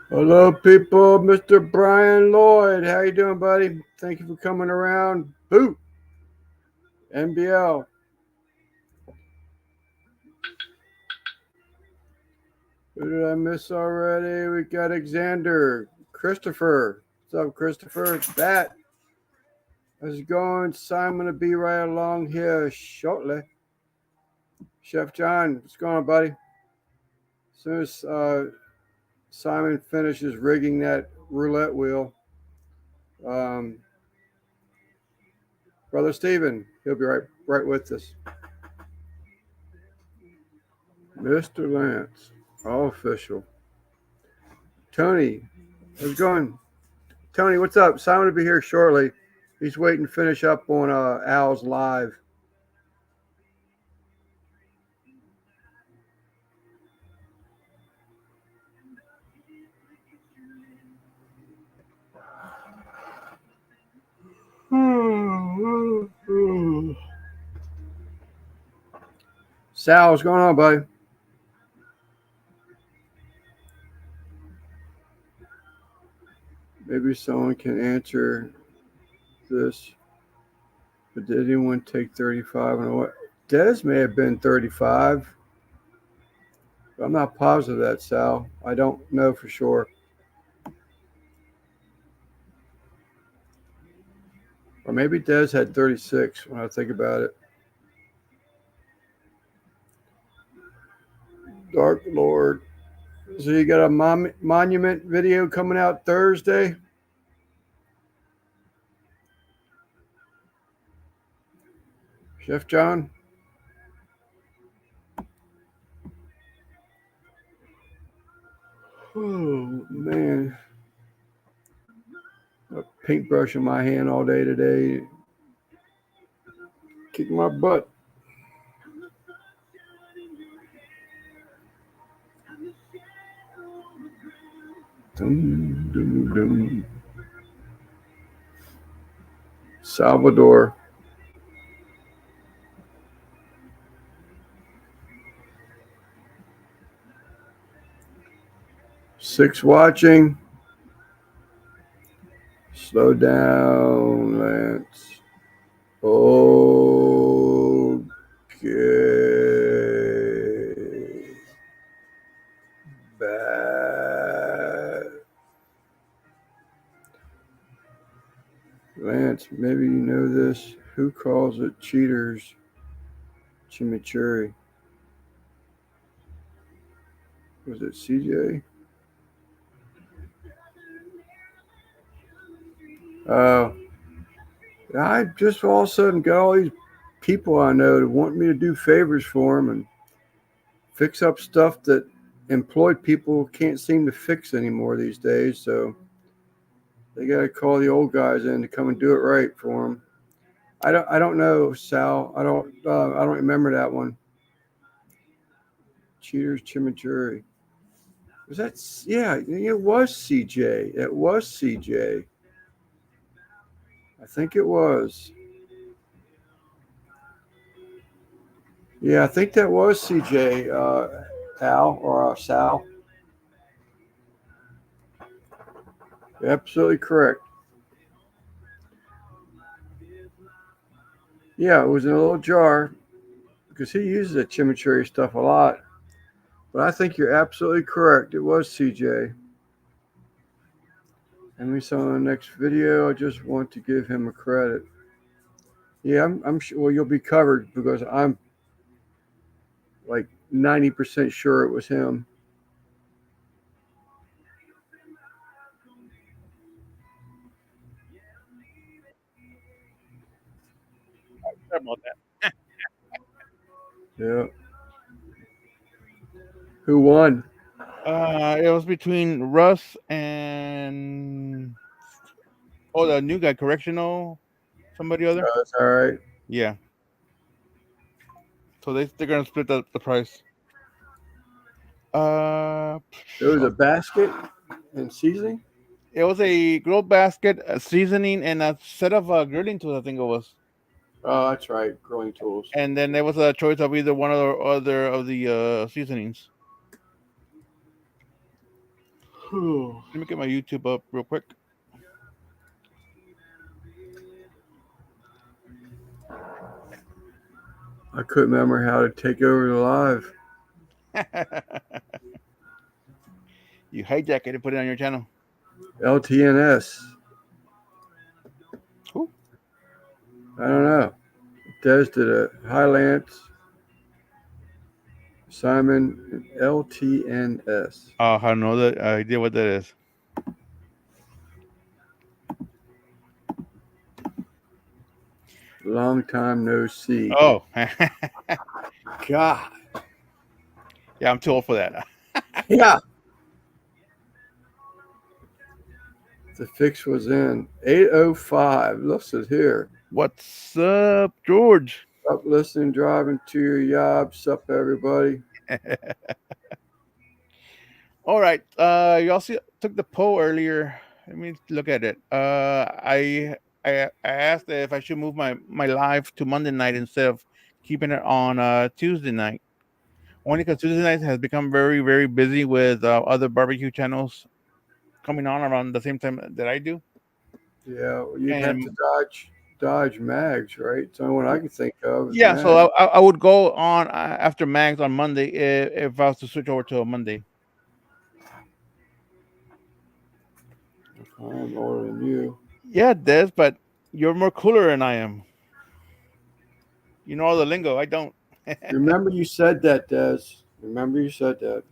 Hello, people. Mr. Brian Lloyd. How you doing, buddy? Thank you for coming around. Boo! NBL. Who did I miss already? We got Alexander. Christopher. What's up, Christopher? Bat. How's it going? Simon will be right along here shortly. Chef John, what's going on, buddy? As soon as Simon finishes rigging that roulette wheel, um, Brother Steven, he'll be right with us. Mr. Lance, all official. Tony, how's it going? Tony, what's up? Simon will be here shortly. He's waiting to finish up on Al's live. Sal, what's going on, buddy? Maybe someone can answer this. But did anyone take 35 and what? Des may have been 35. But I'm not positive of that, Sal. I don't know for sure. Or maybe Des had 36 when I think about it. Dark Lord. So you got a monument video coming out Thursday? Chef John? Oh, man. A paintbrush in my hand all day today. Kicking my butt. Dum, dum, dum. Salvador. Six watching. Slow down, Lance. Okay. Bad. Lance, maybe you know this. Who calls it cheaters? Chimichurri. Was it CJ? I just all of a sudden got all these people I know that want me to do favors for them and fix up stuff that employed people can't seem to fix anymore these days. So they got to call the old guys in to come and do it right for them. I don't know, Sal. I don't remember that one. Cheaters Chimichurri. Was that? Yeah, it was CJ. It was CJ. I think it was. Yeah, I think that was CJ, Al or Sal. Absolutely correct. Yeah, it was in a little jar because he uses that chimichurri stuff a lot. But I think you're absolutely correct. It was CJ. And we saw in the next video. I just want to give him a credit. Yeah, I'm sure. Well, you'll be covered because I'm like 90% sure it was him. Sorry about that. Yeah. Who won? It was between Russ and the new guy, correctional, somebody other. That's all right. Yeah. So they're gonna split the price. It was a basket and seasoning. It was a grill basket, a seasoning, and a set of grilling tools. I think it was. Oh, that's right. Grilling tools. and then there was a choice of either one or other of the seasonings. Let me get my YouTube up real quick. I couldn't remember how to take over the live. You hijack it and put it on your channel. LTNS. Who? I don't know. Des did it. Hi, Lance. Simon. LTNS. Oh, I know that idea what that is. Long time no see. Oh, God. yeah, I'm too old for that. Yeah. The fix was in 8:05. Listen here. What's up, George? Up listening, driving to your job. Sup, everybody. All right. You also took the poll earlier. Let me look at it. I asked if I should move my live to Monday night instead of keeping it on Tuesday night. Only because Tuesday night has become very very busy with other barbecue channels coming on around the same time that I do. Yeah, you'd have to And dodge Mags, right? It's the only one I can think of is yeah, so Mags. I would go on after Mags on Monday if I was to switch over to a Monday. I'm older than you. Yeah, Des, but you're more cooler than I am. You know all the lingo. I don't. Remember you said that, Des. Remember you said that.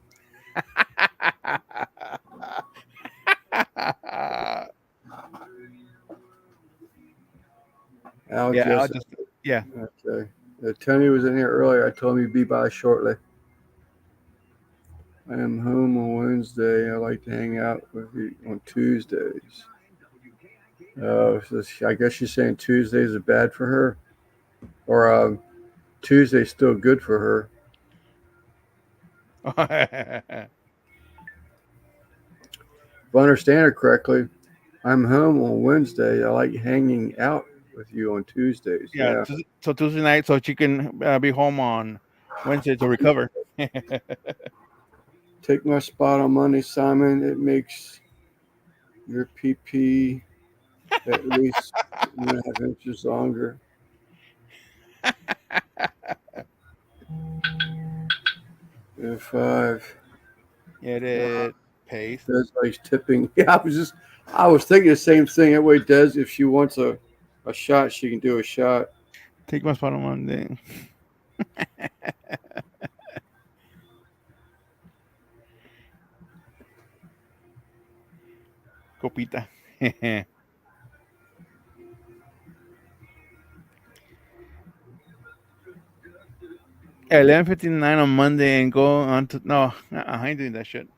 Al Yeah, I'll just just yeah. okay. Tony was in here earlier. I told him he'd be by shortly. I am home on Wednesday. I like to hang out with you on Tuesdays. I guess she's saying Tuesdays are bad for her, or Tuesday's still good for her. If I understand her correctly, I'm home on Wednesday. I like hanging out with you on Tuesdays. Yeah, Yeah. so Tuesday night, so she can be home on Wednesday to recover. Take my spot on Monday, Simon. It makes your PP at least 1.5 inches longer. And 5. It Uh, is pace. Des likes tipping. Yeah, I was thinking the same thing. That way, Des, if she wants a shot, she can do a shot. Take my spot on Monday. Copita. 11:59 on Monday and go on to no. I ain't doing that shit.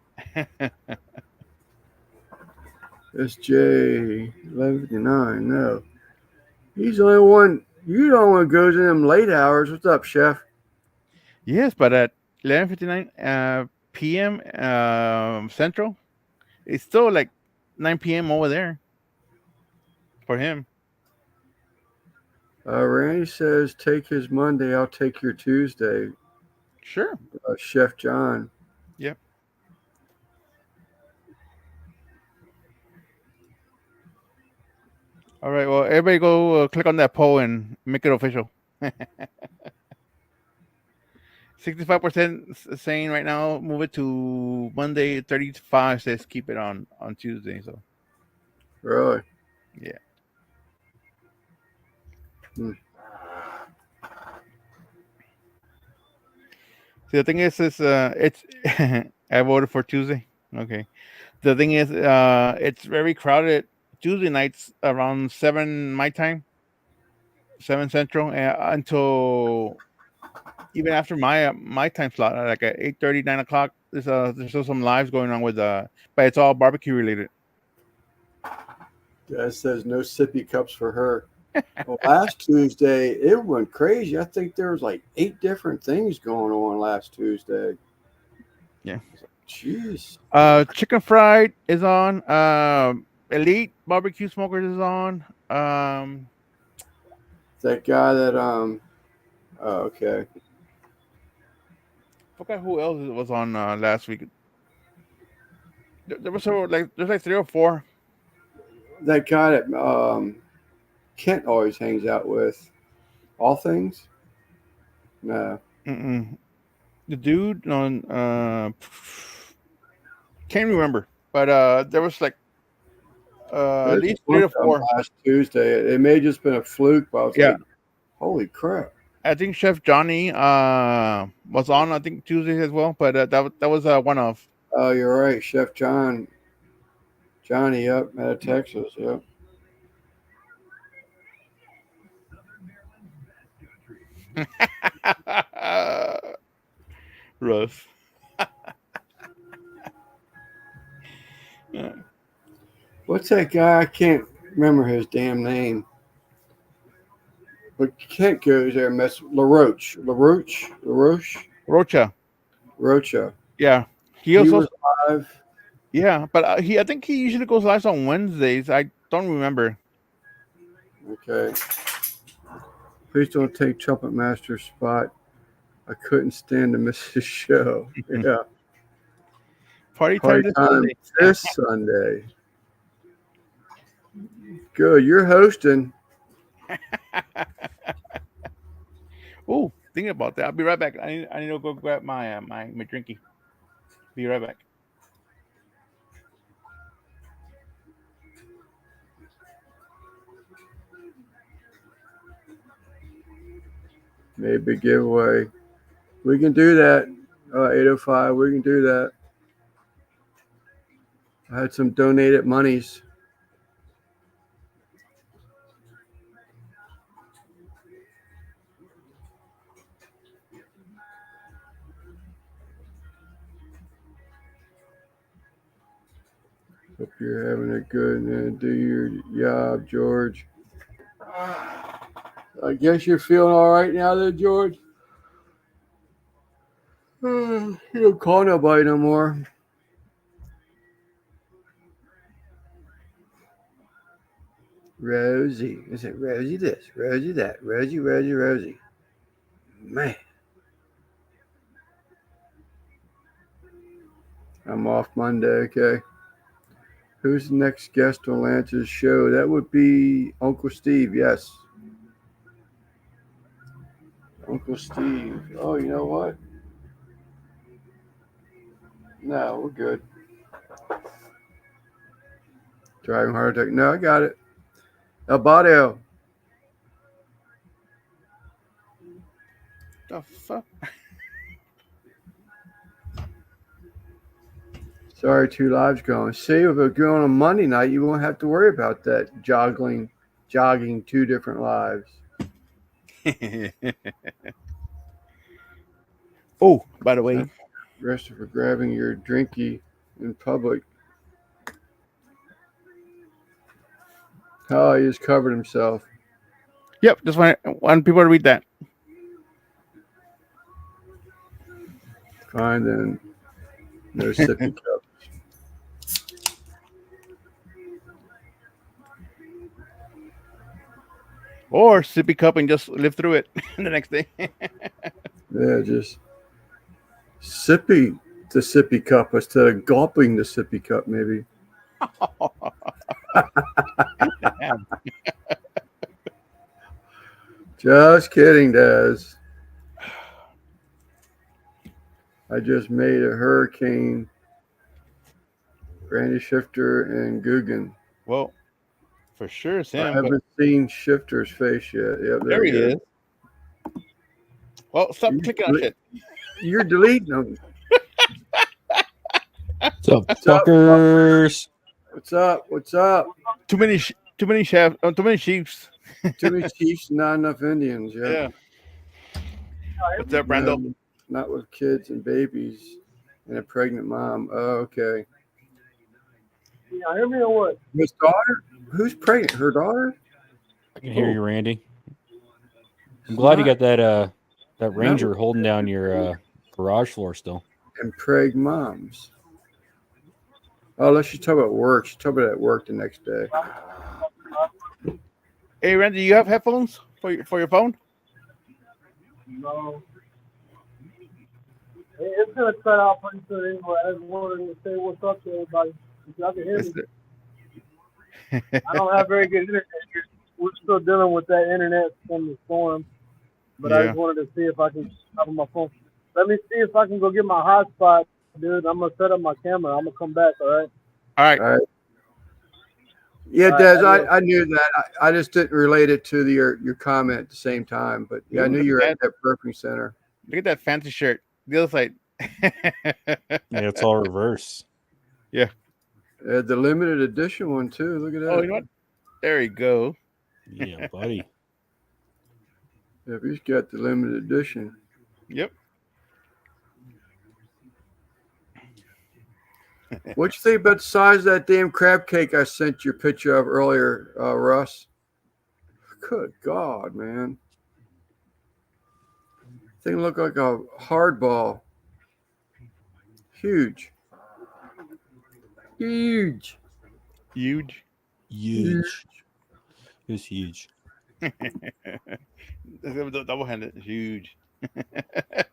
SJ 11:59. No, he's the only one. You don't want to go to them late hours. What's up, Chef? Yes, but at 11:59 p.m. Central, it's still like 9 p.m. over there for him. Randy says, take his Monday. I'll take your Tuesday. Sure. Chef John. Yep. All right. Well, everybody go click on that poll and make it official. 65% saying right now move it to Monday. 35 says keep it on Tuesday. So Really? yeah. Hmm. See, the thing is it's I voted for Tuesday. Okay. The thing is, it's very crowded Tuesday nights around 7 my time, 7 Central, until even after my time slot, like at 8:30, 9 o'clock. There's still some lives going on with but it's all barbecue related. Des says no sippy cups for her. Well, last Tuesday it went crazy. I think there was like 8 different things going on last Tuesday. Yeah. Jeez. Chicken fried is on. Elite barbecue smokers is on. That guy that Oh, okay. Forgot who else was on last week. There was several, like there's like three or four. That guy that Kent always hangs out with. All things? No. Mm-mm. The dude on can't remember, but there was like at There's a least three bunch to of them four. last Tuesday. It may have just been a fluke, but I was Yeah, like, holy crap. I think Chef Johnny was on. I think Tuesday as well, but that was one of. Oh, you're right. Chef Johnny, yep, out of Texas, yep. Russ. Yeah. What's that guy? I can't remember his damn name. But Kent goes there and mess Rocha. Rocha. Yeah, he He also. was live. Yeah, but I think he usually goes live on Wednesdays. I don't remember. Okay. Please don't take Trumpet Master's spot. I couldn't stand to miss his show. Yeah. Party time Party this time Sunday. this Sunday. Good. You're hosting. Oh, thinking about that. I'll be right back. I need to go grab my drinky. Be right back. Maybe giveaway. We can do that. 805. We can do that. I had some donated monies. Hope you're having a good and do your job, George. I guess you're feeling all right now, there, George. You don't call nobody no more. Rosie. Is it Rosie this, Rosie that, Rosie? Man, I'm off Monday, okay. Who's the next guest on Lance's show? That would be Uncle Steve, yes. Uncle Steve. Oh, you know what? No, we're good. Driving heart attack. No, I got it. El Barrio. The fuck? Sorry, two lives going. See, if we're going on Monday night, you won't have to worry about that jogging two different lives. Oh, by the way, Rest for grabbing your drinky in public. Oh, he just covered himself. yep. Just want people to read that. Fine then. No sippy cup. Or sippy cup and just live through it the next day. Yeah, just sippy the sippy cup instead of gulping the sippy cup, maybe. Just kidding, Des. I just made a hurricane. Randy Shifter and Guggen. Well, for sure it's I him. But haven't seen Shifter's face yet. Yep, there there he he is. is. Well, stop clicking on shit. You're deleting them. What's up, fuckers? What's up? What's up? Too many chefs. Too many sheeps. Too many chiefs, not enough Indians. Yeah. Yeah. What's up, Brando? No, not with kids and babies and a pregnant mom. Oh, okay. Yeah, hear me or what? His daughter? Who's pregnant? Her daughter? I can hear you, Randy. I'm glad you got that Ranger holding down your garage floor still. And preg moms. Oh, let's just talk about work. She talk about at work the next day. Hey, Randy, do you have headphones for your phone? No. It's gonna cut out pretty soon anyway. I just wanted to say what's up to everybody. If y'all can hear me. I don't have very good internet here. We're still dealing with that internet from the storm. But I just wanted to see if I can have on my phone. Let me see if I can go get my hotspot, dude. I'm gonna set up my camera. I'm gonna come back. All right. All right. All right. Yeah, All Des, right, I knew that. I just didn't relate it to your comment at the same time. But yeah, I knew you were at that burping center. Look at that fancy shirt. The other side. Yeah, it's all reverse. Yeah. The limited edition one too. Look at that. Oh, you know what? There you go. Yeah, buddy. Yeah, he's got the limited edition. Yep. What you think about the size of that damn crab cake I sent you a picture of earlier, Russ? Good God, man. Thing looked like a hardball. Huge. Huge. Huge. Huge. It was huge. Double-handed. Huge. I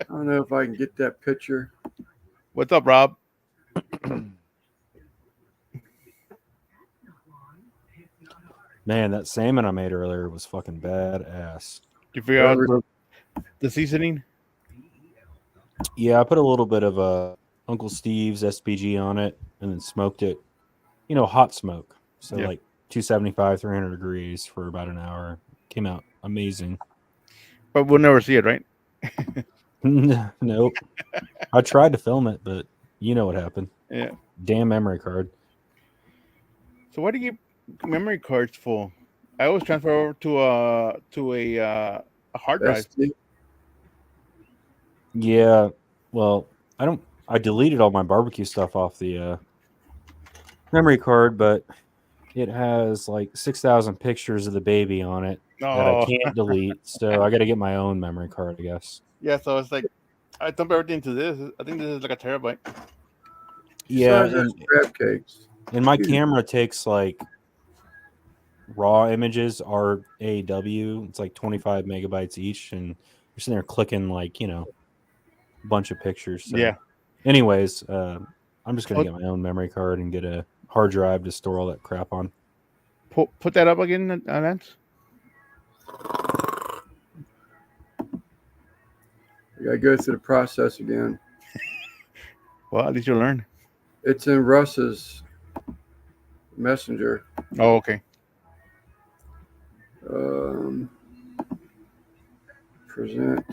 don't know if I can get that picture. What's up, Rob? Man, that salmon I made earlier was fucking badass. Did you figure out the seasoning? Yeah, I put a little bit of Uncle Steve's SPG on it and then smoked it. You know, hot smoke. So like 275, 300 degrees for about an hour. Came out amazing. But we'll never see it, right? Nope. I tried to film it, but you know what happened. Yeah. Damn memory card. So why do you keep memory cards full? I always transfer over to a hard drive. SD. Yeah. Well, I deleted all my barbecue stuff off the memory card, but it has like 6,000 pictures of the baby on it that I can't delete. So I got to get my own memory card, I guess. Yeah, so it's like I dump everything to this. I think this is like a terabyte. Yeah, and crab cakes. And my camera takes like raw images, RAW. It's like 25 megabytes each, and you're sitting there clicking like, you know, a bunch of pictures. So. Yeah. Anyways, I'm just gonna get my own memory card and get a hard drive to store all that crap on. Put that up again, Lance. You gotta go through the process again. Well, at least you'll learn. It's in Russ's messenger. Oh, okay. Present.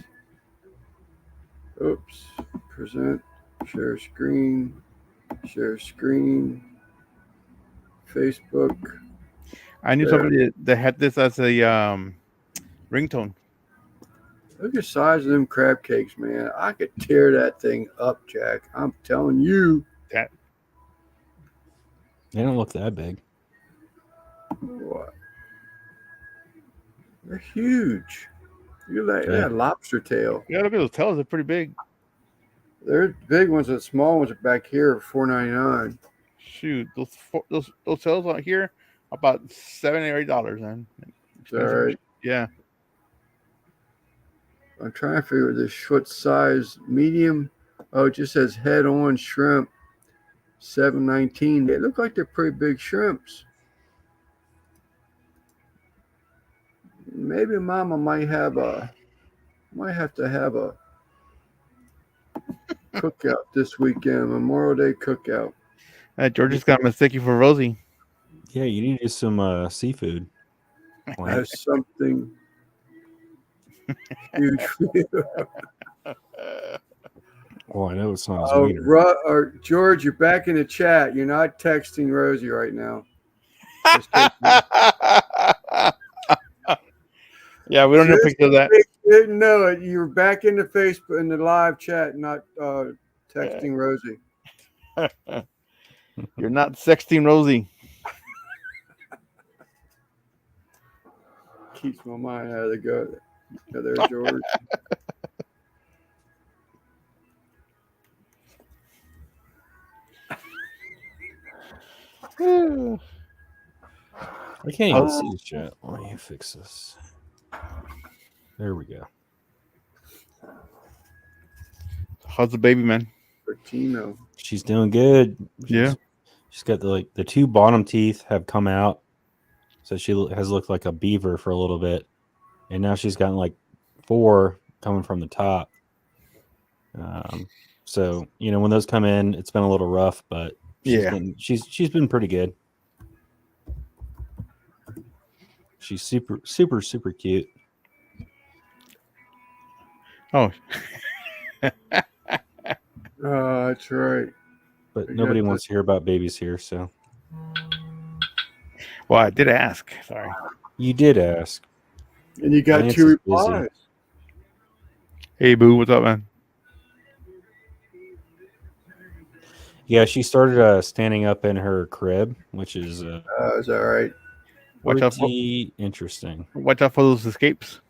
Oops. Present. Share screen. Share screen. Facebook. I knew somebody that had this as a ringtone. Look at the size of them crab cakes, man. I could tear that thing up, Jack. I'm telling you. That they don't look that big. What? They're huge. Look at that lobster tail. Yeah, look at those tails. They're pretty big. They're big ones. The small ones are back here, $4.99. Shoot, those tails out here about $7 or $8, man. All right. Yeah. I'm trying to figure this what size medium. Oh, it just says head on shrimp, $7.19. They look like they're pretty big shrimps. Maybe Mama might have to have a cookout this weekend, Memorial Day cookout. George's got mistaken for Rosie. Yeah, you need to do some seafood. Has something huge for you. Well, I know it's not as wiener. George, you're back in the chat. You're not texting Rosie right now. Yeah, we don't know picture of that. Didn't know it. You were back in the Facebook in the live chat, not texting Rosie. You're not sexting Rosie. Keeps my mind out of the gut. There, George. I can't even see the chat. Let me me fix this. There we go. How's the baby, man? Bertino. She's doing good. Yeah. She's got the two bottom teeth have come out, so she has looked like a beaver for a little bit, and now she's gotten like 4 coming from the top. So when those come in, it's been a little rough, but she's been pretty good. She's super super super cute. Oh, That's right. But nobody wants to hear about babies here, so. well, I did ask. Sorry. You did ask. And you got Lance 2 is busy. replies. Hey, boo, what's up, man? Yeah, she started standing up in her crib, which is Is that right? pretty interesting. Watch out for those escapes.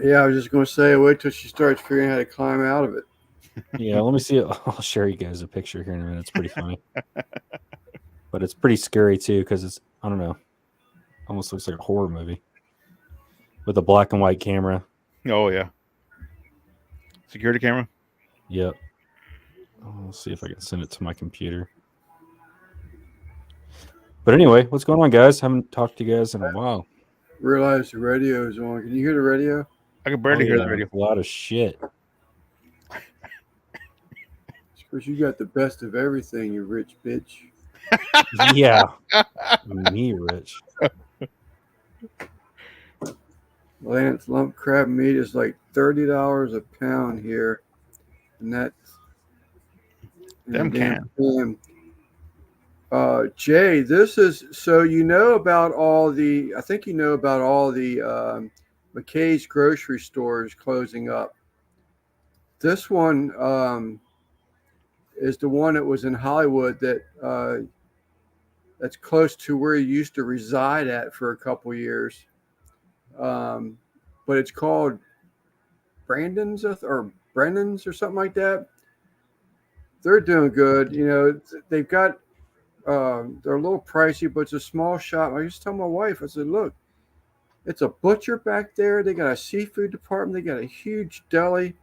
Yeah, I was just going to say, wait till she starts figuring out how to climb out of it. Yeah, let me see. I'll share you guys a picture here in a minute. It's pretty funny. But it's pretty scary, too, because it's, I don't know, almost looks like a horror movie. With a black and white camera. Oh, yeah. Security camera? Yep. I'll see if I can send it to my computer. But anyway, what's going on, guys? Haven't talked to you guys in a while. Realize the radio is on. Can you hear the radio? I can barely hear the radio. A lot of shit. It's because you got the best of everything, you rich bitch. Yeah. Me, Rich. Lance, lump crab meat is like $30 a pound here. And that's... Them can. Jay, this is... So you know about all the... I think you know about all the McKay's grocery stores closing up. This one is the one that was in Hollywood that that's close to where you used to reside at for a couple years. But it's called Brandon's or Brennan's or something like that. They're doing good. They've got they're a little pricey, but it's a small shop. I used to tell my wife, I said, look, it's a butcher back there. They got a seafood department. They got a huge deli.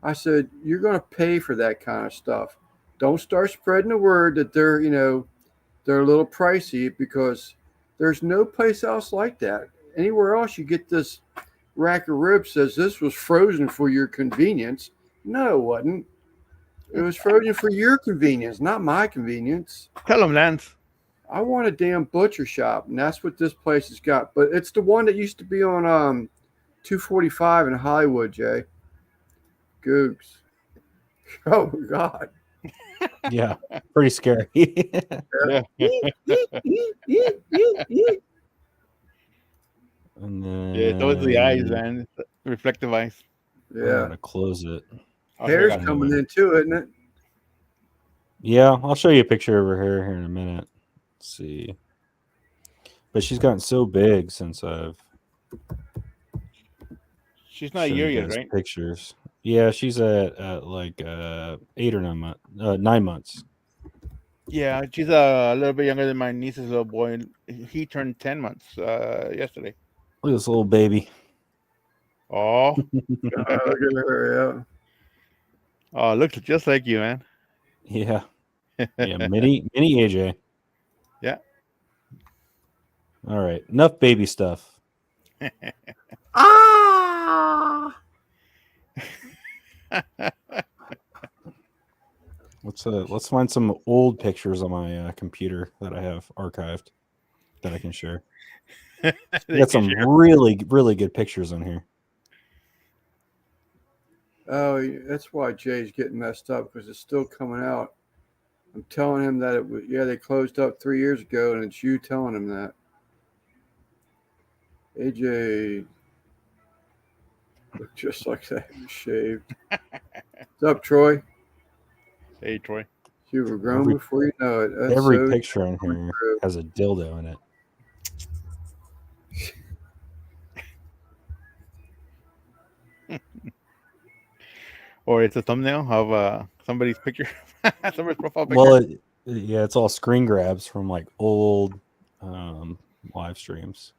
I said, you're going to pay for that kind of stuff. Don't start spreading the word that they're a little pricey, because there's no place else like that. Anywhere else you get this rack of ribs says this was frozen for your convenience. No, it wasn't. It was frozen for your convenience, not my convenience. Tell them, Lance. I want a damn butcher shop, and that's what this place has got. But it's the one that used to be on 245 in Hollywood, Jay. Googs. Oh, God. Yeah, pretty scary. Yeah. And then, Yeah, those are the eyes, man. Reflective eyes. I'm Yeah. gonna close it. Hair's coming in too, isn't it? Yeah, I'll show you a picture of her hair here in a minute. Let's see. But she's gotten so big since I've She's not a shown year you yet, guys right? pictures. Yeah, she's at like 8 or 9 months. 9 months. Yeah, she's a little bit younger than my niece's little boy. He turned 10 months yesterday. Look at this little baby. Oh, Look at her, yeah. oh, looks just like you, man. Yeah. Yeah, mini AJ. Yeah. All right, enough baby stuff. Let's find some old pictures on my computer that I have archived that I can share. Got some really, really good pictures on here. Oh, that's why Jay's getting messed up, because it's still coming out. I'm telling him that it was, they closed up 3 years ago, and it's you telling him that. AJ looked just like that, shaved. What's up, Troy? Hey, Troy. You were grown before you know it. That's Every so picture on here has a dildo in it. Or it's a thumbnail of somebody's picture, somebody's profile picture. Well, yeah, it's all screen grabs from like old live streams.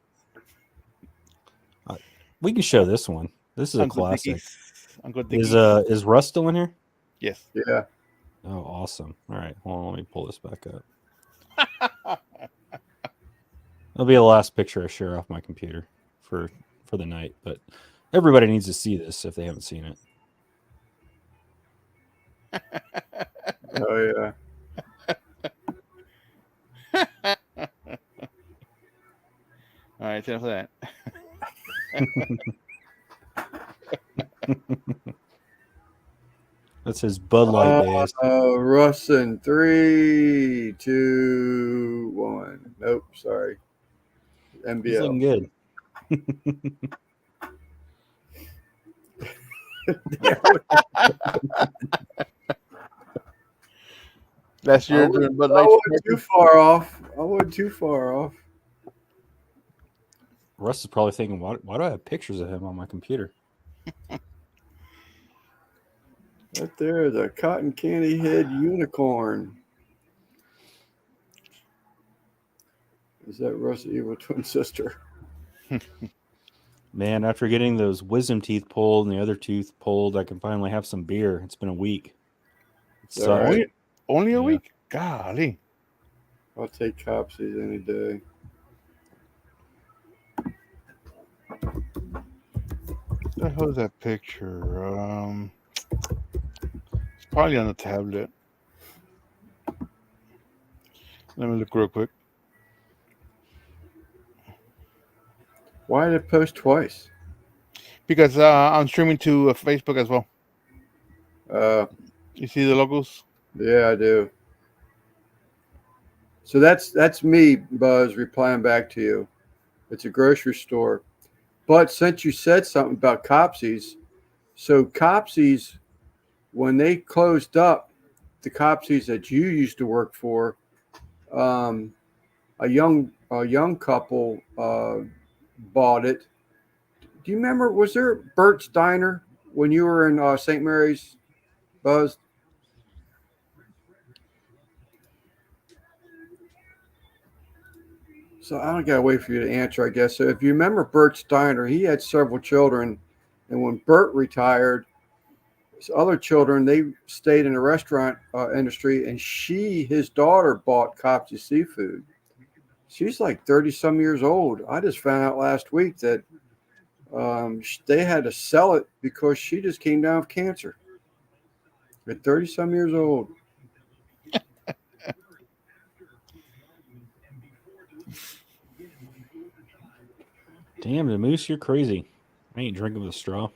We can show this one. This is a Uncle classic. Dickies. Uncle Dickies. Is Russ still in here? Yes. Yeah. Oh, awesome. All right. Hold on, let me pull this back up. That'll be the last picture I share off my computer for the night. But everybody needs to see this if they haven't seen it. Oh yeah. All right, enough of that. That's his Bud Light days. Russ in 3, 2, 1. Nope, sorry. He's looking NBL. good. Last year I during Bud wasn't Light. too far off. I wasn't too far off. Russ is probably thinking, why do I have pictures of him on my computer? Right there, the cotton candy head unicorn. Is that Russ' evil twin sister? Man, after getting those wisdom teeth pulled and the other tooth pulled, I can finally have some beer. It's been a week. It's All right. Only a Yeah. week? Golly. I'll take Copsies any day. What the hell is that picture? It's probably on the tablet. Let me look real quick. Why did it post twice? Because I'm streaming to Facebook as well. You see the logos? Yeah, I do. So that's me, Buzz, replying back to you. It's a grocery store. But since you said something about Copsies, so Copsies, when they closed up, the Copsies that you used to work for, a young couple bought it. Do you remember? Was there Bert's Diner when you were in St. Mary's, Buzz? So I don't gotta wait for you to answer, I guess. So if you remember Bert's Diner, he had several children, and when Bert retired, his other children they stayed in the restaurant industry, and his daughter, bought Copsy Seafood. She's like 30 some years old. I just found out last week that they had to sell it because she just came down with cancer at 30 some years old. Damn, the Moose, you're crazy. I ain't drinking with a straw.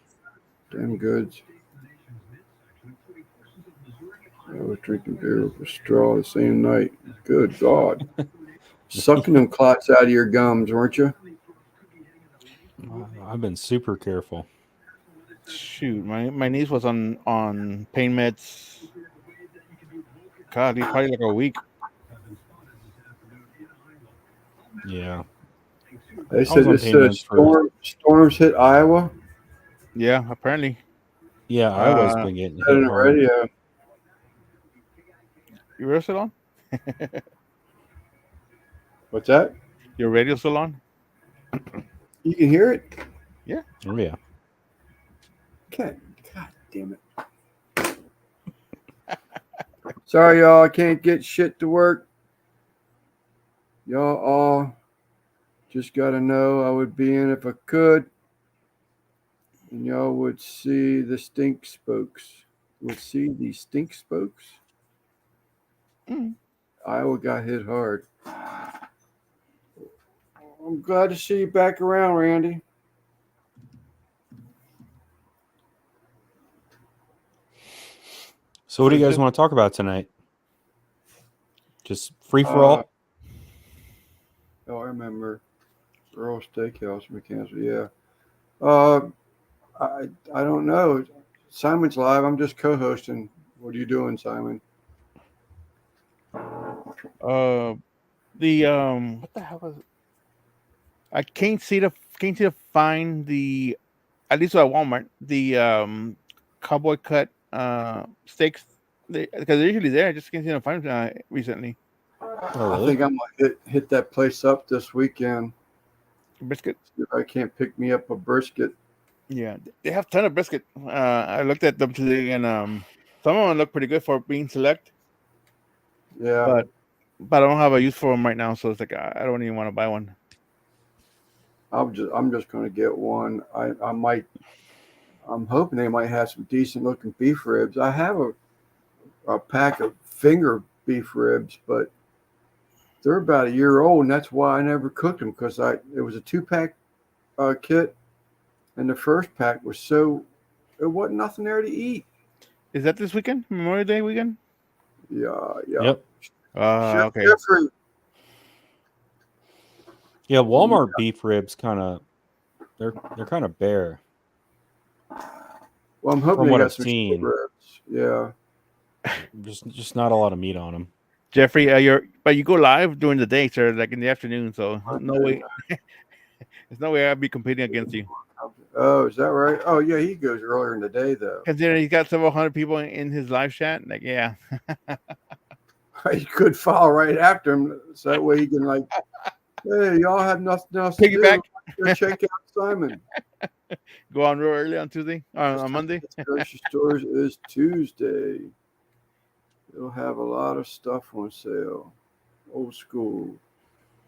Damn goods. I was drinking beer with a straw the same night. Good God. Sucking them clots out of your gums, weren't you? I've been super careful. Shoot, my niece was on pain meds. God, he's probably like a week. Yeah. They said storms hit Iowa. Yeah, apparently. Yeah, Iowa's been getting On hit the hard. radio. Your radio still on? What's that? Your radio still on? You can hear it? Yeah. Oh, yeah. God damn it. Sorry, y'all. I can't get shit to work. Y'all all just got to know I would be in if I could. And y'all would see the stink spokes. Iowa got hit hard. I'm glad to see you back around, Randy. So what do you guys want to talk about tonight? Just free for all? Oh, I remember. Earl Steakhouse, McCansville. Yeah. I don't know. Simon's live. I'm just co-hosting. What are you doing, Simon? What the hell was it? I can't see to find the, at least at Walmart, the cowboy cut steaks, because they're usually there. I just can't see them find them recently. Oh, really? I think I'm gonna hit that place up this weekend. Brisket. See if I can't pick me up a brisket. Yeah, they have a ton of brisket. I looked at them today, and some of them look pretty good for being select, Yeah, but I don't have a use for them right now, so it's like I don't even want to buy one. I'm just going to get one. I might. I'm hoping they might have some decent looking beef ribs. I have a pack of finger beef ribs, but they're about a year old, and that's why I never cooked them because it was a 2-pack kit, and the first pack was it wasn't nothing there to eat. Is that this weekend, Memorial Day weekend? Yeah, yeah. Yep. Chef Okay. Jeffrey. Yeah, Walmart beef ribs they're kind of bare. Well, I'm hoping From they what got I've some seen. short ribs. Yeah. Just not a lot of meat on them. Jeffrey, but you go live during the day, sir, like in the afternoon. So no way, there's no way I'd be competing against you. Oh, is that right? Oh, yeah, he goes earlier in the day though. Considering he's got several hundred people in his live chat, like yeah. You could follow right after him, so that way he can like, hey, y'all have nothing else to Piggyback. do. Go check out Simon. Go on real early on Tuesday, on Monday. Grocery stores is Tuesday. They'll have a lot of stuff on sale. Old school.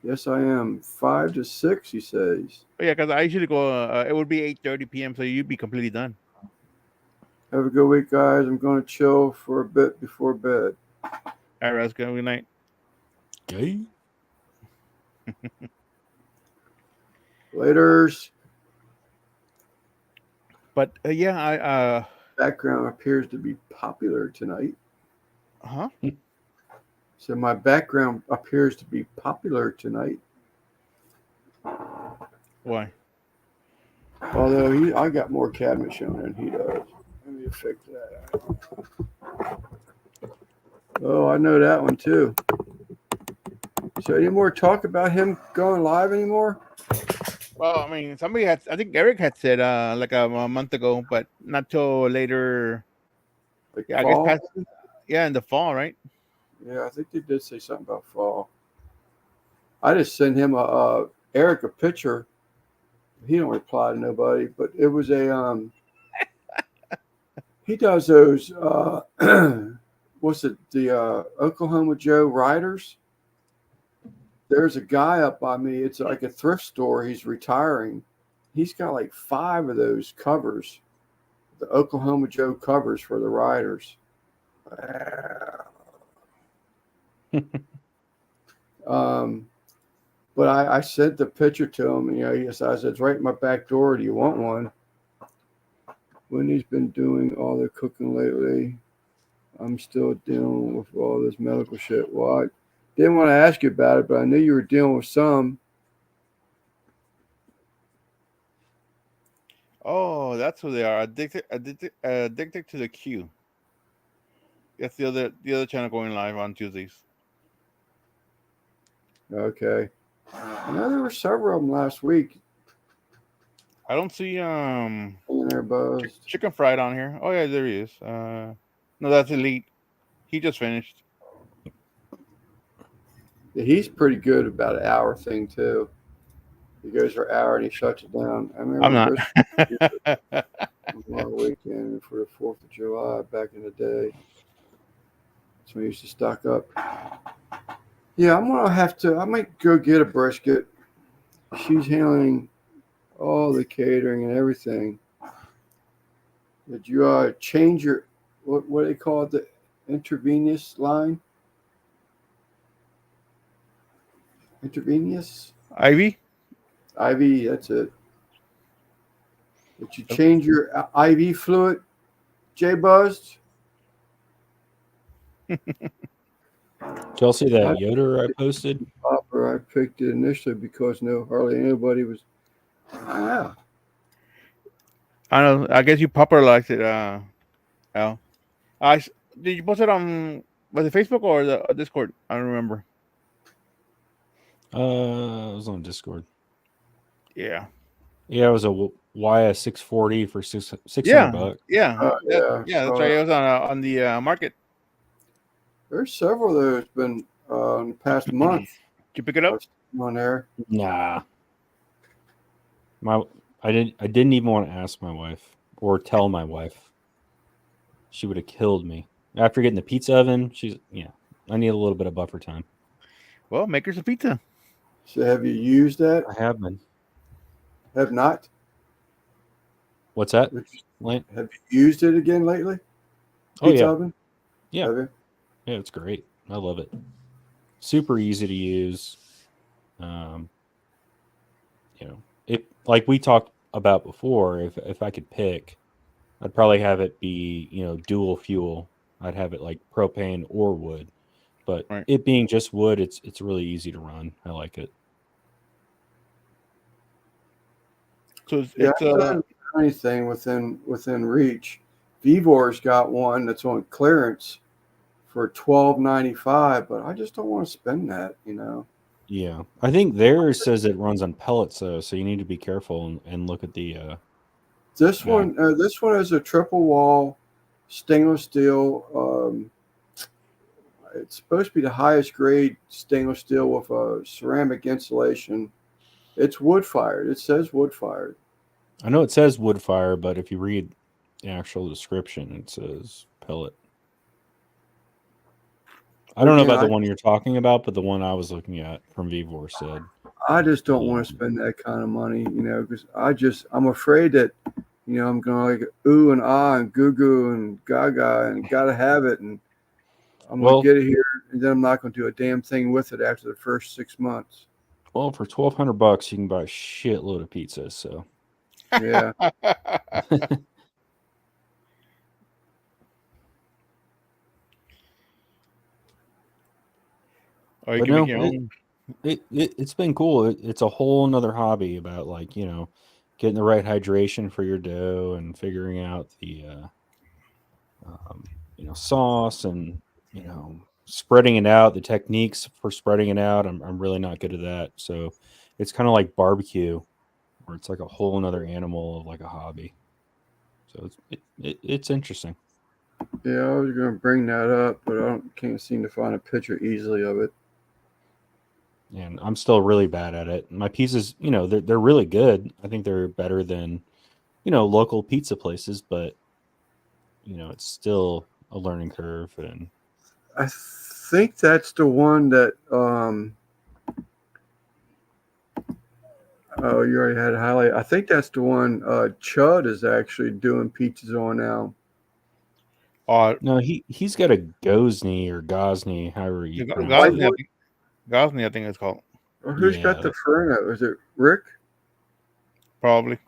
Yes, I am. 5 to 6, he says. Oh, yeah, because I usually go. It would be 8:30 p.m., so you'd be completely done. Have a good week, guys. I'm going to chill for a bit before bed. All right, let's go. Good night. Okay. Laters. But yeah, Background appears to be popular tonight. huh? So my background appears to be popular tonight. Why? Although I got more cabinet showing than he does. Let me fix that. Oh, I know that one too. So any more talk about him going live anymore? Well, I mean, I think Eric had said like a month ago, but not till later. Like Yeah, I fall? guess in the fall, right? Yeah, I think they did say something about fall. I just sent him Eric a picture. He don't reply to nobody, but it was a he does those what's it, the Oklahoma Joe Riders. There's a guy up by me. It's like a thrift store. He's retiring. He's got like 5 of those covers, the Oklahoma Joe covers for the Riders. But I sent the picture to him. I said, it's right in my back door. Do you want one? Wendy's been doing all the cooking lately. I'm still dealing with all this medical shit. Well, I didn't want to ask you about it, but I knew you were dealing with some. Oh, that's who they are. Addicted to the Q. That's the other channel going live on Tuesdays. Okay. I know there were several of them last week. I don't see And they're buzzed. Chicken Fried on here. Oh yeah, there he is. No, that's Elite. He just finished. Yeah, he's pretty good about an hour thing too. He goes for an hour and he shuts it down. I remember I'm not. on our weekend for the 4th of July back in the day. So we used to stock up. Yeah, I'm gonna have to. I might go get a brisket. She's handling all the catering and everything. Did you change your what do they call it, the intravenous line? Intravenous? Ivy? IV, that's it. Did you change your IV fluid, J Buzzed? Did y'all see that Yoder I posted? I picked it initially because hardly anybody was. Yeah. I don't know. I guess you popularized it, Al. Did you post it on was it Facebook or the Discord? I don't remember. It was on Discord. Yeah. Yeah, it was a YS640 for $600. Yeah. Yeah. That's right. It was on the market. There's several of those been in the past month. Did you pick it up? On there. Nah. I didn't even want to ask my wife or tell my wife. She would have killed me. After getting the pizza oven, I need a little bit of buffer time. Well, make her some pizza. So have you used that? I have been. Have not? What's that? Have you used it again lately? Oh, Pizza yeah. oven? Yeah. Have you? Yeah, it's great. I love it. Super easy to use. If like we talked about before, if I could pick, I'd probably have it be, dual fuel. I'd have it like propane or wood. But Right. it being just wood, it's really easy to run. I like it. So Yeah, I haven't done anything within reach. Vivor's got one that's on clearance for $12.95, but I just don't want to spend that, Yeah. I think theirs says it runs on pellets though, so you need to be careful and look at the This back. one is a triple wall stainless steel. It's supposed to be the highest grade stainless steel with a ceramic insulation. It's wood fired. It says wood fired. I know it says wood fire, but if you read the actual description, it says pellet. I don't know about the one you're talking about, but the one I was looking at from Vivor said. I just don't want to spend that kind of money, because I'm afraid that, I'm going to like ooh and ah and goo goo and gaga and gotta have it. And I'm going to get it here and then I'm not going to do a damn thing with it after the first 6 months. Well, for $1,200, you can buy a shitload of pizzas. So, yeah. Or you can make your own. It's been cool. It's a whole nother hobby about getting the right hydration for your dough and figuring out the sauce and spreading it out. The techniques for spreading it out, I'm really not good at that. So it's kind of like barbecue, where it's like a whole nother animal of like a hobby. So it's interesting. Yeah, I was going to bring that up, but I can't seem to find a picture easily of it. And I'm still really bad at it. My pizzas, they're really good. I think they're better than, local pizza places, but it's still a learning curve. And I think that's the one that oh, you already had it highlighted. I think that's the one Chud is actually doing pizzas on now. No, he's got a Gozney or Gosney, however you pronounce it. Gosney, I think it's called. Well, who's got the Ferno? Is it Rick? Probably.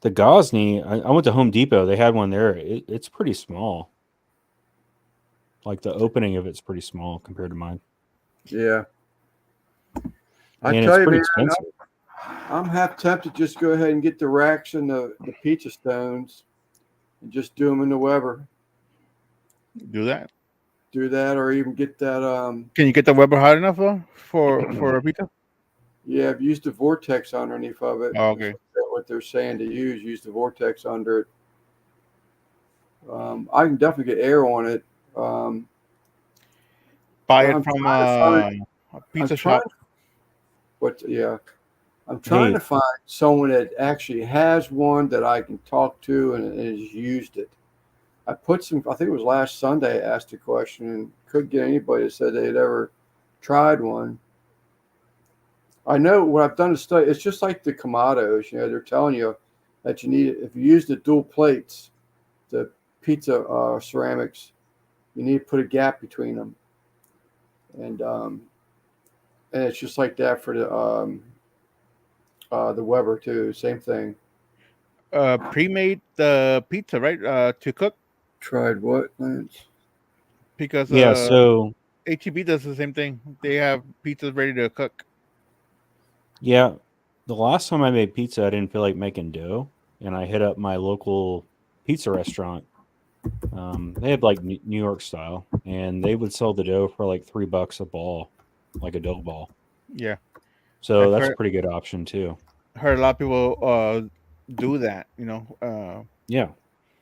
The Gosney, I went to Home Depot. They had one there. It's pretty small. Like the opening of it's pretty small compared to mine. Yeah. And it's pretty expensive. I'm half tempted to just go ahead and get the racks and the pizza stones and just do them in the Weber. Do that, or even get that. Can you get the Weber hot enough though for a pizza? Yeah, I've used the vortex underneath of it. Oh, okay. That's what they're saying to use the vortex under it. I can definitely get air on it. Buy it from a pizza shop. I'm trying to find someone that actually has one that I can talk to and has used it. I think it was last Sunday, I asked a question and couldn't get anybody that said they'd ever tried one. I know what I've done is study. It's just like the Kamados, they're telling you that you need, if you use the dual plates, the pizza ceramics, you need to put a gap between them. And it's just like that for the Weber too. Same thing. Pre-made the pizza, right? To cook. Tried what, Lance? Because so HEB does the same thing. They have pizzas ready to cook. Yeah, the last time I made pizza, I didn't feel like making dough, and I hit up my local pizza restaurant. They had like New York style, and they would sell the dough for like $3 a ball, like a dough ball. Yeah. So that's a pretty good option too. Heard a lot of people do that, Yeah.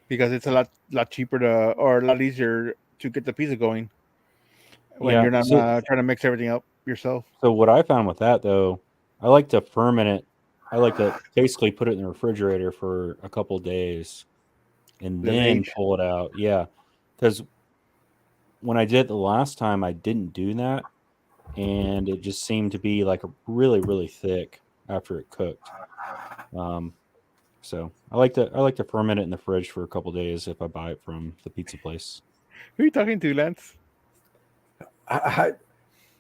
Because it's a lot cheaper or a lot easier to get the pizza going when you're not trying to mix everything up yourself. So what I found with that though, I like to ferment it I like to basically put it in the refrigerator for a couple days and Let it then age. pull it out. Yeah, because when I did it the last time, I didn't do that, and it just seemed to be like really, really thick after it cooked. So I like to ferment it in the fridge for a couple days if I buy it from the pizza place. Who are you talking to, Lance?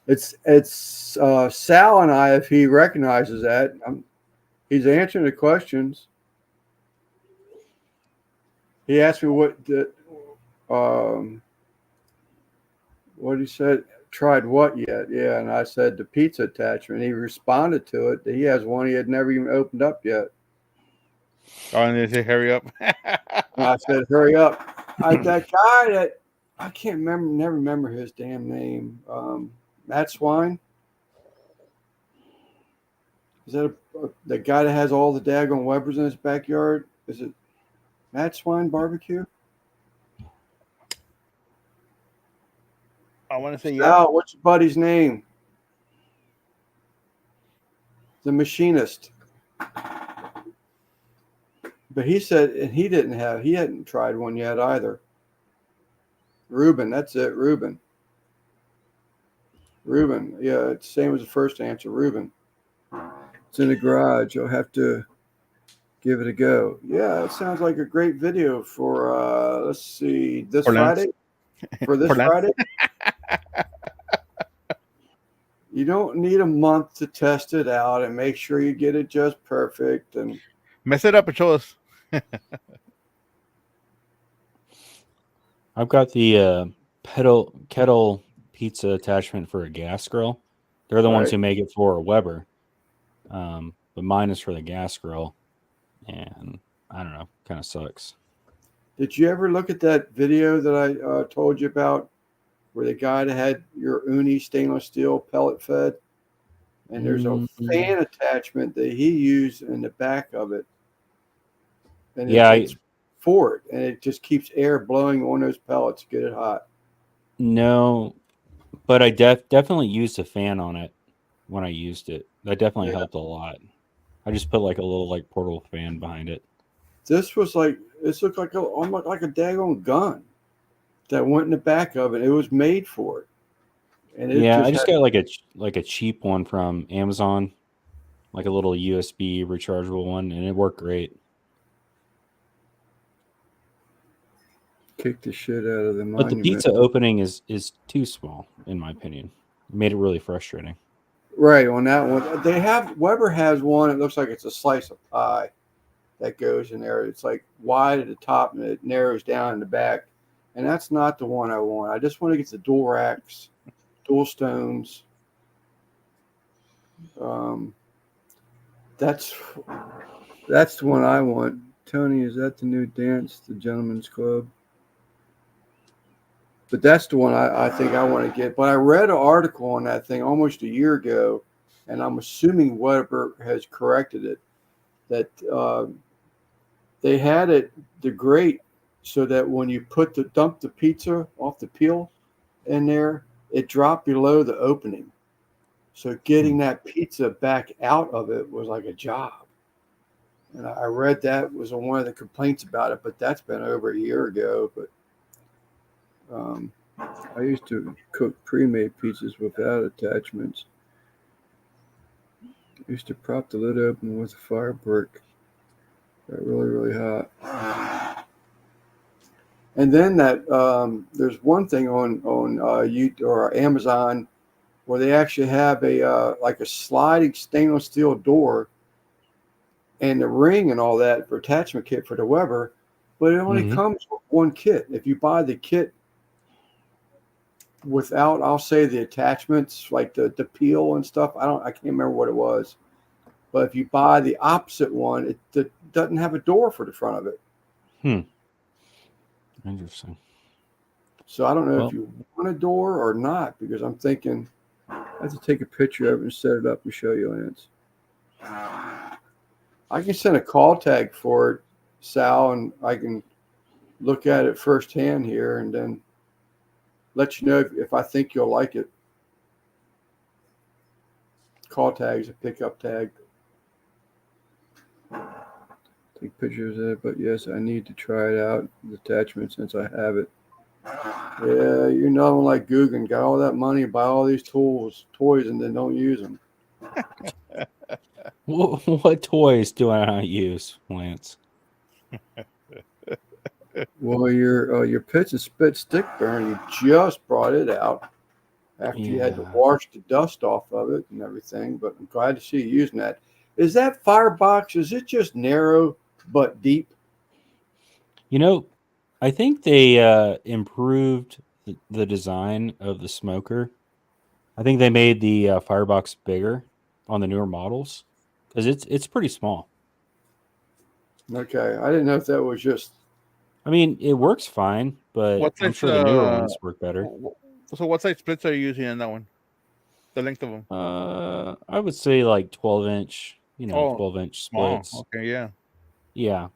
It's Sal and I, if he recognizes that. He's answering the questions. He asked me what he said. Tried what yet? Yeah, and I said the pizza attachment. He responded to it. He has one he had never even opened up yet. Oh, and they say hurry up. And I said, "Hurry up!" That guy that I can't never remember his damn name. Matt Swine. Is that the guy that has all the daggone Webbers in his backyard? Is it Matt Swine Barbecue? I want to say yes. Sal, what's your buddy's name? The machinist. But he said, and he hadn't tried one yet either. Ruben, that's it, Ruben. Yeah, it's the same as the first answer, Ruben. It's in the garage. You'll have to give it a go. Yeah, it sounds like a great video for let's see, this For Lance. Friday. For this For Lance. Friday. You don't need a month to test it out and make sure you get it just perfect. And Mess it up and show us. I've got the kettle pizza attachment for a gas grill. They're the ones who make it for a Weber, but mine is for the gas grill, and I don't know, kind of sucks. Did you ever look at that video that I told you about, where the guy that had your Uni stainless steel pellet fed, and there's a fan attachment that he used in the back of it, and it's for it, and it just keeps air blowing on those pellets to get it hot. No, but I definitely used a fan on it when I used it. That definitely helped a lot. I just put like a little like portable fan behind it. This looked like almost like a daggone gun that went in the back of it. It was made for it. And I just got like a cheap one from Amazon, like a little USB rechargeable one, and it worked great. Kick the shit out of the monument. But the pizza opening is too small, in my opinion. It made it really frustrating. Right, on that one. Weber has one, it looks like it's a slice of pie that goes in there. It's like wide at the top and it narrows down in the back. And that's not the one I want. I just want to get the dual racks, dual stones. That's the one I want. Tony, is that the new dance, the Gentleman's Club? But that's the one I think I want to get. But I read an article on that thing almost a year ago, and I'm assuming Weber has corrected it, that they had it the grate so that when you dump the pizza off the peel in there, it dropped below the opening. So getting that pizza back out of it was like a job. And I read that was one of the complaints about it, but that's been over a year ago. But I used to cook pre-made pizzas without attachments. I used to prop the lid open with a fire brick. Got really, really hot. And then there's one thing on YouTube or Amazon where they actually have a like a sliding stainless steel door and the ring and all that for attachment kit for the Weber, but it only comes with one kit. If you buy the kit without, I'll say, the attachments like the peel and stuff, I can't remember what it was, but if you buy the opposite one, it doesn't have a door for the front of it. Interesting. So I don't know if you want a door or not, because I'm thinking I have to take a picture of it and set it up and show you, Lance. I can send a call tag for it, Sal, and I can look at it firsthand here and then let you know if I think you'll like it. Call tag is a pickup tag. Take pictures of it, but yes, I need to try it out. The attachment since I have it. Yeah, you're not like Guggen. Got all that money, buy all these toys, and then don't use them. What toys do I not use, Lance? Well, your pitch and spit stick burn, you just brought it out after you had to wash the dust off of it and everything. But I'm glad to see you using that. Is that firebox? Is it just narrow but deep? You know, I think they improved the design of the smoker. I think they made the firebox bigger on the newer models because it's pretty small. Okay, I didn't know if that was just. I mean, it works fine, but What I'm size, sure the newer ones work better. So what size splits are you using in that one? The length of them? I would say like 12-inch, Oh, 12-inch small. splits. Okay, yeah. Yeah.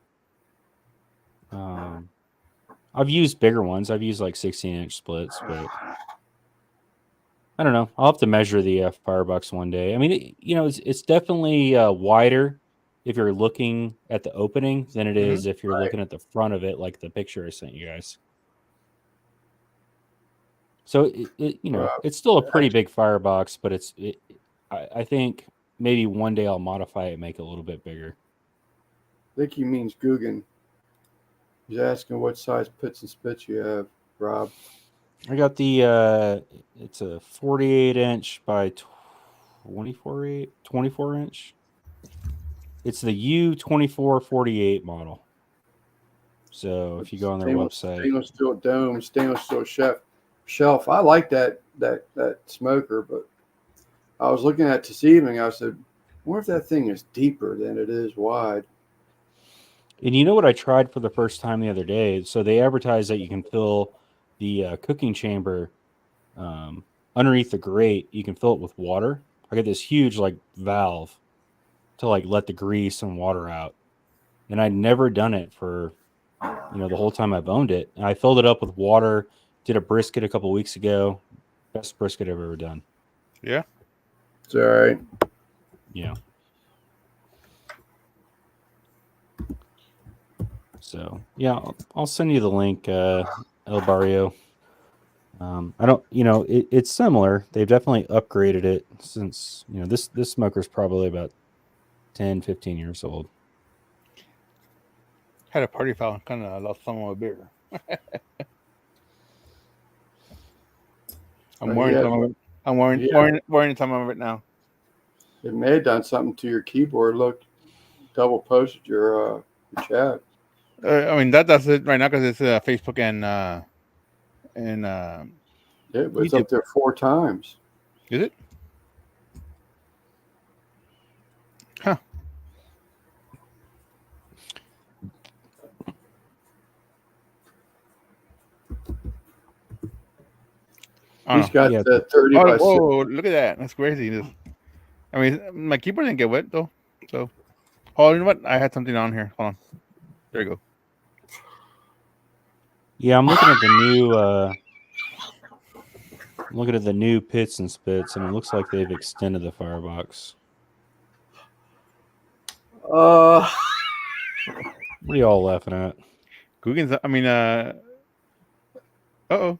I've used bigger ones. I've used like 16-inch splits, but I don't know. I'll have to measure the firebox one day. I mean, it's definitely wider if you're looking at the opening than it is if you're looking at the front of it, like the picture I sent you guys. So it's still a pretty big firebox, but I think maybe one day I'll modify it and make it a little bit bigger. I think he means Guggen. He's asking what size pits and spits you have, Rob. I got the it's a 48-inch by 24-inch. It's the U2448 model. So if you go on their website, stainless steel dome, stainless steel shelf. I like that smoker, but I was looking at this evening. I said, I wonder if that thing is deeper than it is wide. and you know what I tried for the first time the other day? So they advertise that you can fill the cooking chamber underneath the grate. You can fill it with water. I got this huge like valve to like let the grease and water out, and I'd never done it for the whole time I've owned it. And I filled it up with water. Did a brisket a couple weeks ago. Best brisket I've ever done. Yeah. It's all right. Yeah. So yeah, I'll send you the link, El Barrio. I don't, it's similar. They've definitely upgraded it since this smoker's probably about 10, 15 years old. Had a party foul, kind of lost some of my beer. I'm wearing some of it. I'm wearing some of it now. It may have done something to your keyboard. Look, double posted your chat. I mean that does it right now because it's Facebook and yeah, but it's YouTube. up there 4 times. Is it? Huh. He's got that 30 by 6. Whoa, look at that. That's crazy. I mean, my keyboard didn't get wet, though. So, oh, you know what? I had something on here. Hold on. There you go. Yeah, I'm looking at the new pits and spits, and it looks like they've extended the firebox. What are y'all laughing at? Guggen's, I mean, uh-oh.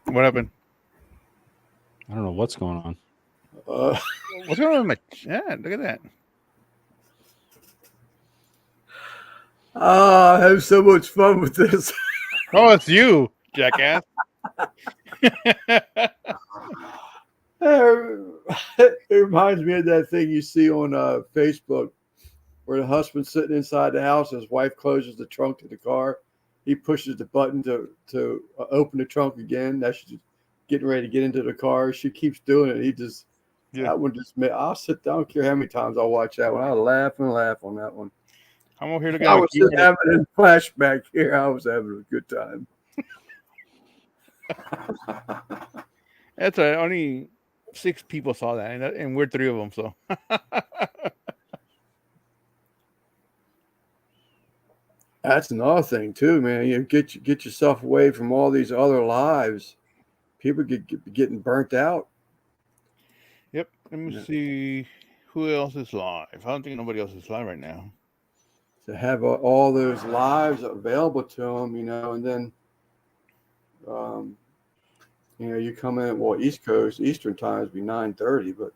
What happened? I don't know what's going on. What's going on with my chat? Look at that. I have so much fun with this. Oh, it's you, jackass. It reminds me of that thing you see on Facebook where the husband's sitting inside the house, his wife closes the trunk to the car. He pushes the button to open the trunk again. Now she's getting ready to get into the car. She keeps doing it. That one just, I'll sit down. I don't care how many times I watch that one. I laugh and laugh on that one. I'm over here looking I at was just having a flashback here. I was having a good time. That's right. Only 6 people saw that, and we're 3 of them. So. That's another thing too, man. You get yourself away from all these other lives. People getting burnt out. Yep. Let me Yeah. see who else is live. I don't think nobody else is live right now. To have all those lives available to them, and then, you come in, well, East Coast, Eastern times be 9:30, but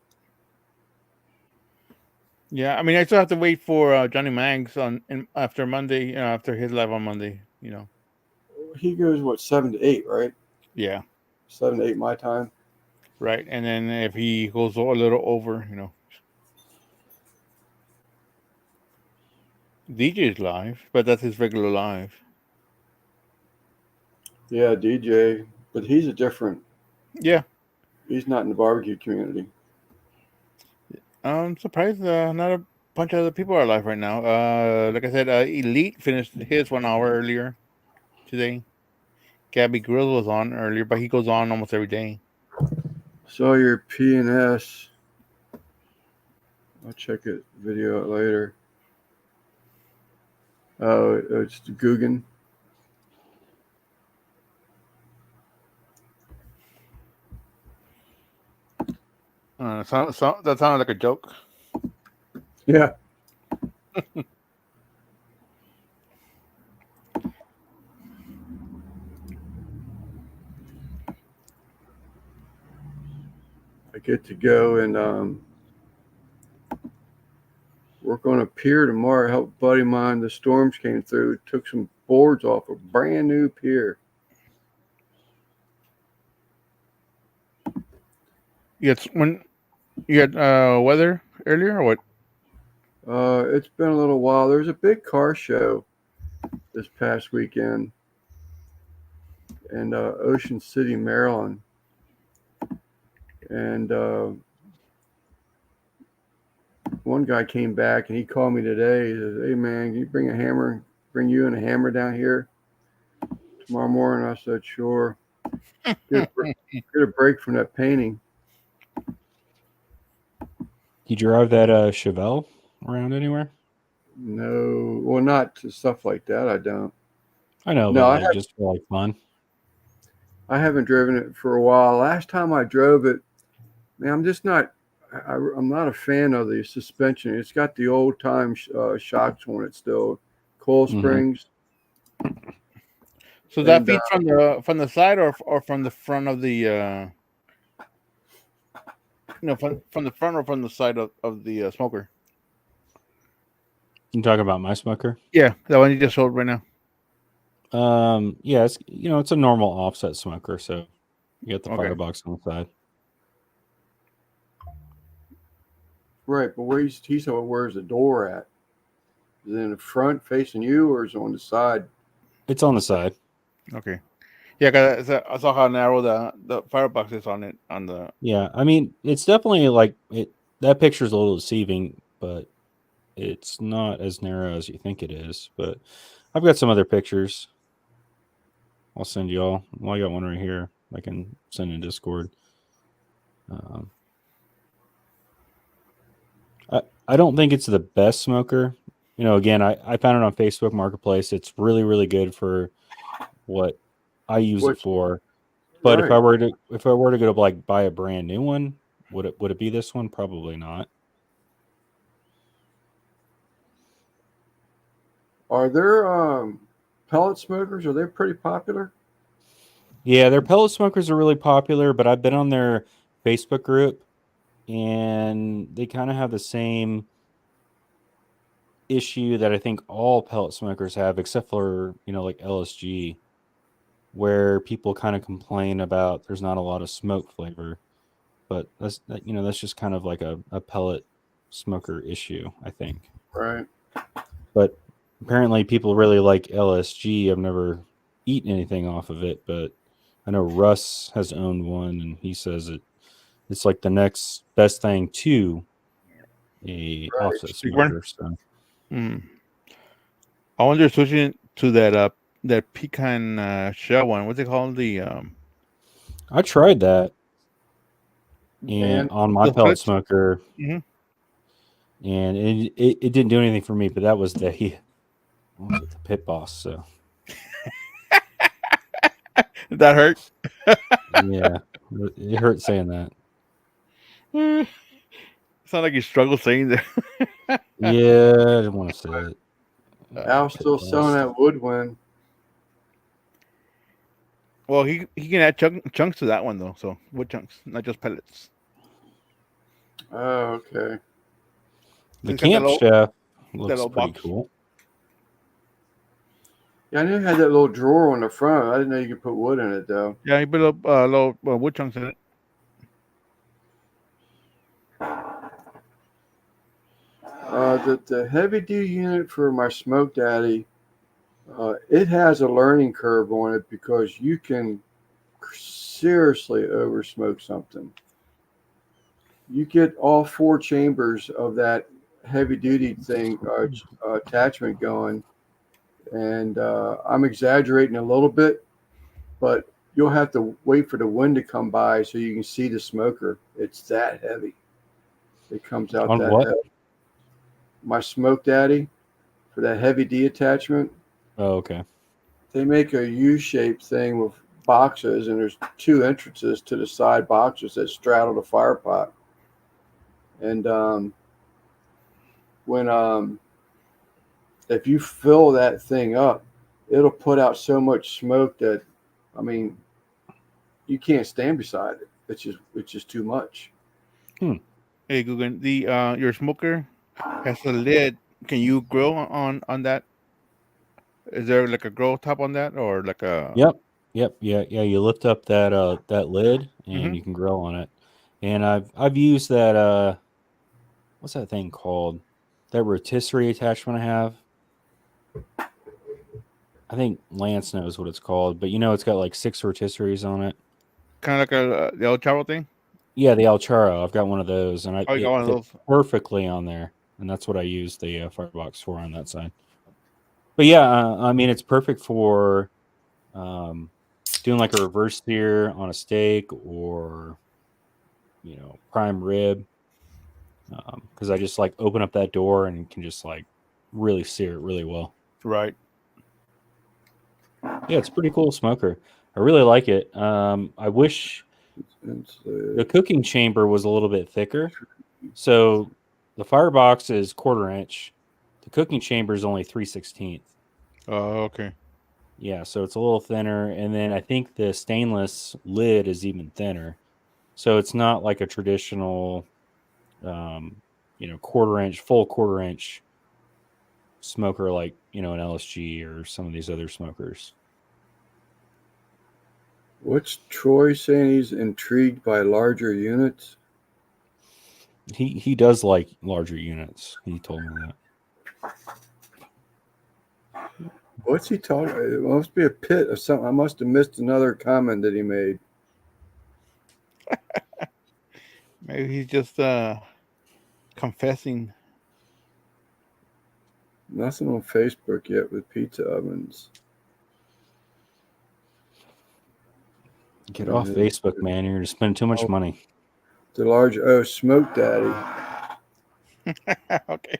Yeah, I mean, I still have to wait for Johnny Mangs after Monday, after his live on Monday. he goes, 7 to 8, right? Yeah, 7 to 8 my time. right. And then if he goes a little over, DJ is live, but that's his regular live. Yeah, DJ, but he's a different. Yeah, He's not in the barbecue community. I'm surprised not a bunch of other people are live right now. Like I said, Elite finished his 1 hour earlier today. Gabby Grills was on earlier, but he goes on almost every day. Saw your P&S. I'll check it video out later. Oh, it's Guggen. That sounded like a joke. Yeah. I get to go and work on a pier tomorrow. Help a buddy of mine. The storms came through. Took some boards off a brand new pier. When you had weather earlier or what? It's been a little while. There's a big car show this past weekend in Ocean City, Maryland. And one guy came back and he called me today. He says, "Hey man, can you bring you and a hammer down here tomorrow morning?" I said, "Sure." Get a break from that painting. You drive that Chevelle around anywhere? No, well, not to stuff like that. I don't. I know, No, but like just for like fun. I haven't driven it for a while. Last time I drove it, man, I'm just not. I'm not a fan of the suspension. It's got the old time shocks on it still, coil springs. So that feeds from the side or from the front of the from the front or from the side of the smoker. You talking about my smoker? Yeah, that one you just sold right now. Yeah, it's a normal offset smoker, so you got the Okay. firebox on the side. Right, but where's the door at? Is it in the front facing you, or is it on the side? It's on the side. Okay. Yeah, because I saw how narrow the firebox is on it on the. Yeah, I mean, it's definitely like it. That picture's a little deceiving, but it's not as narrow as you think it is. But I've got some other pictures. I'll send you all. Well, I got one right here. I can send in Discord. I don't think it's the best smoker. Again, I found it on Facebook Marketplace. It's really, really good for what I use it for. But Right. if I were to go to like buy a brand new one, would it be this one? Probably not. Are there pellet smokers? Are they pretty popular? Yeah, their pellet smokers are really popular, but I've been on their Facebook group and they kind of have the same issue that I think all pellet smokers have, except for, like LSG, where people kind of complain about there's not a lot of smoke flavor. But that's just kind of like a pellet smoker issue, I think. Right. But apparently people really like LSG. I've never eaten anything off of it, but I know Russ has owned one and he says it's like the next best thing to a offset smoker. So. I wonder, switching to that pecan shell one. What's it called? I tried that And on my pellet smoker, Mm-hmm. and it didn't do anything for me. But that was the pit boss. So that hurt. Yeah, it hurt saying that. Sound like you struggle saying that. Yeah, I didn't want to say it. Al's still selling that woodwind. Well, he can add chunks to that one though. So wood chunks, not just pellets. Oh, okay. The He's got Camp Chef that looks little pretty box. cool. Yeah, I knew it had that little drawer on the front. I didn't know you could put wood in it though. Yeah, he put a little wood chunks in it. The heavy duty unit for my Smoke Daddy, it has a learning curve on it because you can seriously over smoke something. You get all 4 chambers of that heavy duty thing attachment going, and I'm exaggerating a little bit, but you'll have to wait for the wind to come by so you can see the smoker. It's that heavy. It comes out On that what? heavy. My Smoke Daddy for that heavy D attachment, Oh, okay. they make a U-shaped thing with boxes, and there's 2 entrances to the side boxes that straddle the fire pot. And when if you fill that thing up, it'll put out so much smoke that, I mean, you can't stand beside it. It's just too much. Hey Google, the your smoker has a lid. Can you grill on that? Is there like a grill top on that, or like a? Yep. Yeah. You lift up that lid and Mhm. you can grill on it. And I've used that what's that thing called? That rotisserie attachment I have. I think Lance knows what it's called, but it's got like 6 rotisseries on it. Kind of like the El Chavo thing. Yeah, the Alcharo. I've got one of those, and Oh, you got it one of fits those. perfectly on there, and that's what I use the firebox for on that side. But yeah, I mean, it's perfect for doing like a reverse sear on a steak or prime rib, because I just like open up that door and can just like really sear it really well. Right. Yeah, it's a pretty cool smoker. I really like it. I wish the cooking chamber was a little bit thicker. So the firebox is 1/4 inch. The cooking chamber is only 3/16. Oh, okay. Yeah, so it's a little thinner, and then I think the stainless lid is even thinner. So it's not like a traditional, 1/4 inch, full 1/4 inch smoker like an LSG or some of these other smokers. What's Troy saying? He's intrigued by larger units. He does like larger units. He told me that. What's he talking? It must be a pit or something. I must have missed another comment that he made. Maybe he's just confessing. Nothing on Facebook yet with pizza ovens. Get off Facebook, man. You're going to spend too much money. The large Smoke Daddy. Okay.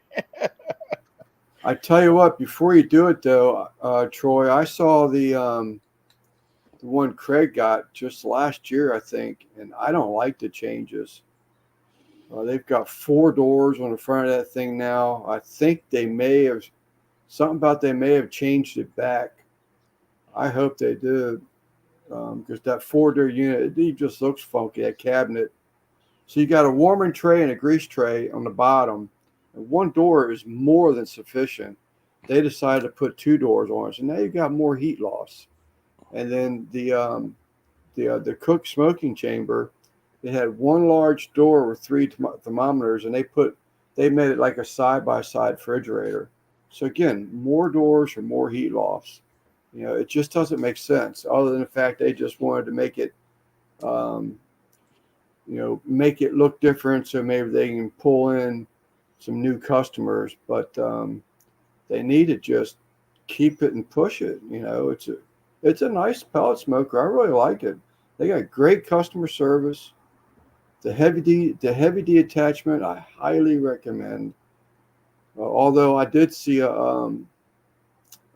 I tell you what, before you do it though, Troy, I saw the one Craig got just last year, I think, and I don't like the changes. They've got 4 doors on the front of that thing now. I think they may have changed it back. I hope they did, because that 4-door unit, it just looks funky. That cabinet. So you got a warming tray and a grease tray on the bottom. And 1 door is more than sufficient. They decided to put 2 doors on it, so now you've got more heat loss. And then the cook smoking chamber, they had 1 large door with 3 thermometers, and they made it like a side-by-side refrigerator. So again, more doors for more heat loss. It just doesn't make sense, other than the fact they just wanted to make it make it look different, so maybe they can pull in some new customers. But they need to just keep it and push it. It's a nice pellet smoker. I really like it. They got great customer service. The heavy D attachment, I highly recommend. Although I did see a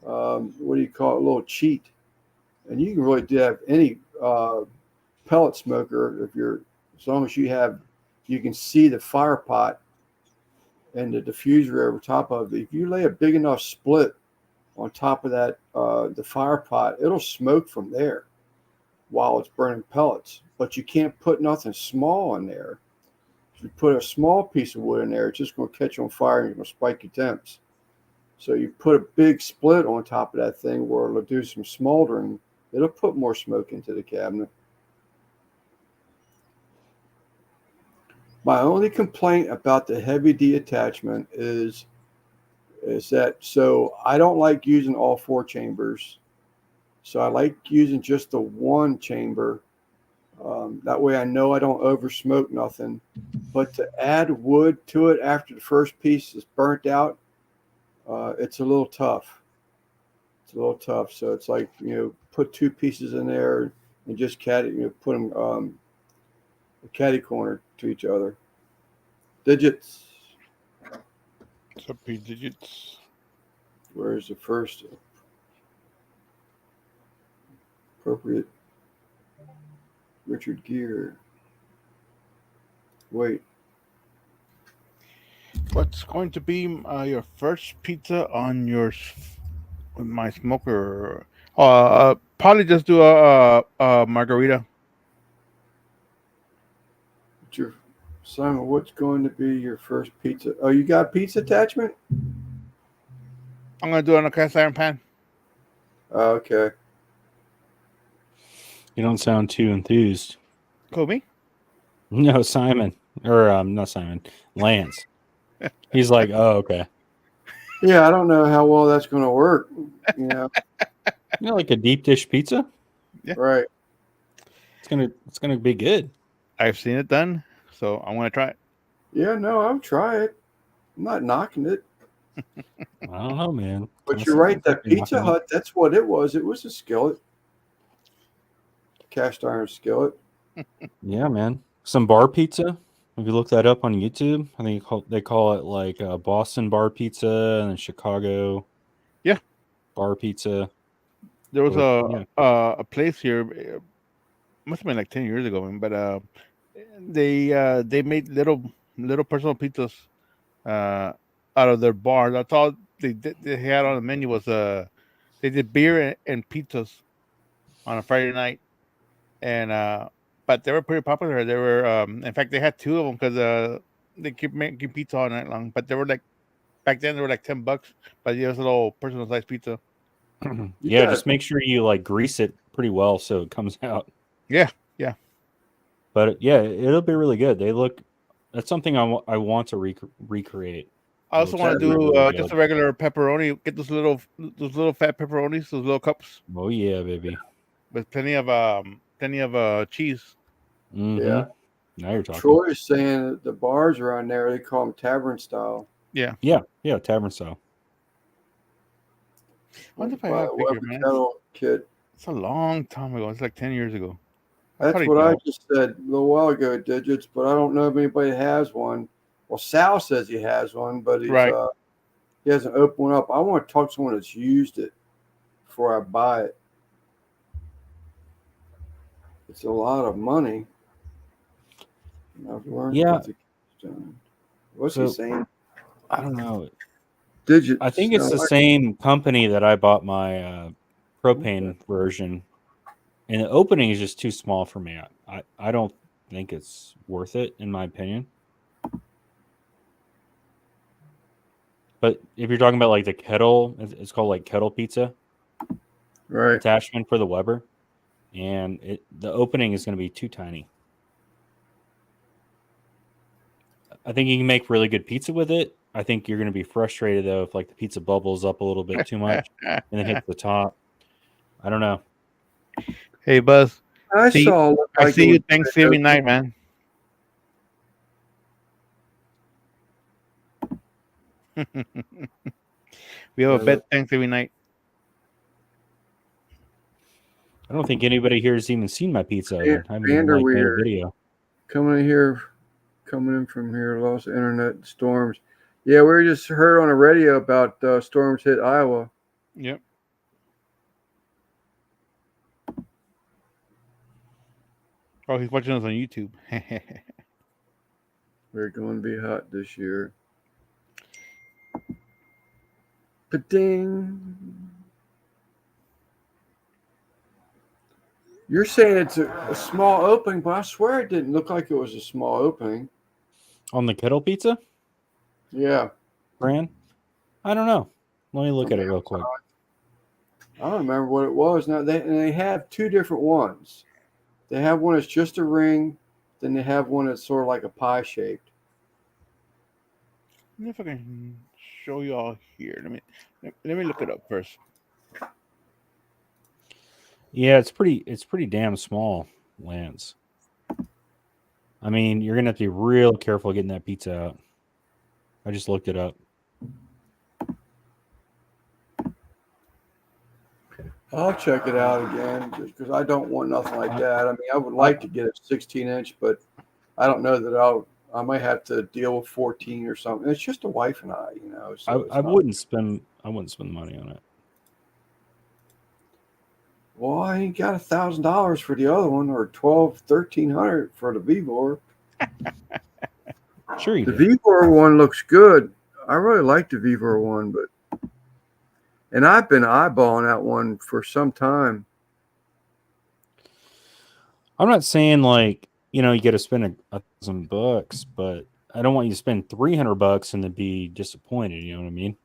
what do you call it, a little cheat, and you can really do have any pellet smoker as long as you have you can see the fire pot and the diffuser over top of it. If you lay a big enough split on top of that, the fire pot, it'll smoke from there while it's burning pellets. But you can't put nothing small in there. If you put a small piece of wood in there, it's just going to catch on fire and you're going to spike your temps. So you put a big split on top of that thing where it'll do some smoldering. It'll put more smoke into the cabinet. My only complaint about the heavy D attachment is that, so I don't like using all 4 chambers. So I like using just the 1 chamber. That way I know I don't over smoke nothing. But to add wood to it after the first piece is burnt out, it's a little tough. It's a little tough. So it's like, put 2 pieces in there and just put them caddy corner to each other. Digits. What's up, P digits? Where's the first appropriate Richard Gere? Wait. What's going to be your first pizza on your my smoker? Probably just do a margarita. Simon, what's going to be your first pizza? Oh, you got pizza attachment? I'm gonna do it on a cast iron pan. Oh, okay. You don't sound too enthused. Cool, me? No, Simon. Or not Simon. Lance. He's like, oh, okay. Yeah, I don't know how well that's going to work. Like a deep dish pizza? Yeah. Right. It's gonna be good. I've seen it done, so I'm gonna try it. Yeah, no, I'll try it. I'm not knocking it. I don't know, man. But you're right. That Pizza Hut, that's what it was. It was a skillet. Cast iron skillet. Yeah, man. Some bar pizza. If you look that up on YouTube, I think they call it like Boston bar pizza and then Chicago. Yeah. Bar pizza. There was a place here. Must have been like 10 years ago, but they made little personal pizzas out of their bar. That's all they had on the menu was they did beer and pizzas on a Friday night, and but they were pretty popular. They were in fact they had 2 of them because they keep making pizza all night long. But they were like back then they were like $10, but it was a little personal sized pizza. Yeah, just make sure you like grease it pretty well so it comes out. Yeah. But yeah, it'll be really good. That's something I want to recreate. I also want to do really just a regular pepperoni. Get those little fat pepperonis, those little cups. Oh yeah, baby. With plenty of cheese. Mm-hmm. Yeah. Now you're talking. Troy is saying that the bars around there, they call them tavern style. Yeah, tavern style. I wonder if I have a picture, man. Kid. It's a long time ago. It's like 10 years ago. That's what I just said a little while ago, Digits, but I don't know if anybody has one. Well, Sal says he has one, but he hasn't opened one up. I want to talk to someone that's used it before I buy it. It's a lot of money. I've learned. Yeah. What's he saying? I don't know. Digits. I think it's the same company that I bought my propane version. And the opening is just too small for me. I don't think it's worth it, in my opinion. But if you're talking about like the kettle, it's called like kettle pizza. Right. Attachment for the Weber. And the opening is going to be too tiny. I think you can make really good pizza with it. I think you're going to be frustrated, though, if like the pizza bubbles up a little bit too much and then hits the top. I don't know. Hey, Buzz. I see you Thanksgiving night, man. We have a bet Thanksgiving night. I don't think anybody here has even seen my pizza oven. I haven't even made a video. Coming in from here, lost internet storms. Yeah, we just heard on the radio about storms hit Iowa. Yep. Oh, he's watching us on YouTube. We're going to be hot this year. Ba-ding. You're saying it's a small opening, but I swear it didn't look like it was a small opening. On the kettle pizza Yeah. brand? I don't know. Let me look at it real quick. I don't remember what it was. Now they have two different ones. They have one that's just a ring, then they have one that's sort of like a pie shaped. Let me if I can show you all here. Let me look it up first. Yeah, it's pretty damn small, Lance. I mean, you're gonna have to be real careful getting that pizza out. I just looked it up. I'll check it out again just because I don't want nothing like that. I mean, I would like to get a 16-inch, but I don't know that I might have to deal with 14 or something. It's just a wife and I, you know. So I wouldn't spend money on it. Well, I ain't got $1,000 for the other one, or $1,300 for the Vivor. Sure you The do. Vivor one looks good. I really like the Vivor one, and I've been eyeballing that one for some time. I'm not saying like, you got to spend $1,000, but I don't want you to spend $300 and then be disappointed. You know what I mean?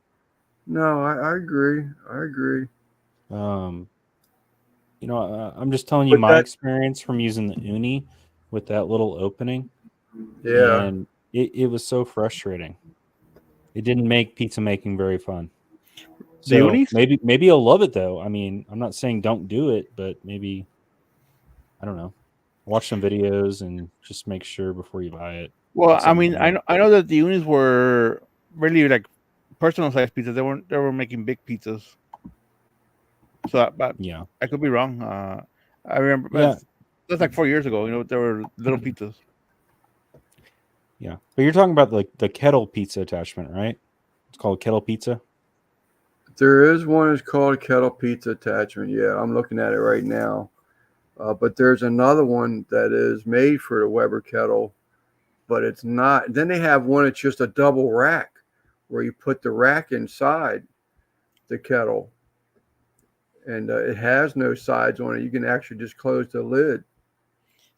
No, I agree. I agree. I'm just telling you But my that, experience from using the uni with that little opening, yeah, and it was so frustrating. It didn't make pizza making very fun. The So unis? maybe you'll love it though. I mean, I'm not saying don't do it, but maybe I don't know. Watch some videos and just make sure before you buy it. Well, It's I something mean, to do. I know that the unis were really like personal size pizzas. They were making big pizzas. So, but Yeah. I could be wrong. I remember Yeah. that's like 4 years ago. You know, there were little pizzas. Yeah. But you're talking about the kettle pizza attachment, right? It's called kettle pizza. there is one that's called kettle pizza attachment. Yeah, I'm looking at it right now. But there's another one that is made for the Weber kettle, but it's not. Then they have one that's just a double rack where you put the rack inside the kettle, and it has no sides on it. You can actually just close the lid.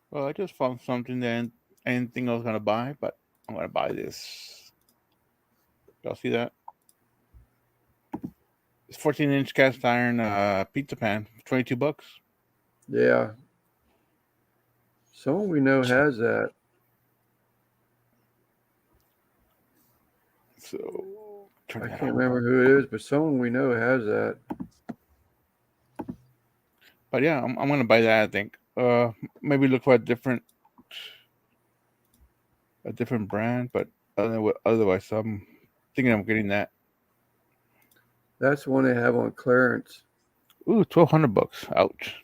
Well, I just found something that I didn't think I was gonna buy, but I'm gonna buy this. Y'all see that? It's 14-inch cast iron pizza pan, $22. Yeah, someone we know has that. So turn I that can't on. remember who it is, but someone we know has that. But yeah, I'm gonna buy that. I think. Maybe look for a different brand, but otherwise, I'm thinking I'm getting that. That's the one they have on clearance. Ooh, $1,200. Ouch.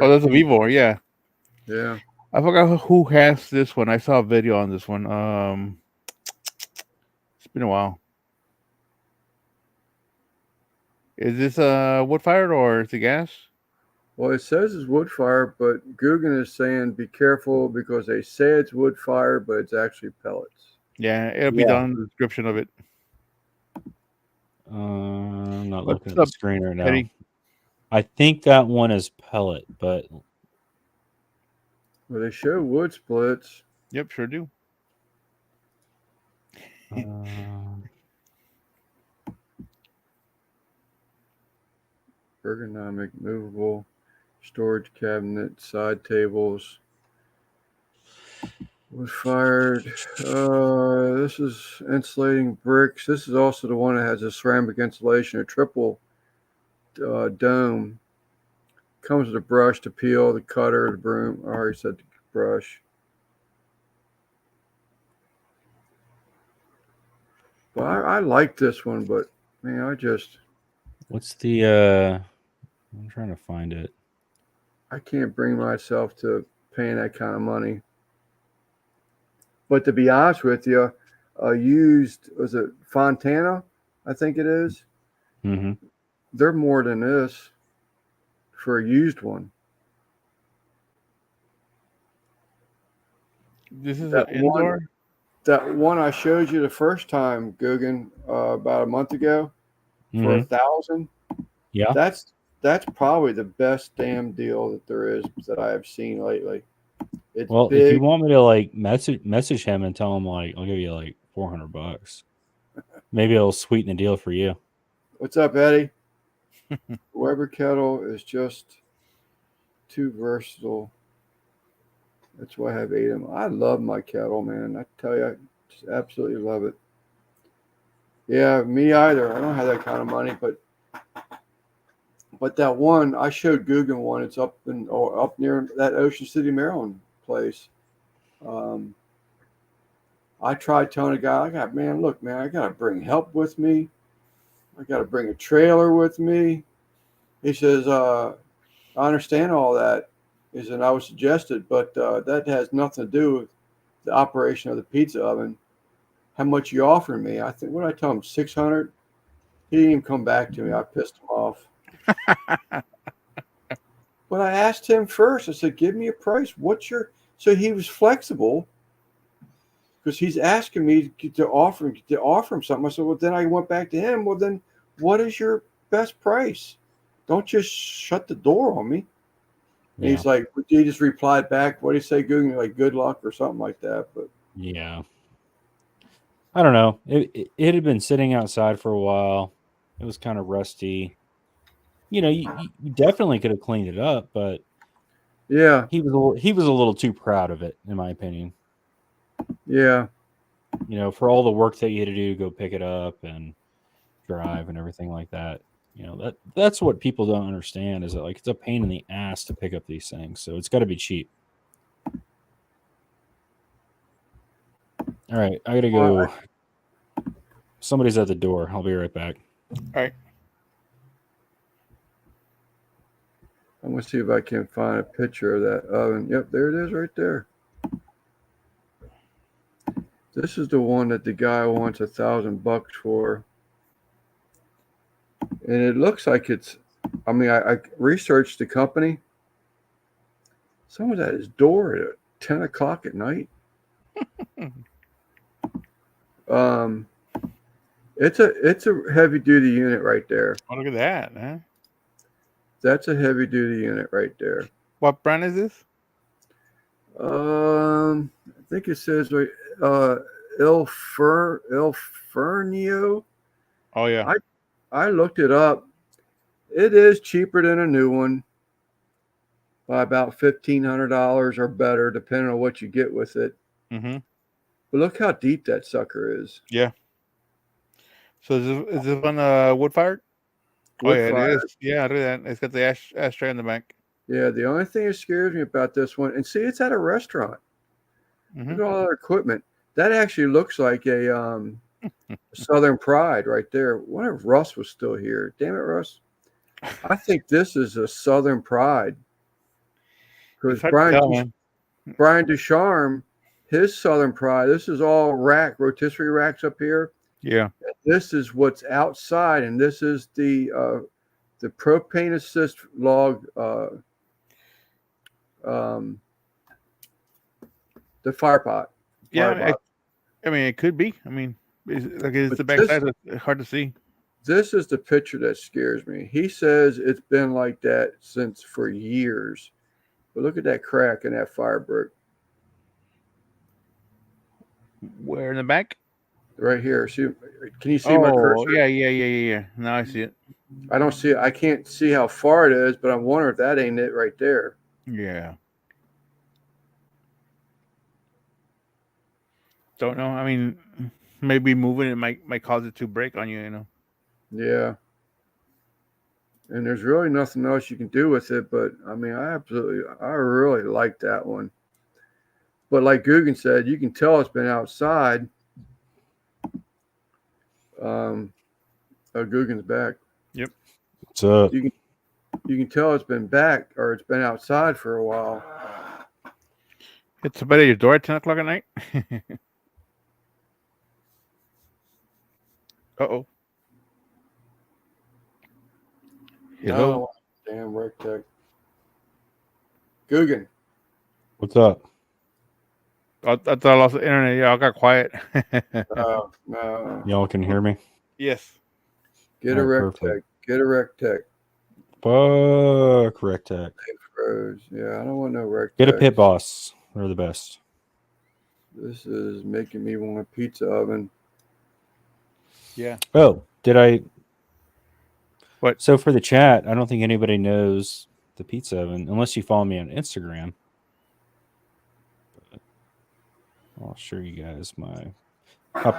Oh, that's a 13. Vivo. Yeah, Yeah, I forgot who has this one. I saw a video on this one. It's been a while. Is this wood fired or is it gas? well, it says it's wood fire, but Guggen is saying be careful because they say it's wood fire, but it's actually pellets. Yeah, it'll be Yeah. down in the description of it. I'm not What's looking at the up, screen right now. Eddie? I think that one is pellet, but Well, they show wood splits. Yep, sure do. Ergonomic, movable, storage cabinet, side tables. Was fired. This is insulating bricks. This is also the one that has a ceramic insulation, a triple dome. Comes with a brush to peel, the cutter, the broom. I already said the brush. But I like this one, but man, what's the I'm trying to find it. I can't bring myself to paying that kind of money. But to be honest with you, used, was it Fontana? I think it is. Mm-hmm. They're more than this for a used one. This is an That one, indoor. that one I showed you the first time, Guggen, about a month ago for Mhm. 1,000. Yeah. That's probably the best damn deal that there is that I have seen lately. It's Well, if you big. want me to like message him and tell him like I'll give you like $400, maybe it'll sweeten the deal for you. What's up, Eddie? Weber kettle is just too versatile. That's why I have 8 of them. I love my kettle, man. I tell you, I just absolutely love it. Yeah, me either. I don't have that kind of money, but that one I showed Guggen one. It's up up near that Ocean City, Maryland place. Um, I tried telling a guy, look, man, I got to bring help with me. I got to bring a trailer with me. He says, I understand all that. He said, I would suggest it, but that has nothing to do with the operation of the pizza oven. How much you offering me? I think, what did I tell him, 600? He didn't even come back to me. I pissed him off. But I asked him first. I said, give me a price. So he was flexible because he's asking me to offer him something. I said, well, then I went back to him. Well, then what is your best price? Don't just shut the door on me. And Yeah. he's like, he just replied back, what did he say, Google, like good luck or something like that. But Yeah. I don't know. It had been sitting outside for a while. It was kind of rusty. You know, you definitely could have cleaned it up, but yeah, he was a little too proud of it, in my opinion. yeah. You know, for all the work that you had to do to go pick it up and drive and everything like that. You know, that's what people don't understand is that like it's a pain in the ass to pick up these things. So it's got to be cheap. All right, I got to go. Somebody's at the door. I'll be right back. All right. I'm going to see if I can find a picture of that oven. Yep, there it is right there. This is the one that the guy wants $1,000 for. And it looks like I researched the company. Someone's at his door at 10 o'clock at night. It's a heavy duty unit right there. Oh, look at that, huh? That's a heavy duty unit right there. What brand is this? I think it says Il Fernio. Oh yeah. I looked it up. It is cheaper than a new one by about $1,500 or better, depending on what you get with it. Mm-hmm. But look how deep that sucker is. Yeah. So is this one wood fired? Oh Wood yeah, it fire. is. Yeah, look at that. It's got the ashtray in the back. Yeah, the only thing that scares me about this one, and see, it's at a restaurant. Mm-hmm. Look at all their equipment. That actually looks like a Southern Pride right there. What if Russ was still here? Damn it, Russ. I think this is a Southern Pride. Because It's hard to tell, man. Brian Ducharme, his Southern Pride, this is all rotisserie racks up here. Yeah. This is what's outside, and this is the propane assist log, the fire pot. Yeah, I mean, it could be. I mean, it's the backside. It's hard to see. This is the picture that scares me. He says it's been like that for years. But look at that crack in that fire brick. Where in the back? Right here. See, can you see my cursor? Yeah. Now I see it. I don't see it. I can't see how far it is, but I'm wondering if that ain't it right there. Yeah. Don't know. I mean, maybe moving it might cause it to break on you. You know. Yeah. And there's really nothing else you can do with it, but I mean, I really like that one. But like Guggen said, you can tell it's been outside. Guggen's back. Yep. What's up? You can tell it's been back or it's been outside for a while. It's about at your door at 10 o'clock at night. Uh-oh. Hello. No, damn Rectech. Guggen. What's up? I thought I lost the internet. Yeah, I got quiet. No. Y'all can hear me? Yes. Get a All right, rec perfect. tech. Get a rec tech. Fuck Rectech. Froze. Yeah, I don't want no rec Get a techs. Pit Boss. They're the best. This is making me want a pizza oven. Yeah. Oh, did I? What? So for the chat, I don't think anybody knows the pizza oven unless you follow me on Instagram. But I'll show you guys my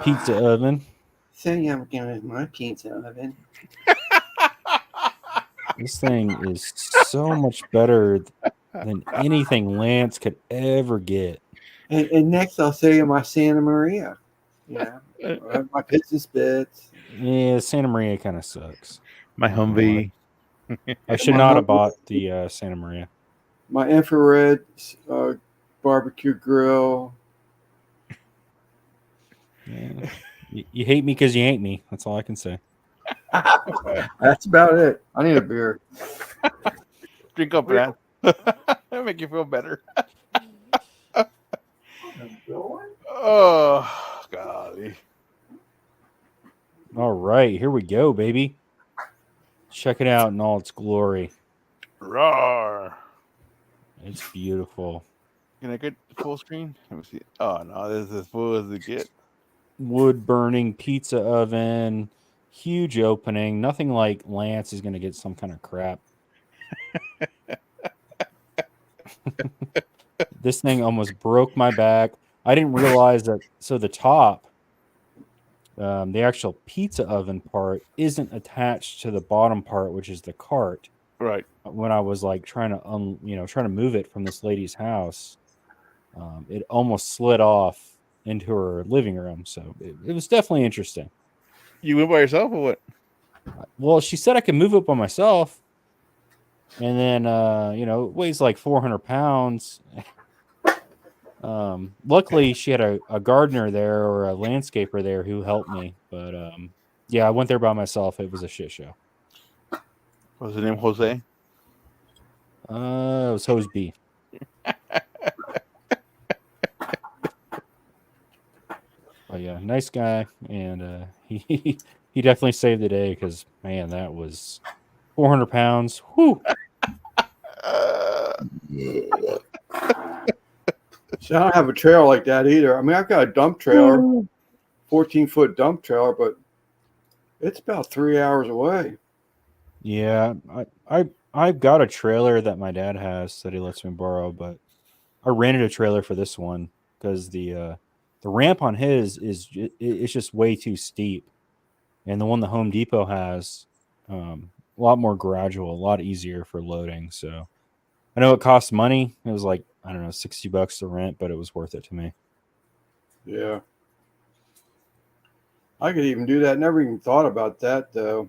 pizza oven. Say I'm gonna my pizza oven. This thing is so much better than anything Lance could ever get. And next I'll say my Santa Maria. Yeah. My pizza spits. Yeah, Santa Maria kind of sucks. My Not gonna lie. Humvee. I should My not have Humvee. bought the Santa Maria. My infrared barbecue grill. Yeah. You hate me because you hate me. That's all I can say. That's about it. I need a beer. Drink up, Brad. That'll make you feel better. Oh, golly. All right, here we go, baby. Check it out in all its glory. Roar. It's beautiful. Can I get full screen? Let me see. Oh, no. This is as full as it gets. Wood burning pizza oven, huge opening. Nothing like Lance is going to get some kind of crap. This thing almost broke my back. I didn't realize that. So the top, the actual pizza oven part, isn't attached to the bottom part, which is the cart. Right. When I was like trying to move it from this lady's house, it almost slid off into her living room. So it was definitely interesting. You went by yourself or what? Well, she said I could move it by myself. And then, it weighs like 400 pounds. Luckily, she had a gardener there or a landscaper there who helped me. But yeah, I went there by myself. It was a shit show. What's his name? Jose? It was Hose B. But yeah, nice guy. And he definitely saved the day because, man, that was 400 pounds. Whew. See, I don't have a trailer like that either. I mean, I've got a dump trailer, 14-foot dump trailer, but it's about 3 hours away. Yeah, I've got a trailer that my dad has that he lets me borrow, but I rented a trailer for this one because the ramp on his it's just way too steep, and the one the Home Depot has a lot more gradual, a lot easier for loading. So I know it costs money. It was like, I don't know, $60 to rent, but it was worth it to me. Yeah. I could even do that. Never even thought about that, though.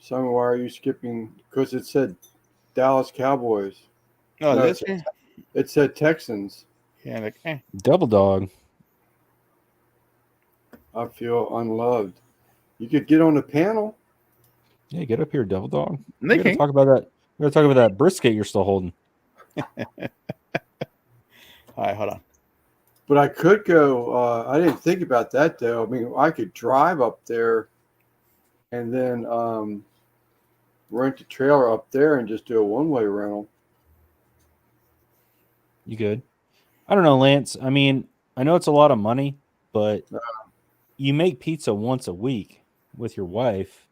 Why are you skipping? Because it said Dallas Cowboys. Oh, No, this year? It said Texans. Yeah, like, Double dog. I feel unloved. You could get on the panel. Yeah, get up here, double dog. We They gotta can. talk about that. We gotta talk about that brisket you're still holding. All right, hold on. But I could go. I didn't think about that, though. I mean, I could drive up there and then rent a trailer up there and just do a one-way rental. You good? I don't know, Lance. I mean, I know it's a lot of money, but you make pizza once a week with your wife.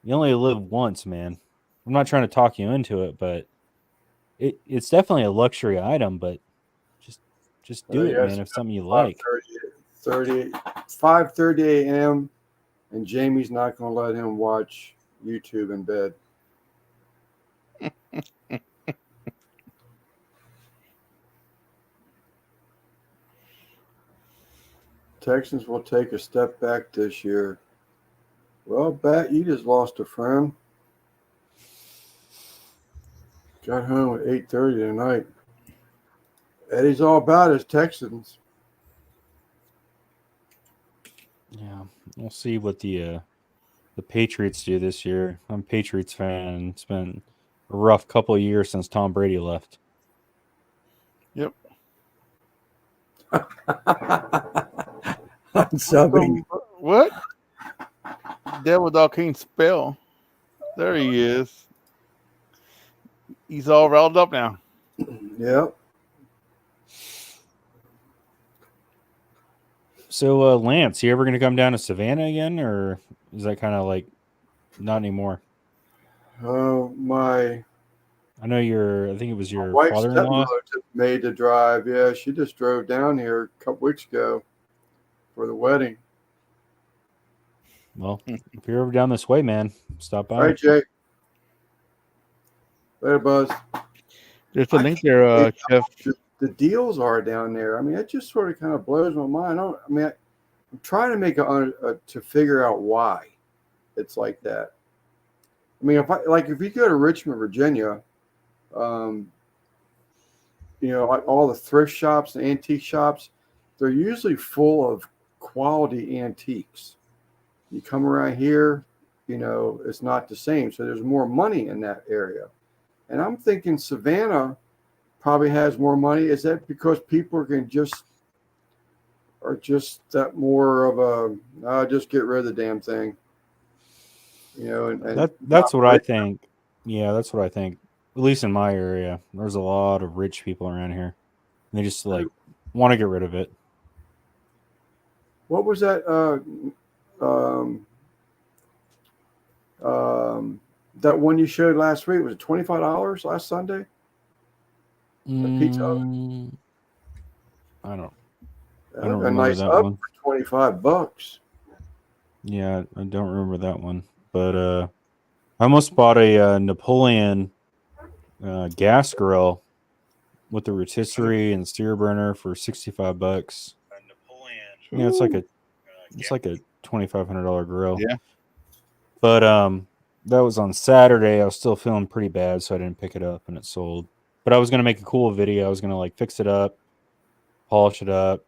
You only live once, man. I'm not trying to talk you into it, but it's definitely a luxury item, but just do it, man, if something you like. 5:30 a.m. and Jamie's not going to let him watch YouTube in bed. Texans will take a step back this year. Well, Bat, you just lost a friend. Got home at 8:30 tonight. Eddie's all about his Texans. Yeah, we'll see what the Patriots do this year. I'm a Patriots fan. It's been a rough couple of years since Tom Brady left. Yep. I'm subbing. What? Devil dog can't spell. There he is. He's all riled up now. Yep. So, Lance, you ever going to come down to Savannah again, or is that kind of like not anymore? Oh, my I know I think it was your wife's father-in-law. stepmother just made the drive. Yeah, she just drove down here a couple weeks ago for the wedding. Well, if you're ever down this way, man, stop by. All right, Jake. Later, Buzz. There's a I link can't there, believe Chef. how the deals are down there. I mean, it just sort of kind of blows my mind. I'm trying to make to figure out why it's like that. I mean, if you go to Richmond, Virginia, like all the thrift shops and antique shops, they're usually full of quality antiques. You come around here, it's not the same. So there's more money in that area. And I'm thinking Savannah probably has more money. Is that because people are just that more of a just get rid of the damn thing? That's what I think. Yeah, that's what I think. At least in my area, there's a lot of rich people around here. And they just like want to get rid of it. What was that? That one you showed last week, was it $25 last Sunday? Pizza. I don't A remember nice that up one. for $25. Yeah, I don't remember that one. But I almost bought a Napoleon gas grill with the rotisserie and steer burner for $65. Yeah, it's like a $2,500 grill. Yeah. But that was on Saturday. I was still feeling pretty bad, so I didn't pick it up, and it sold. But I was gonna make a cool video. I was gonna like fix it up, polish it up,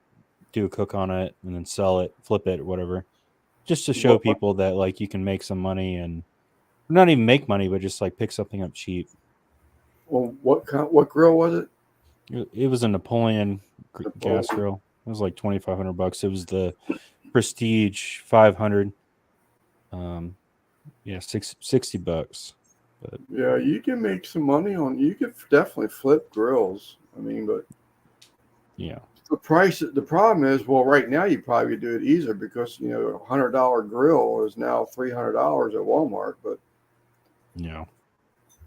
do a cook on it, and then sell it, flip it, whatever, just to show people that like you can make some money and not even make money, but just like pick something up cheap. Well, what grill was it? It was a Napoleon gas grill. It was like $2,500. It was the Prestige 500. Yeah, $60. But yeah, you can make some money on. You could definitely flip grills. I mean, but yeah, the price. The problem is, well, right now you probably could do it easier because a $100 grill is now $300 at Walmart. But yeah,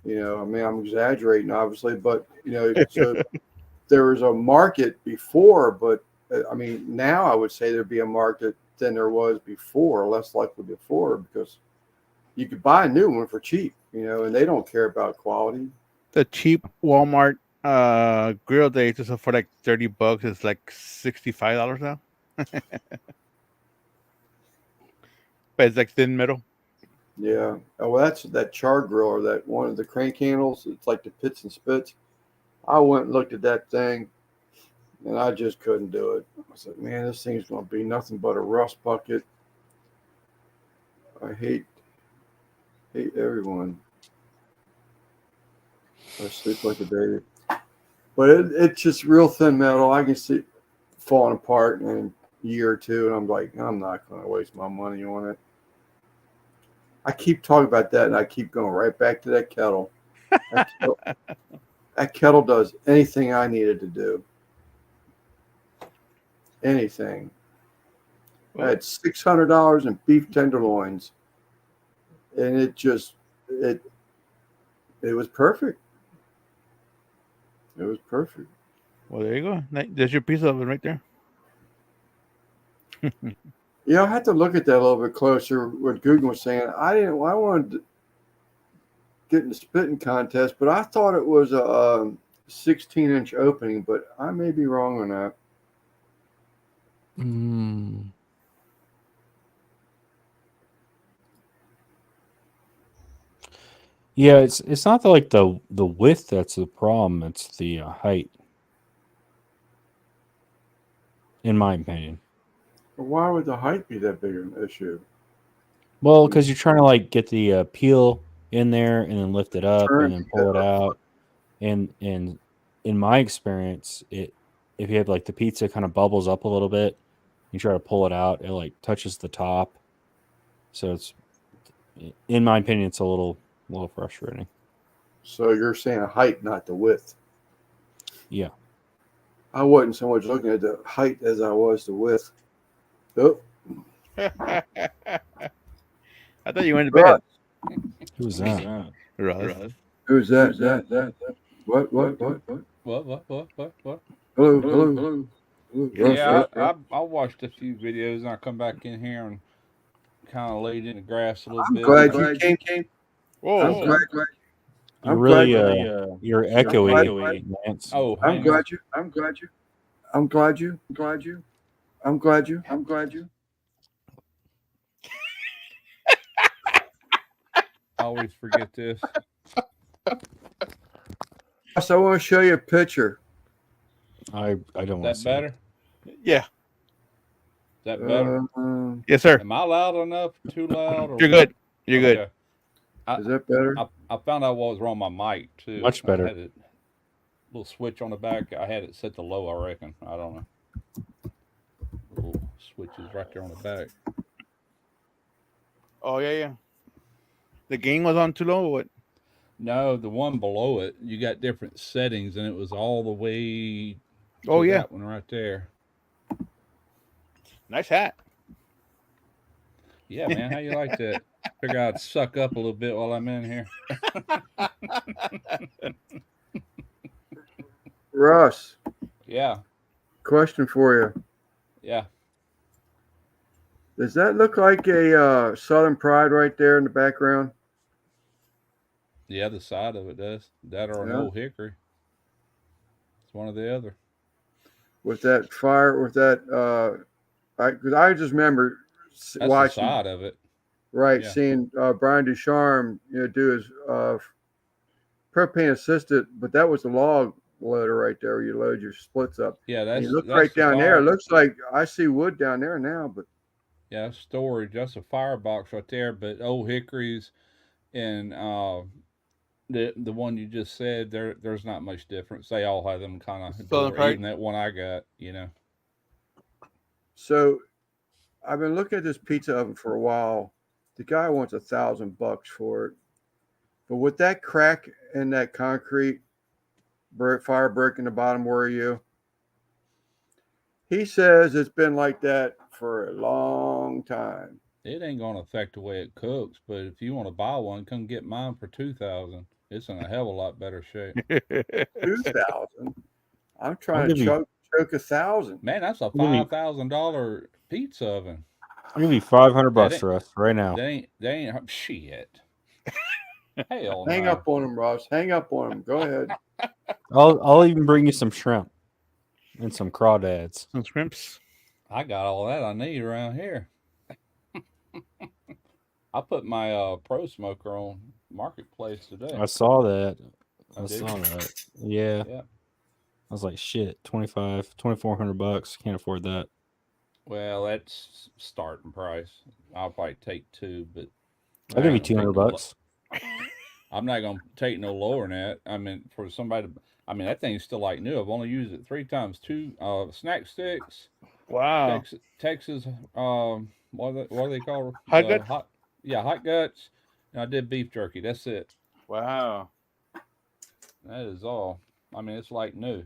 I mean, I'm exaggerating, obviously, but so there was a market before, but I mean, now I would say there'd be a market than there was before, less likely before, because you could buy a new one for cheap, and they don't care about quality. The cheap Walmart grill they used to sell for like $30 is like $65 now. But it's like thin metal. Yeah. Oh, well, that's that char grill or that one of the crank handles. It's like the pits and spits. I went and looked at that thing, and I just couldn't do it. I said, man, this thing's going to be nothing but a rust bucket. I hate everyone. I sleep like a baby. But it's just real thin metal. I can see it falling apart in a year or two, and I'm like, I'm not going to waste my money on it. I keep talking about that, and I keep going right back to that kettle. That kettle does anything I needed to do. Anything. I had $600 in beef tenderloins, and it was perfect. It was perfect. Well, there you go. There's your piece of it right there. Yeah, I had to look at that a little bit closer. What Google was saying, I wanted to get in the spitting contest, but I thought it was a 16-inch opening, but I may be wrong on that. Yeah, it's not like the width that's the problem. It's the height, in my opinion. Why would the height be that big an issue? Well, because you're trying to like get the peel in there and then lift it up and then pull it out, and in my experience, if you have like the pizza kind of bubbles up a little bit, you try to pull it out, it like touches the top. So it's, in my opinion, it's a little frustrating. So you're saying height, not the width. Yeah. I wasn't so much looking at the height as I was the width. Oh, I thought you went to Russ. bed. Who's that? Russ. Who's that? What? Hello. Hello, Russ, Yeah, Russ. I watched a few videos and I come back in here and kind of laid in the grass a little I'm bit. glad you came. Whoa. I'm glad. You're I'm really glad. you're echoey, Lance. Oh, I'm hang on. glad you. I'm glad you. I'm glad you. Glad you. I'm glad you. I'm glad you. I always forget this. Russ, I want to show you a picture. I don't want Is to that better? Yeah. Is that better? Yes, sir. Am I loud enough? Too loud? Or You're good. You're good. Okay. I, Is that better? I found out what was wrong with my mic too. Much better. I had a little switch on the back. I had it set to low, I reckon. I don't know. Little switches right there on the back. Oh yeah. The gain was on too low. Or what? No, the one below it, you got different settings, and it was all the way to Oh yeah. that one right there. Nice hat. Yeah, man, how you like that? Figure I'd suck up a little bit while I'm in here. Russ, Yeah, question for you. yeah. Does that look like a Southern Pride right there in the background? The other side of it does. That or an Yeah. old hickory. It's one or the other. With that fire, with that, because I just remember That's the watching, side of it. right, Yeah. seeing Brian Ducharme, do his propane assisted, but that was the log loader right there where you load your splits up. Yeah, And that's you look that's right the down there. fire. It looks like I see wood down there now, but Yeah, that's storage. That's a firebox right there. But old hickories and the one you just said, there's not much difference. They all have them kind of Southern door. Pride? Even that one I got, you know. so I've been looking at this pizza oven for a while. The guy wants $1,000 for it, but with that crack in that concrete, fire break in the bottom where you, he says it's been like that for a long time. It ain't gonna affect the way it cooks, but if you want to buy one, come get mine for $2,000. It's in a hell of a lot better shape. 2,000. I'm I'll trying to give you choke 1,000. Man, that's a give you- $5,000 pizza oven. I'll give you $500 ain't- for us right now. They ain't shit. Hell Hang no. up on him, Ross. Hang up on him. Go ahead. I'll even bring you some shrimp and some crawdads. Some shrimps. I got all that I need around here. I put my pro smoker on Marketplace today. I saw that. I I did. saw that. Yeah. Yeah. I was like, shit, $2,400. Can't afford that. Well, that's starting price. I'll probably take two, but I'll give you I ain't gonna take no $200. I'm not gonna take no lower than that. I mean, for somebody to, I mean, that thing's still like new. I've only used it 3 times. 2 snack sticks, Wow. Texas, what are they called? Hot guts? Hot guts. And I did beef jerky. That's it. Wow. That is all. I mean, it's like new.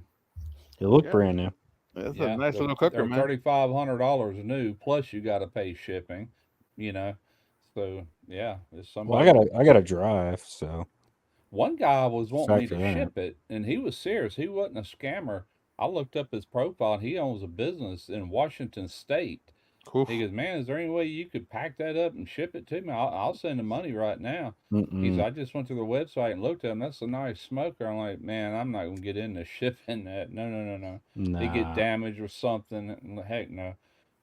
It looked Yeah. brand new. That's a nice little They're cooker, man. $3,500 new. Plus, you got to pay shipping. You know, so yeah, it's somebody. Well, I got to drive, so One guy was wanting me Factor to that. ship it, and he was serious. He wasn't a scammer. I looked up his profile. He owns a business in Washington State. Cool. He goes, man, is there any way you could pack that up and ship it to me? I'll send the money right now. He mm-mm. said, I just went to the website and looked at him. That's a nice smoker. I'm like, man, I'm not going to get into shipping that. No. They get Nah. damaged or something. Heck no.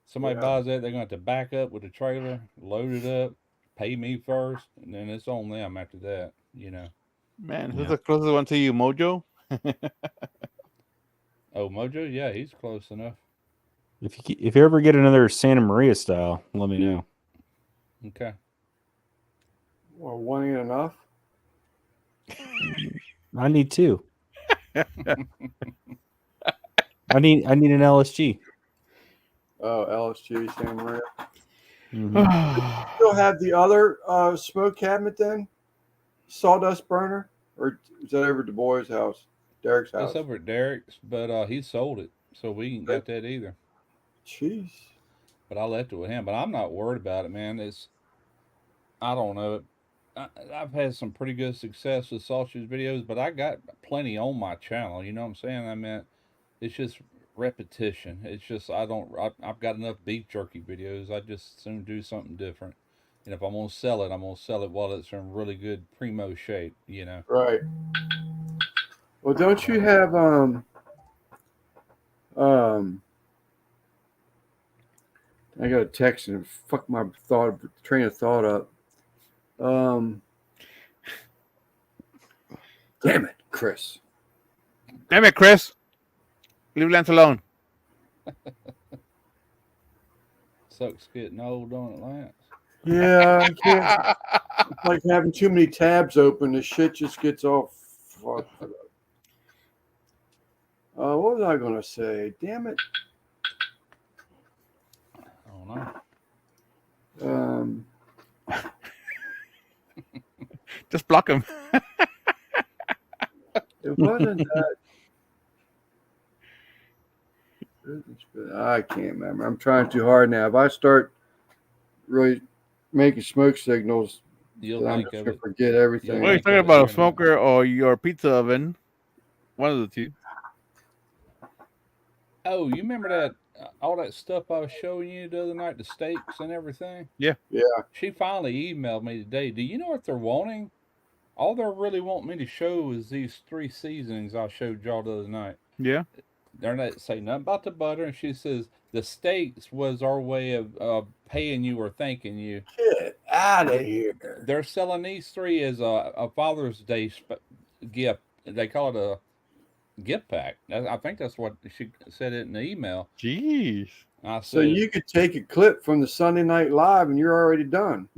Somebody Yeah. buys that, they're going to have to back up with the trailer, load it up, pay me first, and then it's on them after that, you know. Man, who's Yeah. the closest one to you, Mojo? Oh, Mojo? Yeah, he's close enough. If you ever get another Santa Maria style, let me know. Okay. Well, one ain't enough. I need 2. I need an LSG. Oh, LSG, Santa Maria. Mhm. Still have the other smoke cabinet then? Sawdust burner? Or is that over at Du Bois' house? Derek's house? It's over at Derek's, but he sold it, so we ain't got that either. Jeez. But I left it with him. But I'm not worried about it, man. I don't know. I've had some pretty good success with sausage videos, but I got plenty on my channel. You know what I'm saying? I mean, it's just repetition. It's just I've got enough beef jerky videos. I just soon do something different. And if I'm gonna sell it, I'm gonna sell it while it's in really good primo shape. You know. Right. Well, don't you have um I got a text and fuck my train of thought up. Damn it, Chris. Damn it, Chris. Leave Lance alone. Sucks getting old, don't it, Lance? Yeah, I can't. It's like having too many tabs open. The shit just gets all fucked up. What was I gonna say? Damn it. I don't know. Just block him. It wasn't that. I can't remember. I'm trying too hard now. If I start really making smoke signals, You'll then I'm think just of gonna it. forget everything. Well, you're think talking of it about here a in a minute. smoker or your pizza oven. One of the two. Oh, you remember that all that stuff I was showing you the other night, the steaks and everything? Yeah. Yeah. She finally emailed me today. Do you know what they're wanting? All they're really wanting me to show is these 3 seasonings I showed y'all the other night. Yeah. They're not saying nothing about the butter, and she says the steaks was our way of paying you or thanking you. Get out of here. They're selling these 3 as a Father's Day gift. They call it a gift pack. I think that's what she said it in the email. Jeez. I So said, you could take a clip from the Sunday Night Live and you're already done.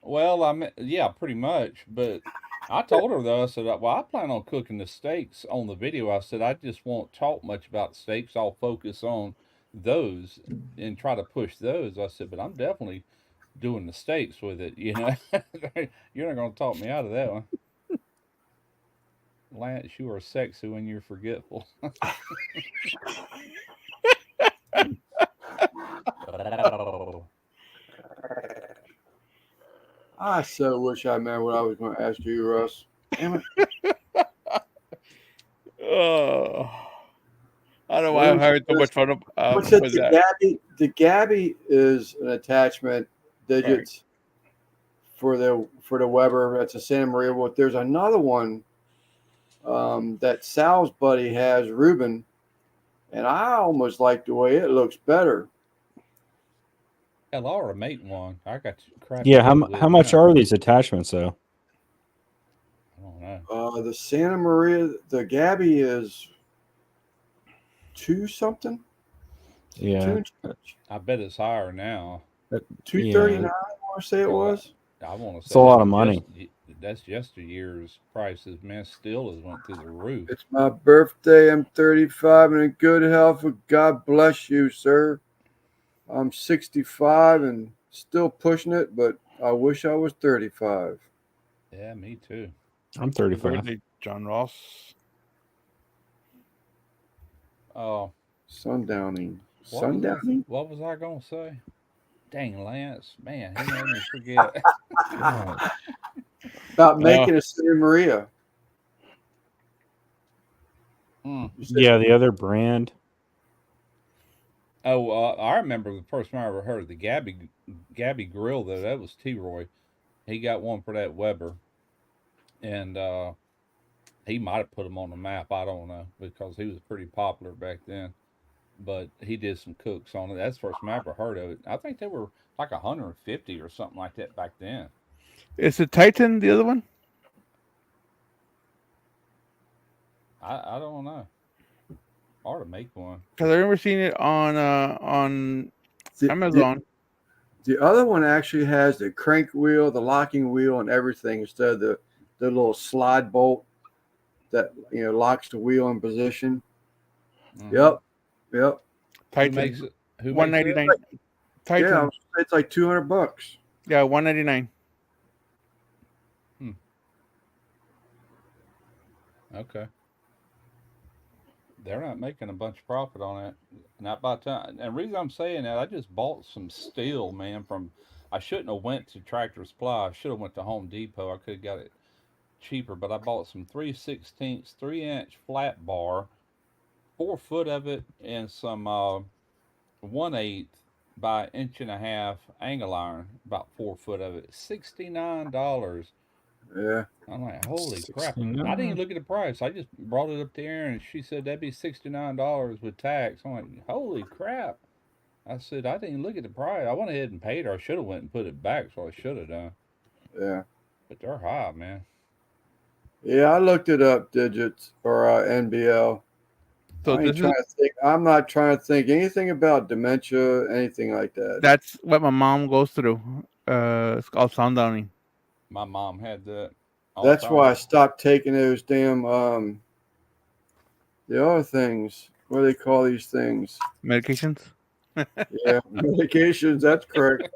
well, yeah, pretty much. But I told her though, I said, well, I plan on cooking the steaks on the video. I said, I just won't talk much about the steaks. I'll focus on those and try to push those. I said, but I'm definitely doing the steaks with it. You know, you're not going to talk me out of that one. Lance, you are sexy when you're forgetful. I so wish I remember what I was going to ask you, Russ. Damn it. Oh. I don't know why What I'm was having so this? much fun What's it? with The that. Gabby. The Gabby is an attachment digits for the Weber. That's a Santa Maria. Well, there's another one that Sal's buddy has, Ruben, and I almost like the way it looks better. Yeah, Laura make one. I got crap. Yeah, how much are these attachments though? I don't know. The Santa Maria, the Gabby is 2 something. Yeah, I bet it's higher now. 239. I want to say it was. I want to say it's a lot of money. That's yesteryear's prices, man. Still has went through the roof. It's my birthday. I'm 35 and in good health. God bless you, sir. I'm 65 and still pushing it, but I wish I was 35. Yeah, me too. I'm Happy 35. birthday, John Ross. Oh, Sundowning. what was I gonna say? Dang, Lance, man, he made me forget. About making a Santa Maria. Yeah, the other brand. Oh, I remember the first time I ever heard of the Gabby grill though. That was T. Roy. He got one for that Weber, and he might have put him on the map. I don't know because he was pretty popular back then. But he did some cooks on it. That's the first time I ever heard of it. I think they were like 150 or something like that back then. Is it Titan the other one? I don't know. Hard to make one. Because I remember seeing it on Amazon. The other one actually has the crank wheel, the locking wheel, and everything instead of the little slide bolt that locks the wheel in position. Mm-hmm. Yep, Yep. Who makes it? Who One makes ninety it? nine. Titan. Yeah, it's like $200. Yeah, $199. Okay. They're not making a bunch of profit on it. Not by the time. And the reason I'm saying that, I just bought some steel, man, from. I shouldn't have went to Tractor Supply. I should have went to Home Depot. I could have got it cheaper, but I bought some 3/16 3-inch flat bar, 4 foot of it, and some 1/8 by inch and a half angle iron, about 4 foot of it. $69. Yeah. I'm like, holy crap! I 69. didn't even look at the price. I just brought it up there, and she said that'd be $69 with tax. I'm like, holy crap! I said I didn't even look at the price. I went ahead and paid her. I should have went and put it back, so I should have done. Yeah. But they're high, man. Yeah, I looked it up, digits or NBL. So this is I'm not trying to think anything about dementia, anything like that. that's what my mom goes through. It's called sundowning. My mom had that. That's why I Alzheimer's. stopped taking those damn the other things. What do they call these things? Medications. Yeah, medications. That's correct.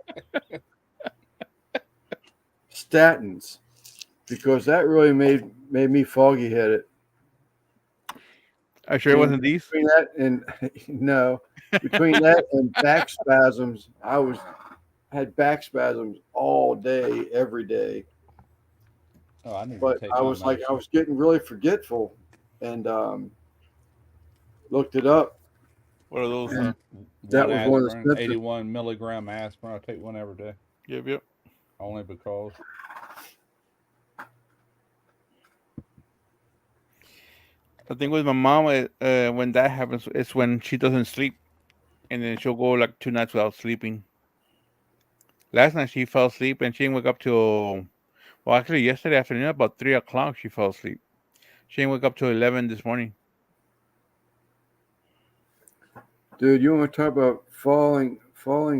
Statins, because that really made me foggy headed. I sure it wasn't these. Between that and no, between that and back spasms, had back spasms all day, every day. Oh, I need to But take I my was like, I medicine. was getting really forgetful, and looked it up. What are those? And that was one of the aspirin, symptoms. 81 milligram aspirin. I take one every day, Yep. only because. The thing with my mom, when that happens, it's when she doesn't sleep, and then she'll go like 2 nights without sleeping. Last night she fell asleep and she didn't wake up till, well, actually yesterday afternoon about 3 o'clock she fell asleep. She didn't wake up till 11 this morning. Dude, you want to talk about falling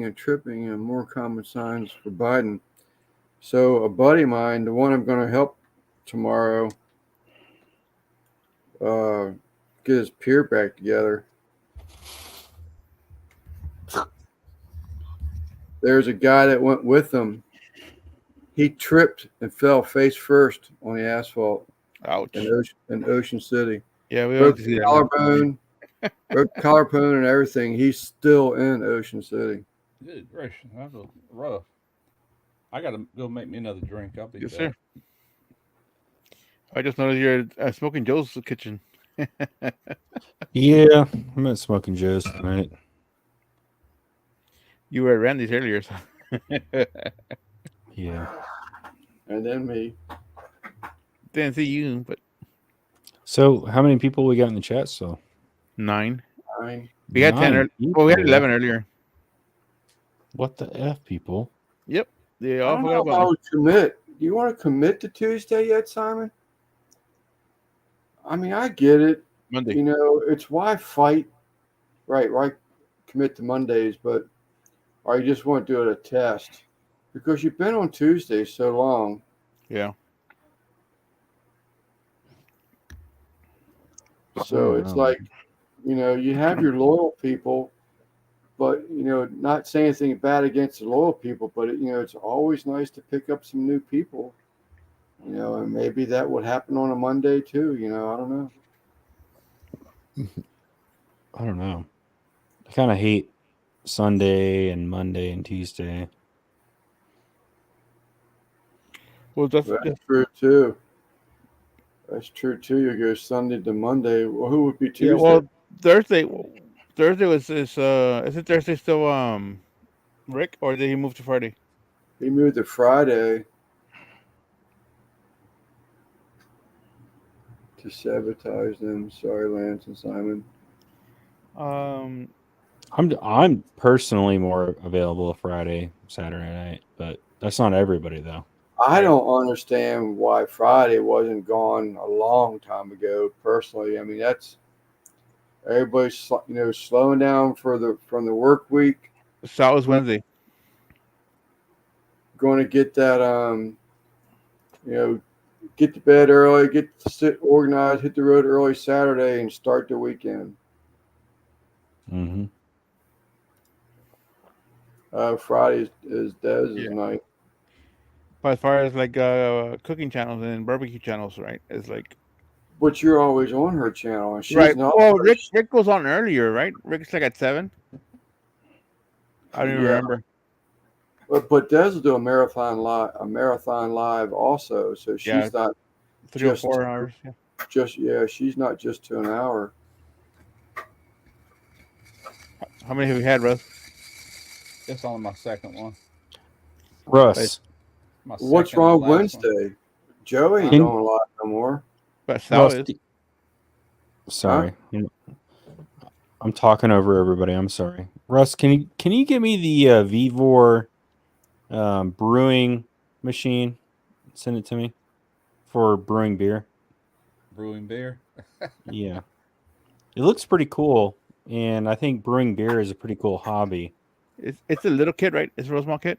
and tripping and more common signs for Biden? So a buddy of mine, the one I'm going to help tomorrow, get his peer back together. There's a guy that went with him. He tripped and fell face first on the asphalt Ouch. in Ocean City. Yeah, we Broke always see the that. Now. collarbone and everything. He's still in Ocean City. Good gracious, that was rough. I gotta go make me another drink. I'll be Yes, back. sir. I just noticed you're smoking Joe's kitchen. Yeah, I'm at Smoking Joe's tonight. You were at Randy's earlier, so. Yeah. And then me. Didn't see you, but So, how many people we got in the chat? So 9. 9. We had 10. 9 Well, we had people. 11 earlier. What the F, people? Yep. They I all don't forgot know if I about me. would commit. Do you want to commit to Tuesday yet, Simon? I mean, I get it. Monday. You know, it's why fight. Right. Commit to Mondays, but or you just want to do it a test because you've been on Tuesday so long. Yeah. So it's like, you know, you have your loyal people, but you know, not saying anything bad against the loyal people, but you know, it's always nice to pick up some new people. You know, and maybe that would happen on a Monday too. You know, I don't know. I don't know. I kind of hate Sunday and Monday and Tuesday. Well, that's true too. That's true too. You go Sunday to Monday. Well, who would be Tuesday? yeah. Well, Thursday was is it Thursday still Rick, or did he move to Friday? He moved to Friday to sabotage them. Sorry, Lance and Simon. I'm personally more available Friday, Saturday night, but that's not everybody though. I don't understand why Friday wasn't gone a long time ago. Personally, I mean that's everybody's slowing down from the work week. So was Wednesday. Going to get that get to bed early, get organized, hit the road early Saturday, and start the weekend. Mm-hmm. Friday is Dez's Yeah. night. But as far as like cooking channels and barbecue channels, right? It's like But you're always on her channel, and she's right. not. Well, Rick goes on earlier, right? Rick's like at 7. I don't even Yeah, remember. but Des will do a marathon live also. So Yeah, she's not 3 or 4 just hours. Yeah. she's not just to an hour. How many have you had, Russ? It's only my second one. But, Russ, My What's second and wrong last one. Wednesday? Joe ain't Can- doing a lot no more. but Sal Russ, is. sorry, I'm talking over everybody. I'm sorry. Russ, can you give me the Vivor brewing machine? Send it to me for brewing beer. Brewing beer. Yeah, it looks pretty cool, and I think brewing beer is a pretty cool hobby. It's a little kit, right? It's a real small kit.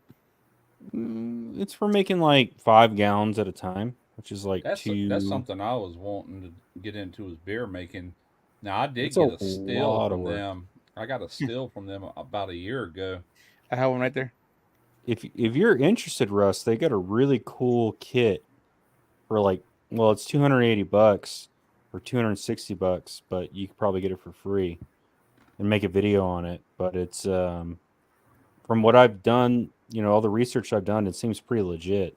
It's for making like 5 gallons at a time, which is like That's two. something I was wanting to get into is beer making. Now I did It's a get a still lot of from work. them. I got a still from them about a year ago. I have one right there. If you're interested, Russ, they got a really cool kit for like, well, it's $280 or $260, but you could probably get it for free and make a video on it. But it's from what I've done, all the research I've done, it seems pretty legit.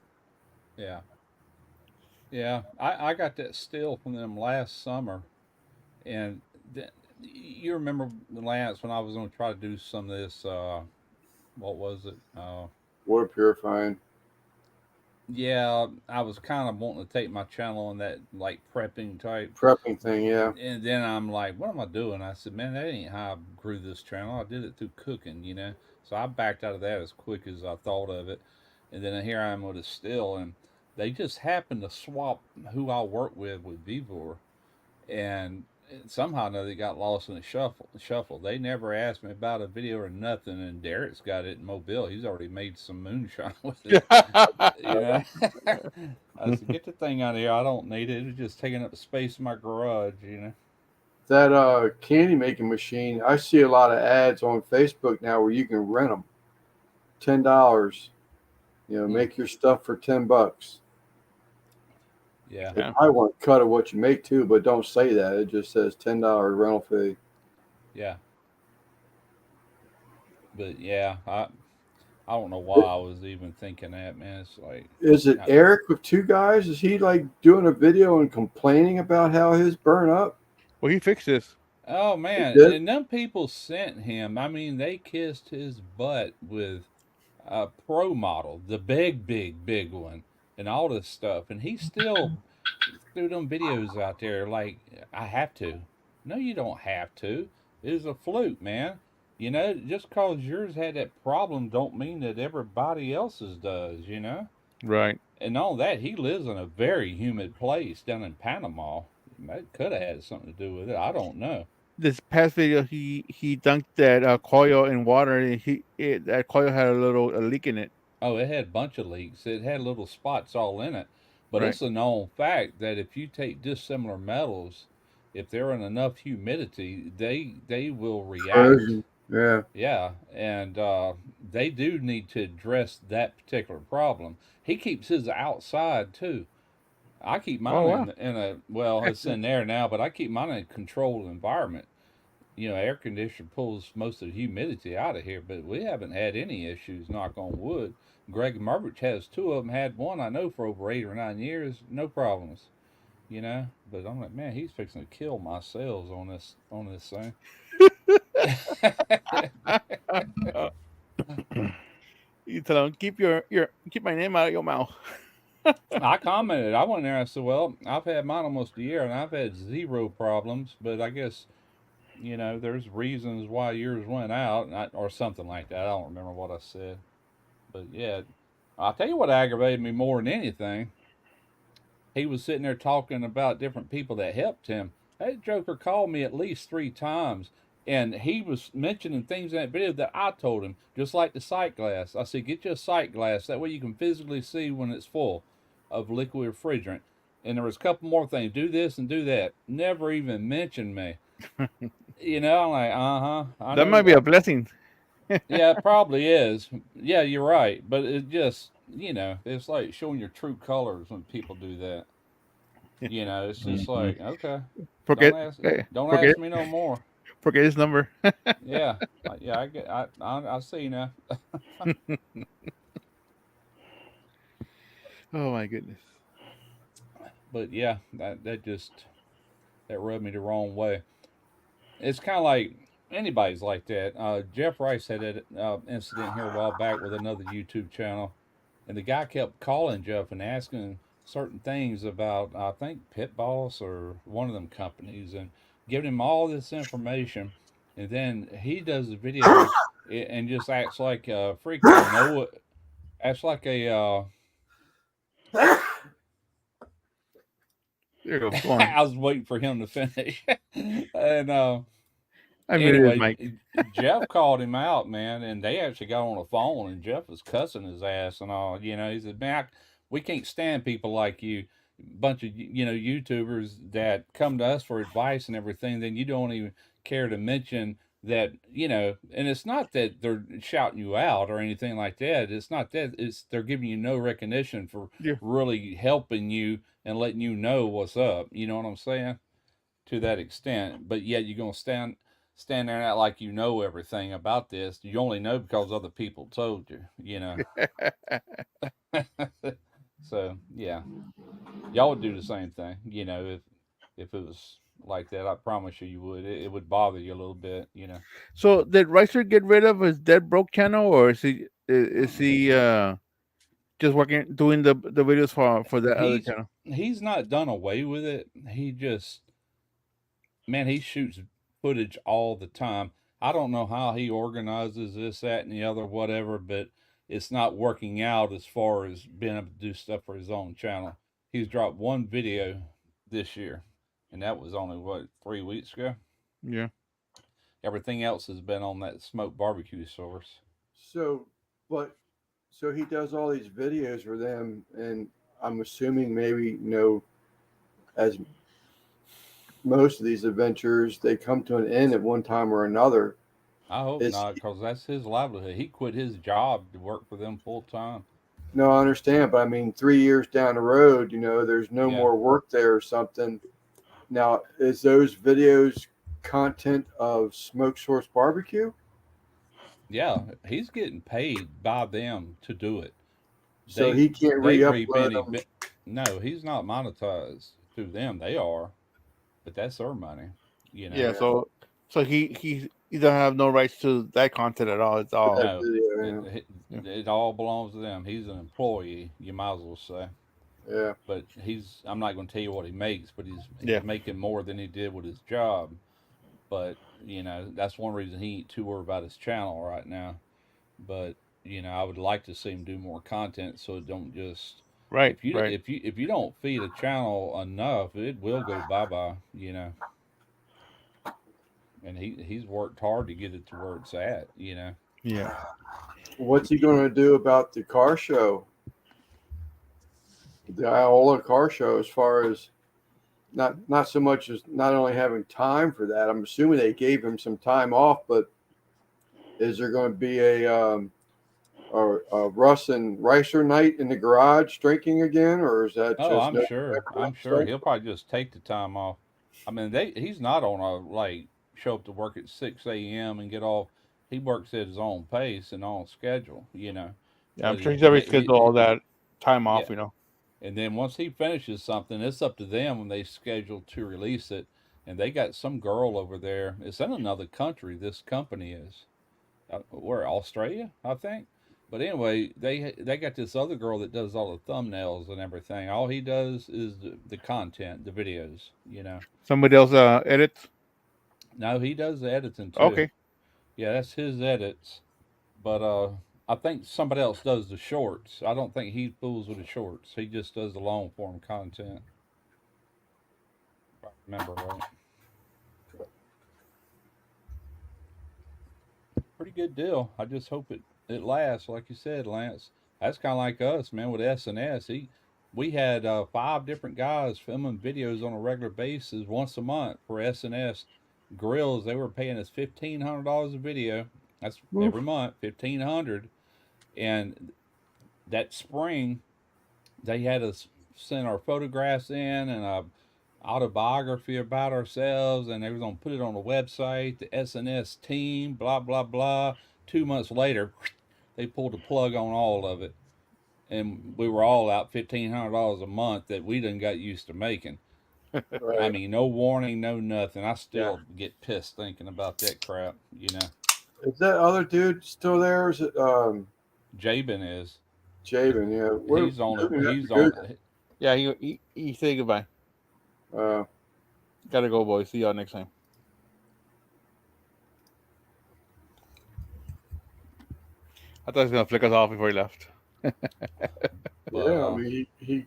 Yeah, yeah. I got that still from them last summer, and you remember the last when I was going to try to do some of this. What was it? Water purifying. Yeah, I was kind of wanting to take my channel on that like prepping type. Prepping thing, yeah. And then I'm like, what am I doing? I said, man, that ain't how I grew this channel. I did it through cooking, you know. So I backed out of that as quick as I thought of it. And then here I am with a still, and they just happened to swap who I work with Vivor, and somehow or another it got lost in the shuffle. They never asked me about a video or nothing, and Derek's got it in Mobile. He's already made some moonshine with it. You know, I said, get the thing out of here. I don't need it. It's just taking up space in my garage. You know. That candy making machine. I see a lot of ads on Facebook now where you can rent them. $10. Make your stuff for $10. Yeah. They probably want to cut of what you make too, but don't say that. It just says $10 rental fee. Yeah. But yeah, I don't know why I was even thinking that, man. It's like, Is it Eric with 2 guys? Is he like doing a video and complaining about how his burn up? Well, he fixed this. oh man, did? and them people sent him. I mean, they kissed his butt with a pro model, the big one, and all this stuff, and he still threw them videos out there like, I have to. No, you don't have to. It's a fluke, man. You know, just cause yours had that problem don't mean that everybody else's does, you know? Right. And on that, he lives in a very humid place down in Panama. That could have had something to do with it. I don't know. This past video, he dunked that coil in water, and that coil had a leak in it. Oh, it had a bunch of leaks. It had little spots all in it. But Right. it's a known fact that if you take dissimilar metals, if they're in enough humidity, they will react. Version. Yeah. Yeah, and they do need to address that particular problem. He keeps his outside too. I keep Oh mine wow. in a well, it's in there now, but I keep mine in a controlled environment. You know, air conditioner pulls most of the humidity out of here, but we haven't had any issues, knock on wood. Greg Mervich has two of them, had one I know for over 8 or 9 years, no problems. You know, but I'm like, man, he's fixing to kill my sales on this thing. You tell him keep my name out of your mouth. I commented. I went there. I said, "Well, I've had mine almost a year, and I've had zero problems. But I guess there's reasons why yours went out, or something like that. I don't remember what I said, but yeah, I'll tell you what aggravated me more than anything. He was sitting there talking about different people that helped him. That joker called me at least 3 times, and he was mentioning things in that video that I told him, just like the sight glass. I said, get you a sight glass. That way you can physically see when it's full of liquid refrigerant. And there was a couple more things. Do this and do that. Never even mentioned me. You know, I'm like, I That know might be a that. blessing. Yeah, it probably is. Yeah, you're right. But it just, it's like showing your true colors when people do that. It's just Mhm. like, okay, don't Forget, ask, eh, don't forget, ask me no more. forget his number. Yeah, yeah, I get, I see now. Oh my goodness. But yeah, that rubbed me the wrong way. It's kind of like anybody's like that. Jeff Rice had an incident here a while back with another YouTube channel, and the guy kept calling Jeff and asking certain things about, I think, Pit Boss or one of them companies, and giving him all this information, and then he does the video and just acts like a freaking know, acts like a There you go. Go on. I was waiting for him to finish. And I muted his anyway, mic. Jeff called him out, man, and they actually got on the phone, and Jeff was cussing his ass and all. He said, "Man, we can't stand people like you, bunch of YouTubers that come to us for advice and everything. Then you don't even care to mention that, And it's not that they're shouting you out or anything like that. It's not that. It's they're giving you no recognition for Yeah. really helping you and letting you know what's up. You know what I'm saying? To that extent, but yet you're gonna stand there and act like you know everything about this. You only know because other people told you. So yeah, y'all would do the same thing. If it was like that, I promise you would. It would bother you a little bit. So did Ricer get rid of his Dead Broke channel, or is he just working doing the videos for that other He's channel? he's not done away with it. He just man, he shoots footage all the time. I don't know how he organizes this, that, and the other, whatever, but it's not working out as far as being able to do stuff for his own channel. He's dropped one video this year, and that was only, what, 3 weeks ago? Yeah. Everything else has been on that smoked barbecue source. So, but so he does all these videos for them, and I'm assuming maybe as most of these adventures, they come to an end at one time or another. I hope It's not, because that's his livelihood. He quit his job to work for them full time. No, I understand, but I mean, 3 years down the road, there's no Yeah. more work there or something. Now, is those videos content of Smoke Source Barbecue? Yeah, he's getting paid by them to do it. So he can't They reap re-upload any them. bit. No, he's not monetized through them. They are, but that's their money. You know. Yeah. Yeah, So he don't have no rights to that content at all. It's all that No, video. yeah. it all belongs to them. He's an employee. You might as well say. Yeah. But I'm not going to tell you what he makes, but Yeah. he's making more than he did with his job. But that's one reason he ain't too worried about his channel right now. But I would like to see him do more content so it don't just Right. Right. if you don't feed a channel enough, it will go bye bye. And he's worked hard to get it to where it's at. Yeah. What's he going to do about the car show? The Iola car show, as far as not so much as not only having time for that. I'm assuming they gave him some time off, but is there going to be a Russ and Ricer night in the garage drinking again, or is that Oh, just I'm no sure. I'm sure stuff? he'll probably just take the time off. I mean, he's not on a like show up to work at 6 a.m. and get off. He works at his own pace and on schedule. Yeah. I'm But sure he's already scheduled all he that time off. yeah. You know. And then once he finishes something, it's up to them when they schedule to release it. And they got some girl over there. It's in another country. This company is. Where Australia, I think. But anyway, they got this other girl that does all the thumbnails and everything. All he does is the content, the videos. Somebody else edits. No, he does the editing too. Okay. Yeah, that's his edits. But I think somebody else does the shorts. I don't think he fools with the shorts. He just does the long form content. If I remember right. Pretty good deal. I just hope it lasts, like you said, Lance. That's kind of like us, man, with SNS. We had 5 different guys filming videos on a regular basis once a month for SNS, grills. They were paying us $1,500 a video. That's Oof. every month, 1,500. And that spring, they had us send our photographs in and a autobiography about ourselves, and they were gonna put it on the website, the SNS team, blah blah blah. 2 months later, they pulled the plug on all of it, and we were all out $1,500 a month that we done got used to making. I Right. mean, no warning, no nothing. I Yeah. still get pissed thinking about that crap. You know, Is that other dude still there? Is it Jabin is. Jabin? Yeah. What, He's on it. maybe He's that's good. on. Yeah, he say goodbye. Gotta go, boys. See y'all next time. I thought he was gonna flick us off before he left. But, yeah, I mean, he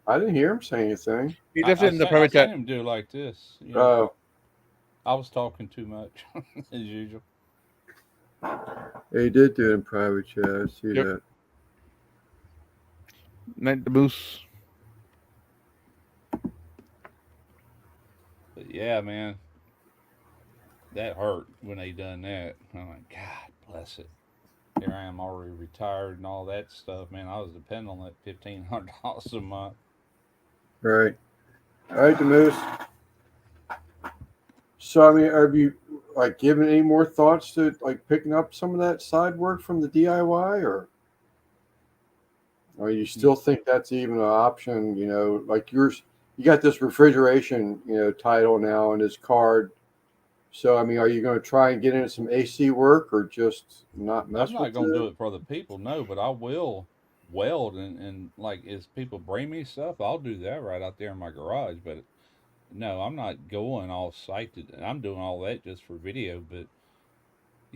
I didn't hear him say anything. He left it in the private I chat. seen him do like this. You know, Oh, I was talking too much as usual. he did do it in private chat. I see Yep. that. Night the boost. But yeah, man, that hurt when they done that. I'm like, God bless it. Here I am already retired and all that stuff, man. I was depending on that $1,500 a month. Right. All right, the Moose. So, I mean, have you like given any more thoughts to like picking up some of that side work from the DIY, or you still think that's even an option? You know, like you got this refrigeration, title now and this card. So, I mean, are you going to try and get into some AC work or just not mess I'm not with going to it? do it for the people, no, but I will weld and like, as people bring me stuff, I'll do that right out there in my garage. But no, I'm not going all sighted. I'm doing all that just for video. But,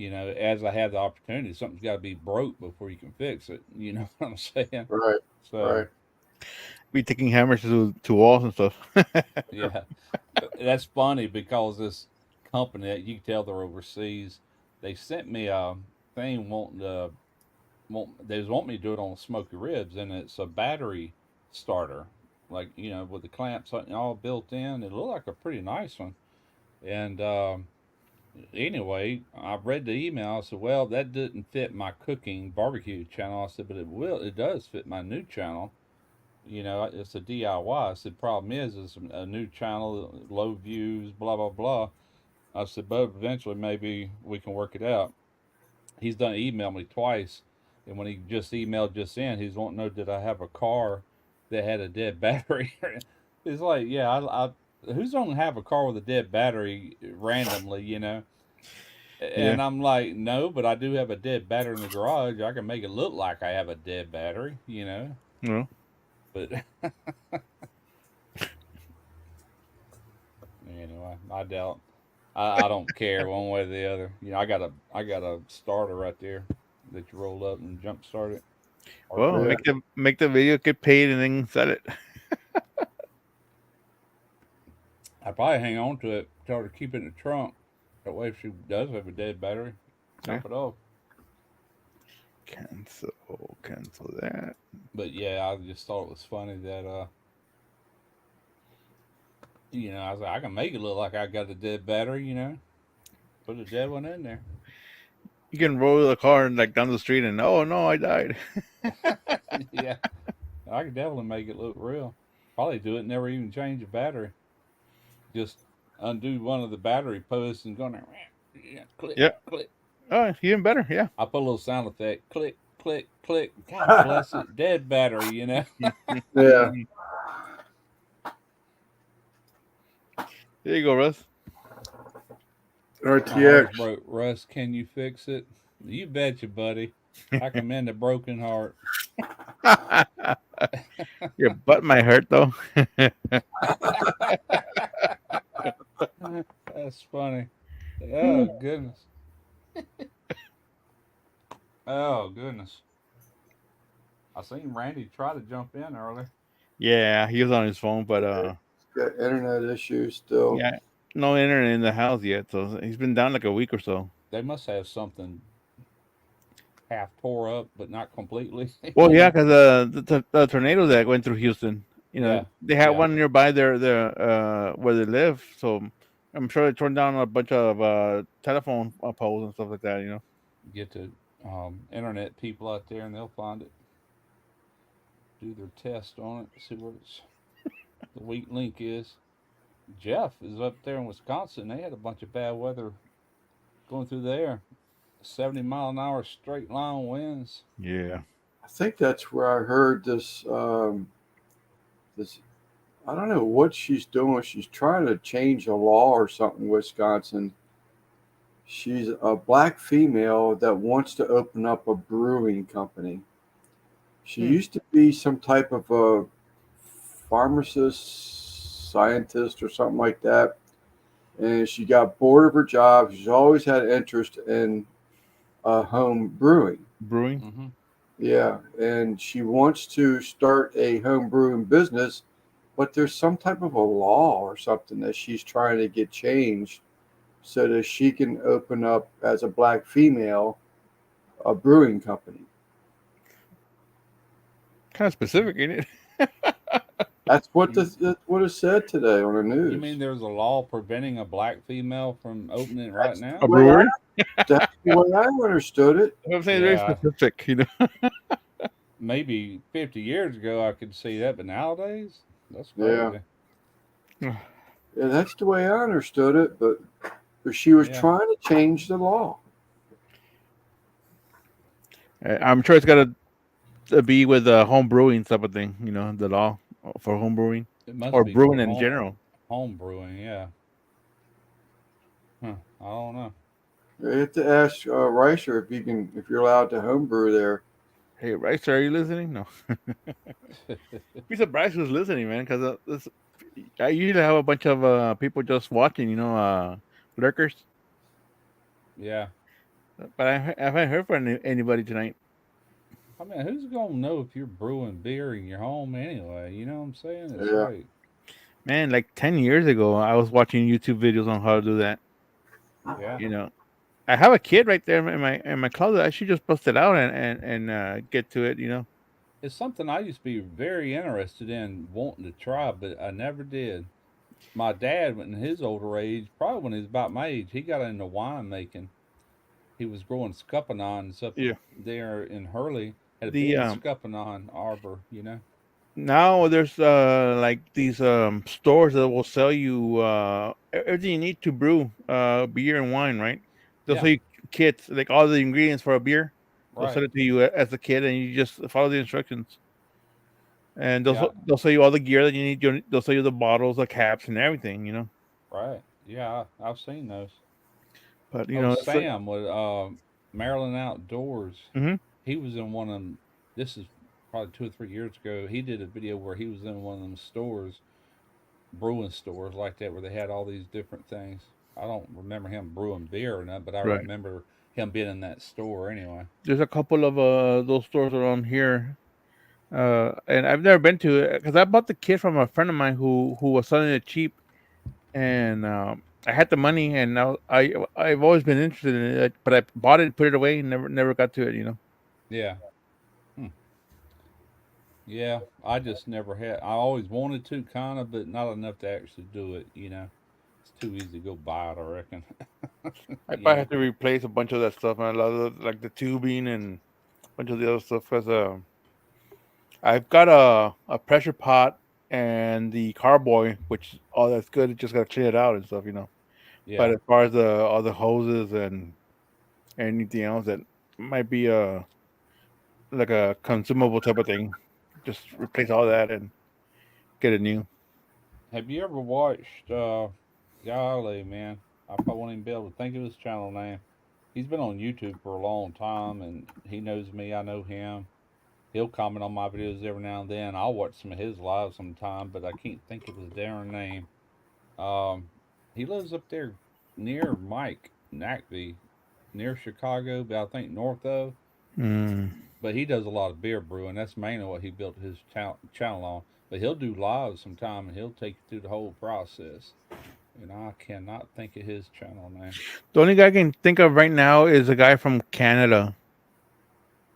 as I have the opportunity, something's got to be broke before you can fix it. You know what I'm saying? Right. So, Right. Be taking hammers to walls and stuff. yeah, that's funny because this company that you can tell they're overseas, they sent me a thing they was wanting me to do it on smoky ribs, and it's a battery starter, like with the clamps all built in. It looked like a pretty nice one, and anyway, I read the email. I said, well, that didn't fit my cooking barbecue channel. I said, but it does fit my new channel. It's a DIY. I said, problem is it's a new channel, low views, blah, blah, blah. I said, but eventually maybe we can work it out. He's done email me twice. And when he just emailed just in, he's wanting to know, did I have a car that had a dead battery? It's like, yeah, who's going to have a car with a dead battery randomly, And Yeah. I'm like, no, but I do have a dead battery in the garage. I can make it look like I have a dead battery, No. But anyway, I doubt. I don't care one way or the other. I got a starter right there that you roll up and jump start it. Well, Yeah. make the video, get paid, and then sell it. I probably hang on to it, tell her to keep it in the trunk. That way, if she does have a dead battery, chop it off. Cancel that. But yeah, I just thought it was funny that I was like, I can make it look like I got a dead battery, put a dead one in there. You can roll the car and like down the street, and oh no, I died. Yeah, I could definitely make it look real. Probably do it, never even change the battery. Just undo one of the battery posts and go there, click, click. Oh, even better, yeah. I put a little sound effect, click, click, click. God bless it, dead battery, Yeah. There you go, Russ. RTX. Broke. Russ, can you fix it? You betcha, buddy. I commend a broken heart. Your butt might hurt though. That's funny. Oh goodness. Oh goodness. I seen Randy try to jump in earlier. Yeah, he was on his phone, but Got internet issues still. yeah, no internet in the house yet, so he's been down like a week or so. They must have something half tore up, but not completely. Well, yeah, because the tornado that went through Houston, Yeah, they had yeah. one nearby there, where they live. So I'm sure they torn down a bunch of telephone poles and stuff like that. Get the internet people out there, and they'll find it. Do their test on it. See where the weak link is. Jeff is up there in Wisconsin. They had a bunch of bad weather going through there. 70-mile-an-hour straight line winds. Yeah. I think that's where I heard this. This I don't know what she's doing. She's trying to change a law or something in Wisconsin. She's a black female that wants to open up a brewing company. She used to be some type of a pharmacist, scientist, or something like that. And she got bored of her job. She's always had interest in home brewing. Brewing. Mm-hmm. Yeah, and she wants to start a home brewing business, but there's some type of a law or something that she's trying to get changed so that she can open up as a black female a brewing company. Kind of specific, ain't it? That's what it said today on the news. You mean there's a law preventing a black female from opening it right now? A brewery? That's the way I understood it. I'm saying Yeah. very specific. Maybe 50 years ago I could see that, but nowadays that's crazy. Yeah, that's the way I understood it, but she was Yeah. trying to change the law. I'm sure it's got to be with home brewing type of thing. The law for home brewing It must or be brewing for in general. home brewing, yeah. Huh, I don't know. You have to ask Reicher if you're allowed to homebrew there. Hey, Rice, are you listening? No. Be surprised who's listening, man, because I usually have a bunch of people just watching, lurkers. Yeah. But I haven't heard from anybody tonight. I mean, who's gonna know if you're brewing beer in your home anyway? You know what I'm saying? It's Yeah. like, Man, like 10 years ago, I was watching YouTube videos on how to do that. yeah. I have a kid right there in my closet. I should just bust it out and get to it. It's something I used to be very interested in wanting to try, but I never did. My dad, in his older age, probably when he was about my age, he got into wine making. He was growing scuppernong up Yeah. there in Hurley. Had a The big scuppernong arbor. Now there's like these stores that will sell you everything you need to brew beer and wine, right? They'll Yeah. sell you kits, like all the ingredients for a beer. They'll sell Right. it to you as a kid, and you just follow the instructions. And Yeah. they'll sell you all the gear that you need. They'll sell you the bottles, the caps, and everything. Right. Yeah, I've seen those. But Oh, it's like, Sam with Maryland Outdoors. Mhm. He was in one of them. This is probably 2 or 3 years ago. He did a video where he was in one of them stores, brewing stores like that, where they had all these different things. I don't remember him brewing beer or nothing, but I Right. remember him being in that store anyway. There's a couple of those stores around here. And I've never been to it because I bought the kit from a friend of mine who was selling it cheap, and I had the money, and I've always been interested in it, but I bought it, put it away, and never got to it. Yeah. Hmm. Yeah, I just never had. I always wanted to, kind of, but not enough to actually do it. It's too easy to go buy it. I reckon. I You probably know. have to replace a bunch of that stuff, man. A lot of like the tubing and a bunch of the other stuff because I've got a pressure pot and the carboy, which all that's good. You just gotta clean it out and stuff. But Yeah. as far as the all the hoses and anything else that might be like a consumable type of thing, just replace all that and get it new. Have you ever watched? Golly, man, I probably won't even be able to think of his channel name. He's been on YouTube for a long time, and he knows me. I know him. He'll comment on my videos every now and then. I'll watch some of his live sometime, but I can't think of his darn name. Um, he lives up there near Mike Nackby, near Chicago, but I think north of. Mm. But he does a lot of beer brewing. That's mainly what he built his channel on. But he'll do live sometime, and he'll take you through the whole process. And I cannot think of his channel name. The only guy I can think of right now is a guy from Canada,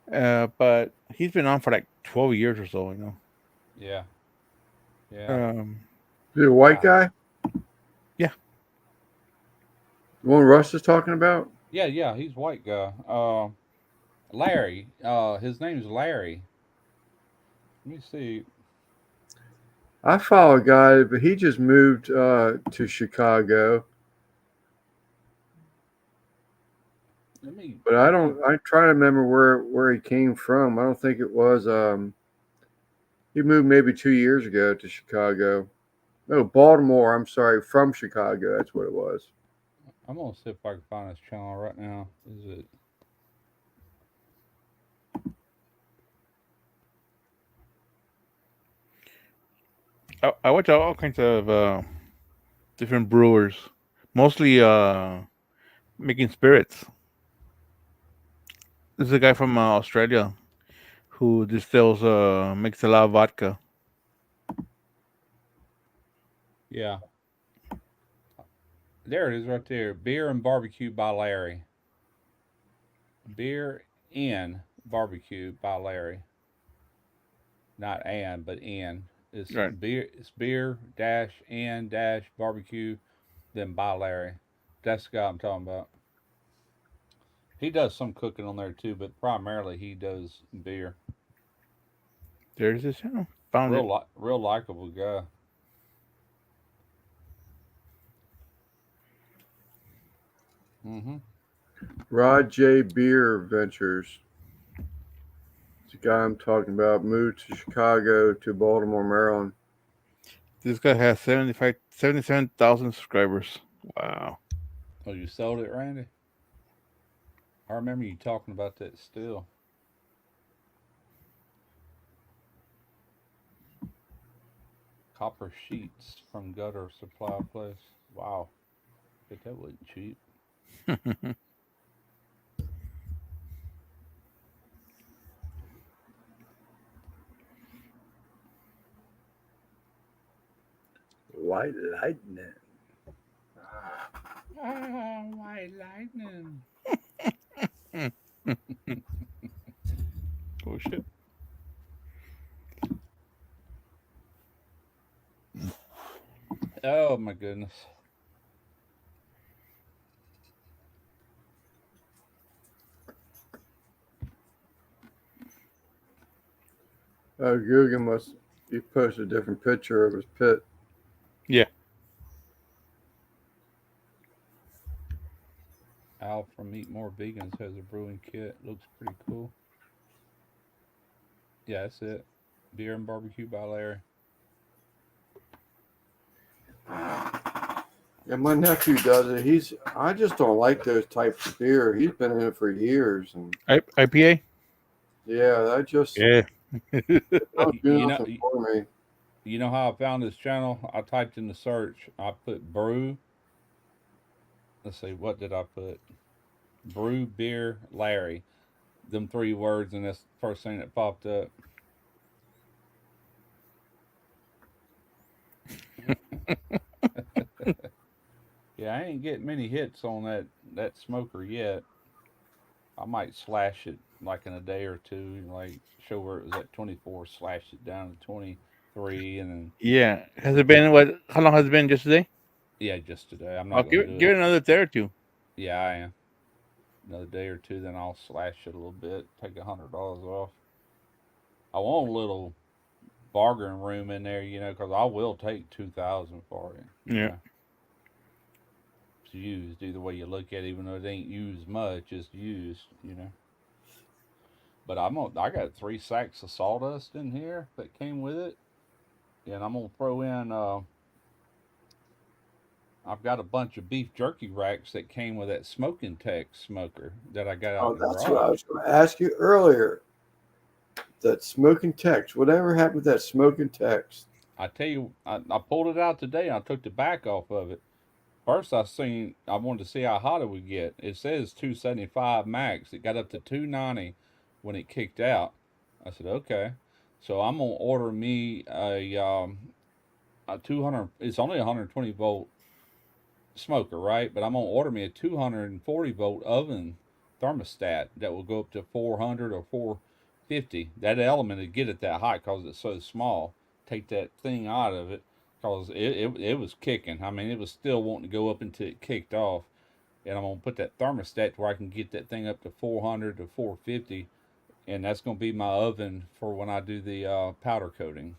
but he's been on for like 12 years or so. Yeah. Is he a white guy? Yeah. one Russ is talking about? Yeah, he's a white guy. Larry. His name's Larry. Let me see. I follow a guy, but he just moved to Chicago. Let me. But I I think. don't. I try to remember where he came from. I don't think it was. He moved maybe 2 years ago to Chicago. No, Baltimore. I'm sorry, from Chicago. That's what it was. I'm gonna see if I can find his channel right now. Is it? I watch all kinds of different brewers, mostly making spirits. This is a guy from Australia who distills makes a lot of vodka. Yeah, there it is right there. Beer and barbecue by Larry. Beer and barbecue by Larry. Not and, but in. It's Right. beer. It's beer dash and dash barbecue. Then by Larry. That's the guy I'm talking about. He does some cooking on there too, but primarily he does beer. There's his channel. Found it. Real likable guy. Mm-hmm. Rod J. Beer Ventures. It's the guy I'm talking about. Moved to Chicago to Baltimore, Maryland. This guy has 77,000 subscribers. Wow. Oh, you sold it, Randy? I remember you talking about that still. Copper sheets from gutter supply place. Wow. Bet that wasn't cheap. White Lightning. Ah, white lightning. Oh shit. Oh my goodness. Oh, Google must. He posted a different picture of his pit. Yeah. Al from Eat More Vegans has a brewing kit. Looks pretty cool. Yeah, that's it. Beer and barbecue by Larry. Yeah, my nephew does it. I just don't like those types of beer. He's been in it for years, and IPA. yeah, that just Yeah. don't do You know, nothing for me. you know how I found this channel? I typed in the search. I put brew. Let's see, what did I put? Brew beer Larry. Them three words, and that's the first thing that popped up. Yeah, I ain't getting many hits on that smoker yet. I might slash it like in a day or two, like show where it was at 24, slash it down to 23, and then Yeah. Has it been what? How long has it been? Just today? yeah, just today. I'm I'll not gonna do give it. it another day or two. Yeah, I am. Another day or two, then I'll slash it a little bit, take $100 off. I want a little bargain room in there, because I will take 2,000 for it. Yeah. It's used either way you look at it, even though it ain't used much, it's used. But I got 3 sacks of sawdust in here that came with it, and I'm gonna throw in. I've got a bunch of beef jerky racks that came with that Smoking Tech smoker that I got out Oh, in the that's what I garage. was going to ask you earlier. That smoking text. Whatever happened with that smoking text? I tell you, I pulled it out today and I took the back off of it. First, I wanted to see how hot it would get. It says 275 max. It got up to 290 when it kicked out. I said, okay. So I'm gonna order me a 200. It's only a 120-volt smoker, right? But I'm gonna order me a 240-volt oven thermostat that will go up to 400 or 450. That element to get it that hot because it's so small. Take that thing out of it because it was kicking. I mean, it was still wanting to go up until it kicked off. and I'm gonna put that thermostat where I can get that thing up to 400 to 450, and that's gonna be my oven for when I do the powder coating.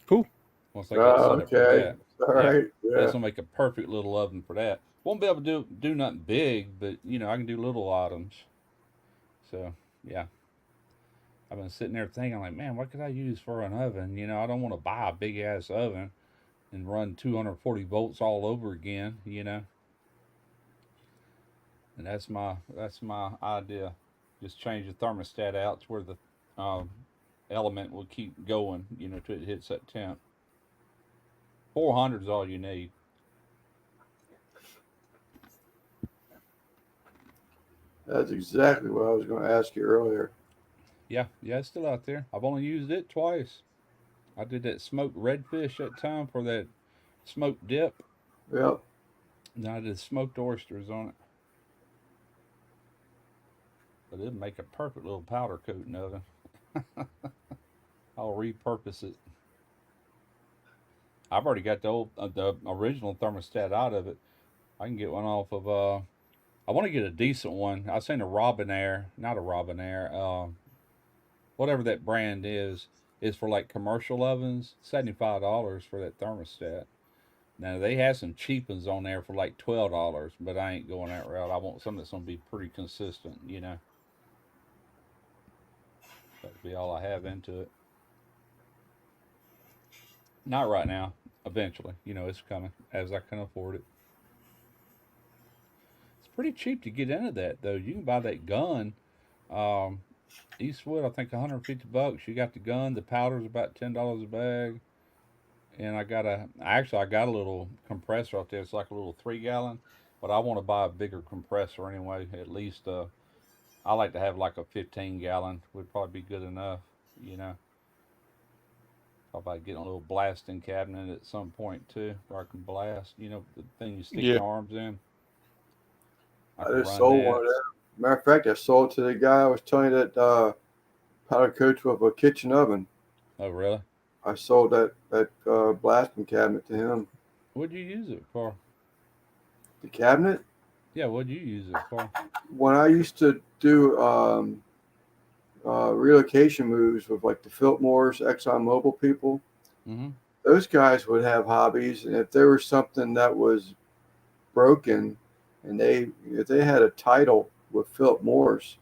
Cool. Once I get Oh, set up for okay. that, All yeah, right. that's Yeah. gonna make a perfect little oven for that. Won't be able to do nothing big, but I can do little items. So yeah, I've been sitting there thinking like, man, what could I use for an oven? I don't want to buy a big ass oven and run 240 volts all over again. And that's my idea. Just change the thermostat out to where the um, element will keep going, till it hits that temp. 400 is all you need. That's exactly what I was going to ask you earlier. Yeah, yeah, it's still out there. I've only used it twice. I did that smoked redfish that time for that smoked dip. Yep. And I did smoked oysters on it. But it'd make a perfect little powder coating oven. I'll repurpose it. I've already got the original thermostat out of it. I can get one off of I want to get a decent one. I seen a Robinair, not a Robinair, whatever that brand is for like commercial ovens. $75 for that thermostat. Now they have some cheap ones on there for like $12, but I ain't going that route. I want something that's gonna be pretty consistent. That'd be all I have into it. Not right now. Eventually, it's coming as I can afford it. It's pretty cheap to get into that though. You can buy that gun. Um, Eastwood, I think $150. You got the gun. The powder's about $10 a bag. And I got a little compressor out there. It's like a little 3 gallon, but I want to buy a bigger compressor anyway. At least I like to have like a 15 gallon would probably be good enough. You know, Probably getting a little blasting cabinet at some point too, where I can blast. The thing you stick Yeah. your arms in. I I could just run sold one that. of them. Matter of fact, I sold to the guy I was telling you that powder coats with a kitchen oven. Oh really? I sold that blasting cabinet to him. What'd you use it for? The cabinet? Yeah, what'd you use it for? When I used to do relocation moves with like the Philipmores, ExxonMobil people, Mm-hmm. those guys would have hobbies, and if there was something that was broken, and if they had a title with Philip Morris,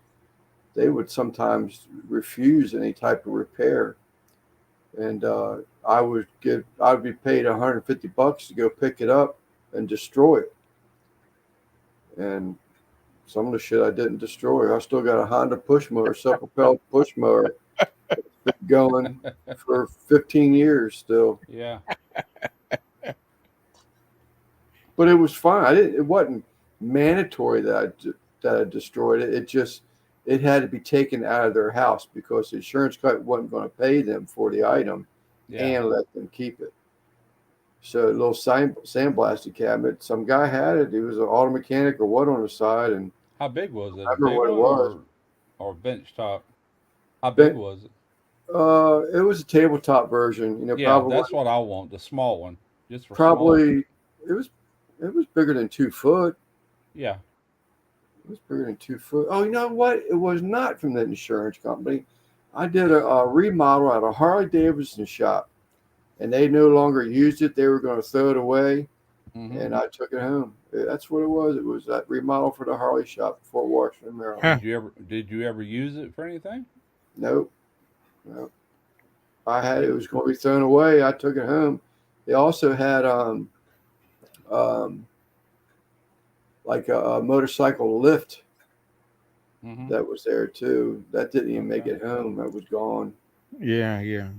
they would sometimes refuse any type of repair, and I'd be paid $150 to go pick it up and destroy it. And some of the shit I didn't destroy, I still got a Honda push mower, self-propelled push mower, been going for 15 years still. Yeah. But it was fine. It wasn't mandatory that I destroyed it. It had to be taken out of their house because the insurance company wasn't going to pay them for the item Yeah. and let them keep it. So a little sandblasting cabinet. Some guy had it. He was an auto mechanic or what on the side, and How big was it? I A remember big what it one was. or bench top? How big But was it? it was a tabletop version. Yeah, that's what I want. The small one, just for small. Probably it was it was bigger than 2 foot. Yeah. It was bigger than 2 foot. Oh, you know what? It was not from the insurance company. I did a remodel at a Harley Davidson shop, and they no longer used it. They were going to throw it away, Mm-hmm. and I took it home. That's what it was. It was that remodel for the Harley shop in Fort Washington, Maryland. Huh. Did you ever use it for anything? Nope, nope. I had it was going to be thrown away. I took it home. They also had um, like a motorcycle lift Mm-hmm. that was there too. That didn't even make Okay. it home. That was gone. Yeah, yeah.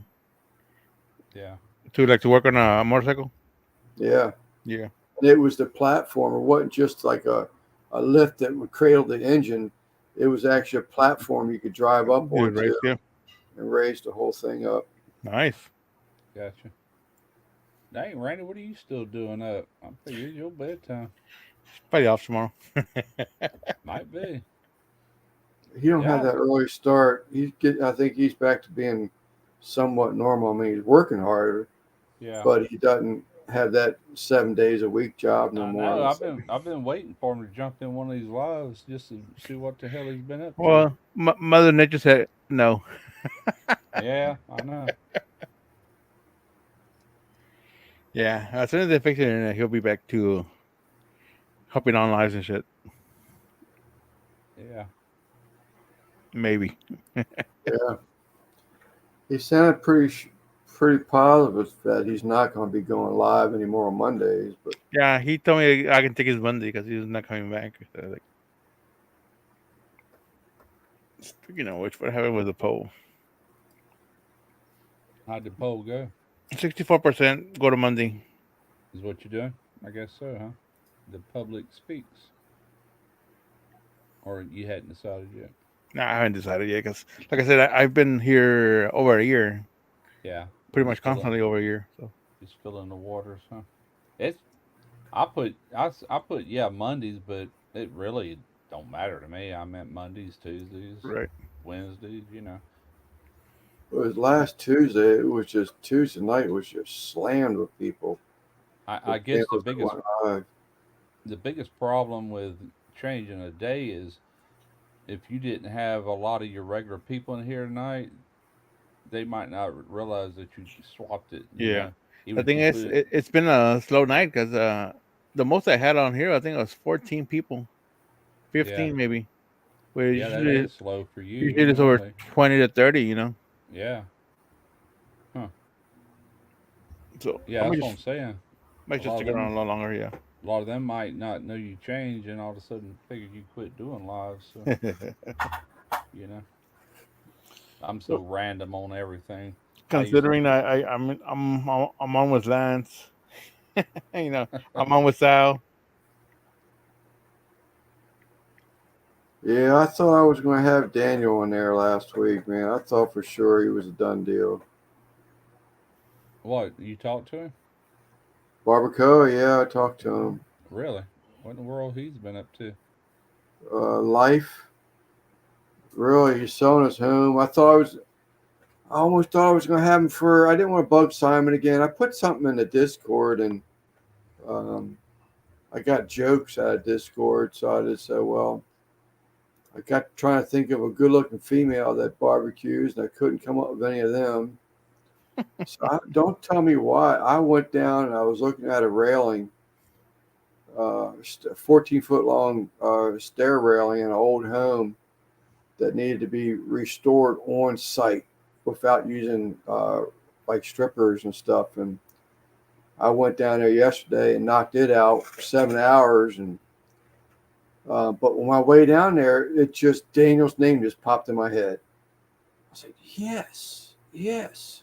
Yeah. To like to work on a motorcycle. Yeah. Yeah. And it was the platform. It wasn't just like a lift that would cradle the engine. It was actually a platform you could drive up Yeah, right. onto Yeah. and raise the whole thing up. Nice. Gotcha. Dang, Randy, what are you still doing up? I figured it's your bedtime. Probably off tomorrow. Might be. He don't have Yeah. that early start. I think he's back to being somewhat normal. I mean, he's working harder, Yeah. but he doesn't have that 7 days a week job no I more. know. I've been waiting for him to jump in one of these lives just to see what the hell he's been up to. Well, Mother Nature said no. Yeah, I know. Yeah, as soon as they fix the internet, he'll be back to hopping on lives and shit. Yeah. Maybe. Yeah, he sounded pretty positive that he's not going to be going live anymore on Mondays. But Yeah, he told me I can take his Monday because he's not coming back. So, like, speaking of which, what happened with the poll? How'd the poll go? 64% go to Monday. Is what you're doing? I guess so, huh? The public speaks. Or you hadn't decided yet? Nah, I haven't decided yet because, like I said, I've been here over a year, Yeah. pretty Just much constantly over a year. So filling the waters, huh? It's I put yeah Mondays, but it really don't matter to me. I meant Mondays, Tuesdays, right. Wednesdays. You know. it was last Tuesday. It was just Tuesday night was just slammed with people. I With guess channels that went live. the biggest problem with changing a day is if you didn't have a lot of your regular people in here tonight, they might not realize that you swapped it. You Yeah. know, even The if thing you put is, it. it's been a slow night because the most I had on here, I think it was 14 people, Yeah, 15 maybe. Where yeah, that is slow for you usually it's over normally. 20 to 30. You know. Yeah, huh? So I Yeah, that's what I'm saying. might A just lot of stick around them a lot longer. a lot of them might not know you changed and all of a sudden figured you quit doing lives. So, Yeah. you know, I'm so So, random on everything. I used to, considering I'm on with Lance, you know, I'm on with Sal. Yeah, I thought I was going to have Daniel in there last week, man. I thought for sure he was a done deal. what, you talked to him? Barbacoa, yeah, I talked to him. Really? What in the world he's been up to? Life, really, he's selling his home. I almost thought I was going to have him for. I didn't want to bug Simon again. I put something in the Discord and um, I got jokes out of Discord, so I just said, well, I got trying to think of a good-looking female that barbecues, and I couldn't come up with any of them. So don't tell me why. I went down and I was looking at a railing, 14-foot long stair railing in an old home that needed to be restored on site without using like strippers and stuff. And I went down there yesterday and knocked it out for 7 hours. And but on my way down there, it just Daniel's name just popped in my head. I said, yes, yes.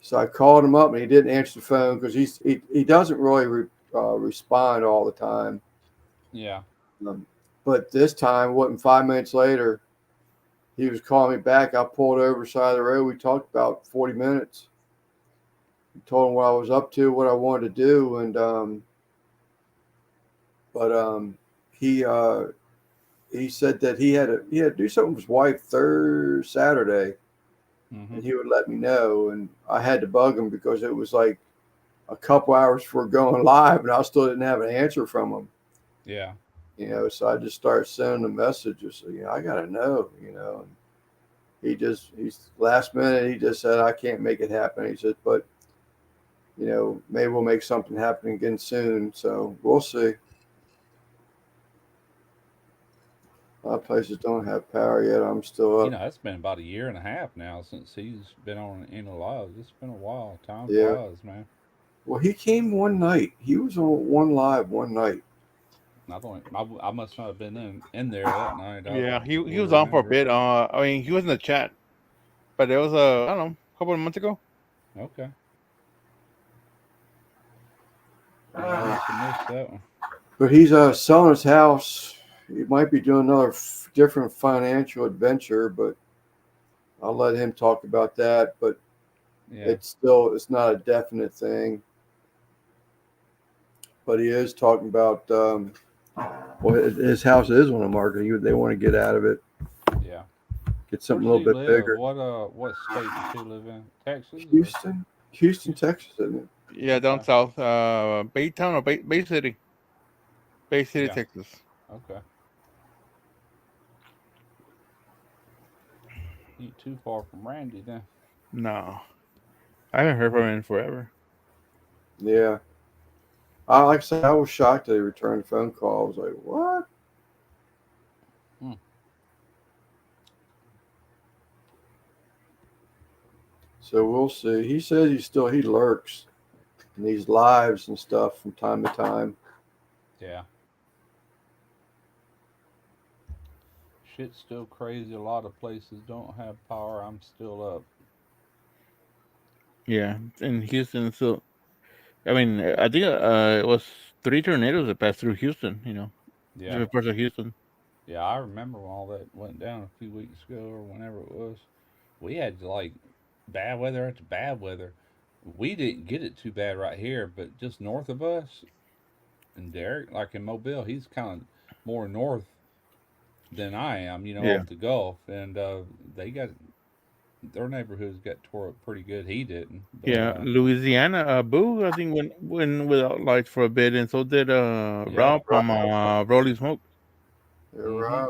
So I called him up and he didn't answer the phone because he doesn't really respond all the time. Yeah. But this time, wasn't 5 minutes later, he was calling me back. I pulled over the side of the road. We talked about 40 minutes. I told him what I was up to, what I wanted to do, and he said that he had to do something with his wife Saturday, Mm-hmm. and he would let me know. And I had to bug him because it was like a couple hours before going live, and I still didn't have an answer from him. Yeah. So I just started sending him messages. So, I got to know, And he's last minute. He just said, I can't make it happen. He said, but maybe we'll make something happen again soon. So we'll see. A lot of places don't have power yet. I'm still You up. know, it's been about a year and a half now since he's been on in the lives. It's been a while. Time Yeah. flies, man. Well, he came one night. He was on one live one night. I must not have been in there that night. Yeah, he Would was on for a remember. bit. I mean, he was in the chat, but it was I don't know, a couple of months ago. Okay. Yeah, I must have missed that one. But he's selling his house. He might be doing another different financial adventure, but I'll let him talk about that. But Yeah. it's not a definite thing. But he is talking about his house is on the market. They want to get out of it, Yeah. get something Where a does little he bit live? bigger. What state does he live in? Texas? Or? Houston, Texas, isn't it? Yeah, down Okay. south, Baytown or Bay City, Bay City, Yeah. Texas. Okay. Ain't too far from Randy then. No, I haven't heard from him in forever. Yeah. Like I said, I was shocked that he returned the phone call. I was like, what? Hmm. So we'll see. He says he lurks in these lives and stuff from time to time. Yeah. Shit's still crazy. A lot of places don't have power. I'm still up. Yeah, in Houston, so I mean, I think it was three tornadoes that passed through Houston. Yeah. Different parts of Houston. Yeah, I remember when all that went down a few weeks ago or whenever it was. We had like bad weather after bad weather. We didn't get it too bad right here, but just north of us, and Derek, like in Mobile, he's kind of more north than I am, Yeah, off the Gulf, and they got their neighborhoods got tore up pretty good. He didn't, but yeah. Louisiana, Boo, I think went without lights for a bit, and so did yeah, Rob from Rolling Smoke. You're mm-hmm, right.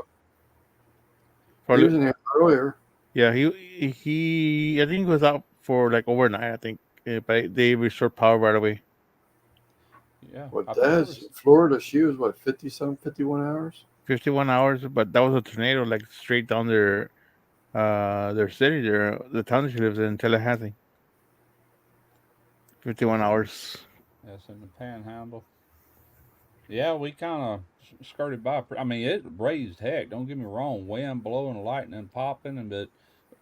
He For was in here earlier. Yeah, I think he was out for like overnight. I think, but they restored power right away. yeah. What I think there Des was, in Florida? She was what 50 some 51 hours. 51 hours, but that was a tornado like straight down their city, the town she lives in, Tallahassee. 51 hours. yes, in the Panhandle. Yeah, we kind of skirted by. I mean, it raised heck. Don't get me wrong, wind blowing, lightning popping, but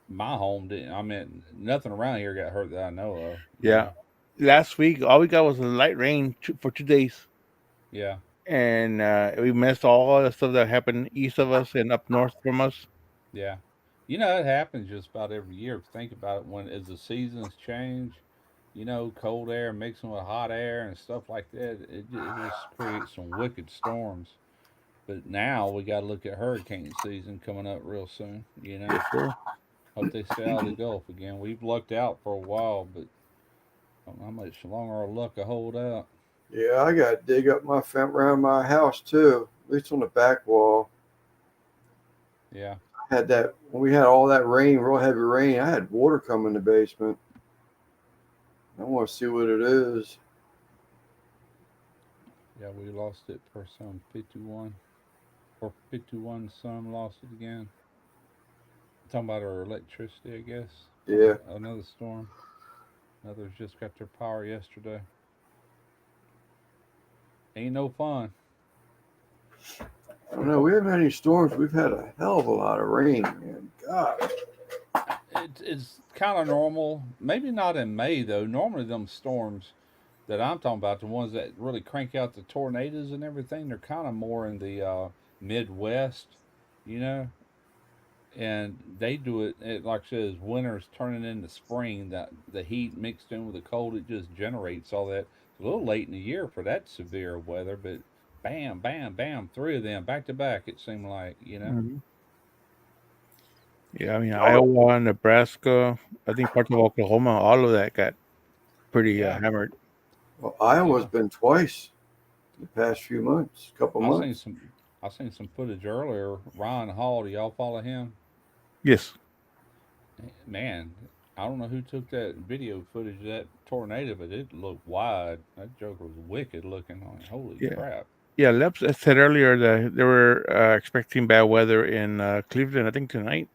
my home didn't. I mean, nothing around here got hurt that I know of. Yeah, last week all we got was a light rain for 2 days, Yeah, and we missed all the stuff that happened east of us and up north from us. yeah. It happens just about every year. If you think about it, when as the seasons change, cold air mixing with hot air and stuff like that, it just creates some wicked storms. But now we got to look at hurricane season coming up real soon. Yes, sir. Hope they stay out of the Gulf again. We've lucked out for a while, but I don't know how much longer our luck will hold out. Yeah, I got to dig up my fence around my house too. At least on the back wall. Yeah, I had that when we had all that rain, real heavy rain. I had water come in the basement. I want to see what it is. yeah, we lost it for some 51. Or 51 some lost it again. Talking about our electricity, I guess, from Yeah, another storm. Others just got their power yesterday. Ain't no fun. I don't know. We haven't had any storms. We've had a hell of a lot of rain, man. God. It's kind of normal. Maybe not in May though. Normally, them storms that I'm talking about, the ones that really crank out the tornadoes and everything, they're kind of more in the Midwest, you know. And they do it like I says, winter's turning into spring. That the heat mixed in with the cold, it just generates all that. It's a little late in the year for that severe weather, but bam, bam, bam, three of them back to back. It seemed like. Mhm. Yeah, I mean Oh, Iowa, Nebraska, I think parts of Oklahoma, all of that got pretty Yeah, hammered. well, Iowa's yeah. been twice in the past few months, couple I seen months. some. I seen some footage earlier. Ryan Hall, do y'all follow him? Yes. Man, I don't know who took that video footage of that tornado, but it looked wide. That joker was wicked looking. Like, holy Yeah. crap! Yeah, Leps said earlier that they were expecting bad weather in Cleveland, I think tonight.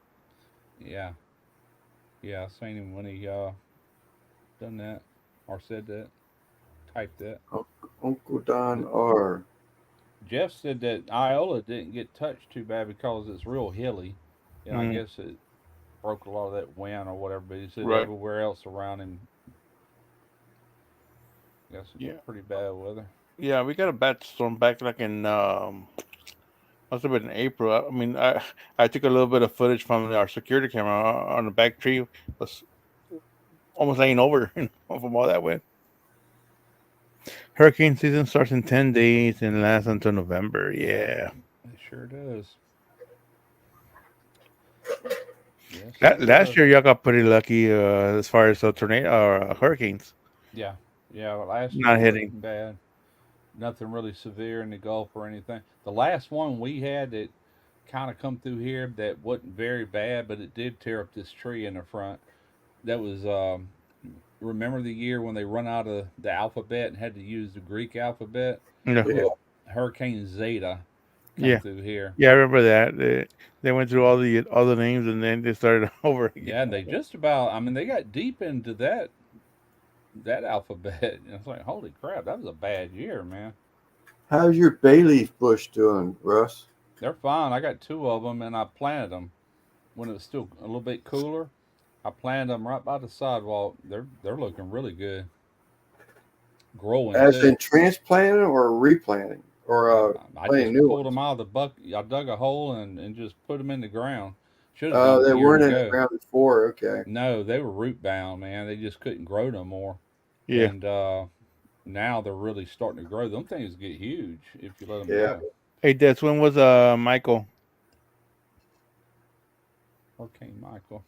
Yeah, yeah. I seen him when he done that or said that, typed that. Uncle Don But R. Jeff said that Iola didn't get touched too bad because it's real hilly, and I Mm, guess it broke a lot of that wind or whatever. But he said right. everywhere else around him, I guess it Yeah. got pretty bad weather. Yeah, we got a bad storm back like in must have been in April. I mean, I took a little bit of footage from our security camera on the back tree. Was almost laying over from all that wind. Hurricane season starts in 10 days and lasts until November. Yeah. It sure does. Yes, it Last does. year y'all got pretty lucky as far as tornado or hurricanes. Yeah, Yeah, well, last Not year hitting. wasn't bad. Nothing really severe in the Gulf or anything. The last one we had that kind of come through here that wasn't very bad, but it did tear up this tree in the front. That was remember the year when they run out of the alphabet and had to use the Greek alphabet? Yeah. Yeah. Well, Hurricane Zeta come Yeah. through here. Yeah, I remember that. They went through all the names and then they started over again. Yeah, and they just about. I mean, they got deep into that alphabet. And it's like, holy crap, that was a bad year, man. How's your bay leaf bush doing, Russ? They're fine. I got two of them, and I planted them when it was still a little bit cooler. I planted them right by the sidewalk. They're looking really good, growing As too. in transplanting or replanting or I planting just new pulled ones? them out of the bucket. I dug a hole and just put them in the ground. Should have done it They years weren't in the ago. ground before. Okay. No, they were root bound, man. They just couldn't grow no more. Yeah. And now they're really starting to grow. Them things get huge if you let them Yeah. go. Hey, Des, when was Michael? Hurricane Michael.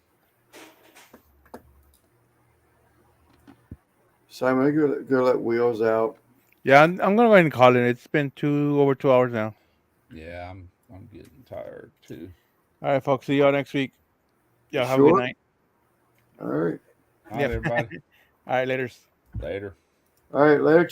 Simon, I'm go let Wheels out. Yeah, I'm gonna go ahead and call it. It's been over 2 hours now. Yeah, I'm getting tired too. All right, folks. See y'all next week. Y'all have a Sure. good night. All right. All right, everybody. All right, later. Later. All right. Later.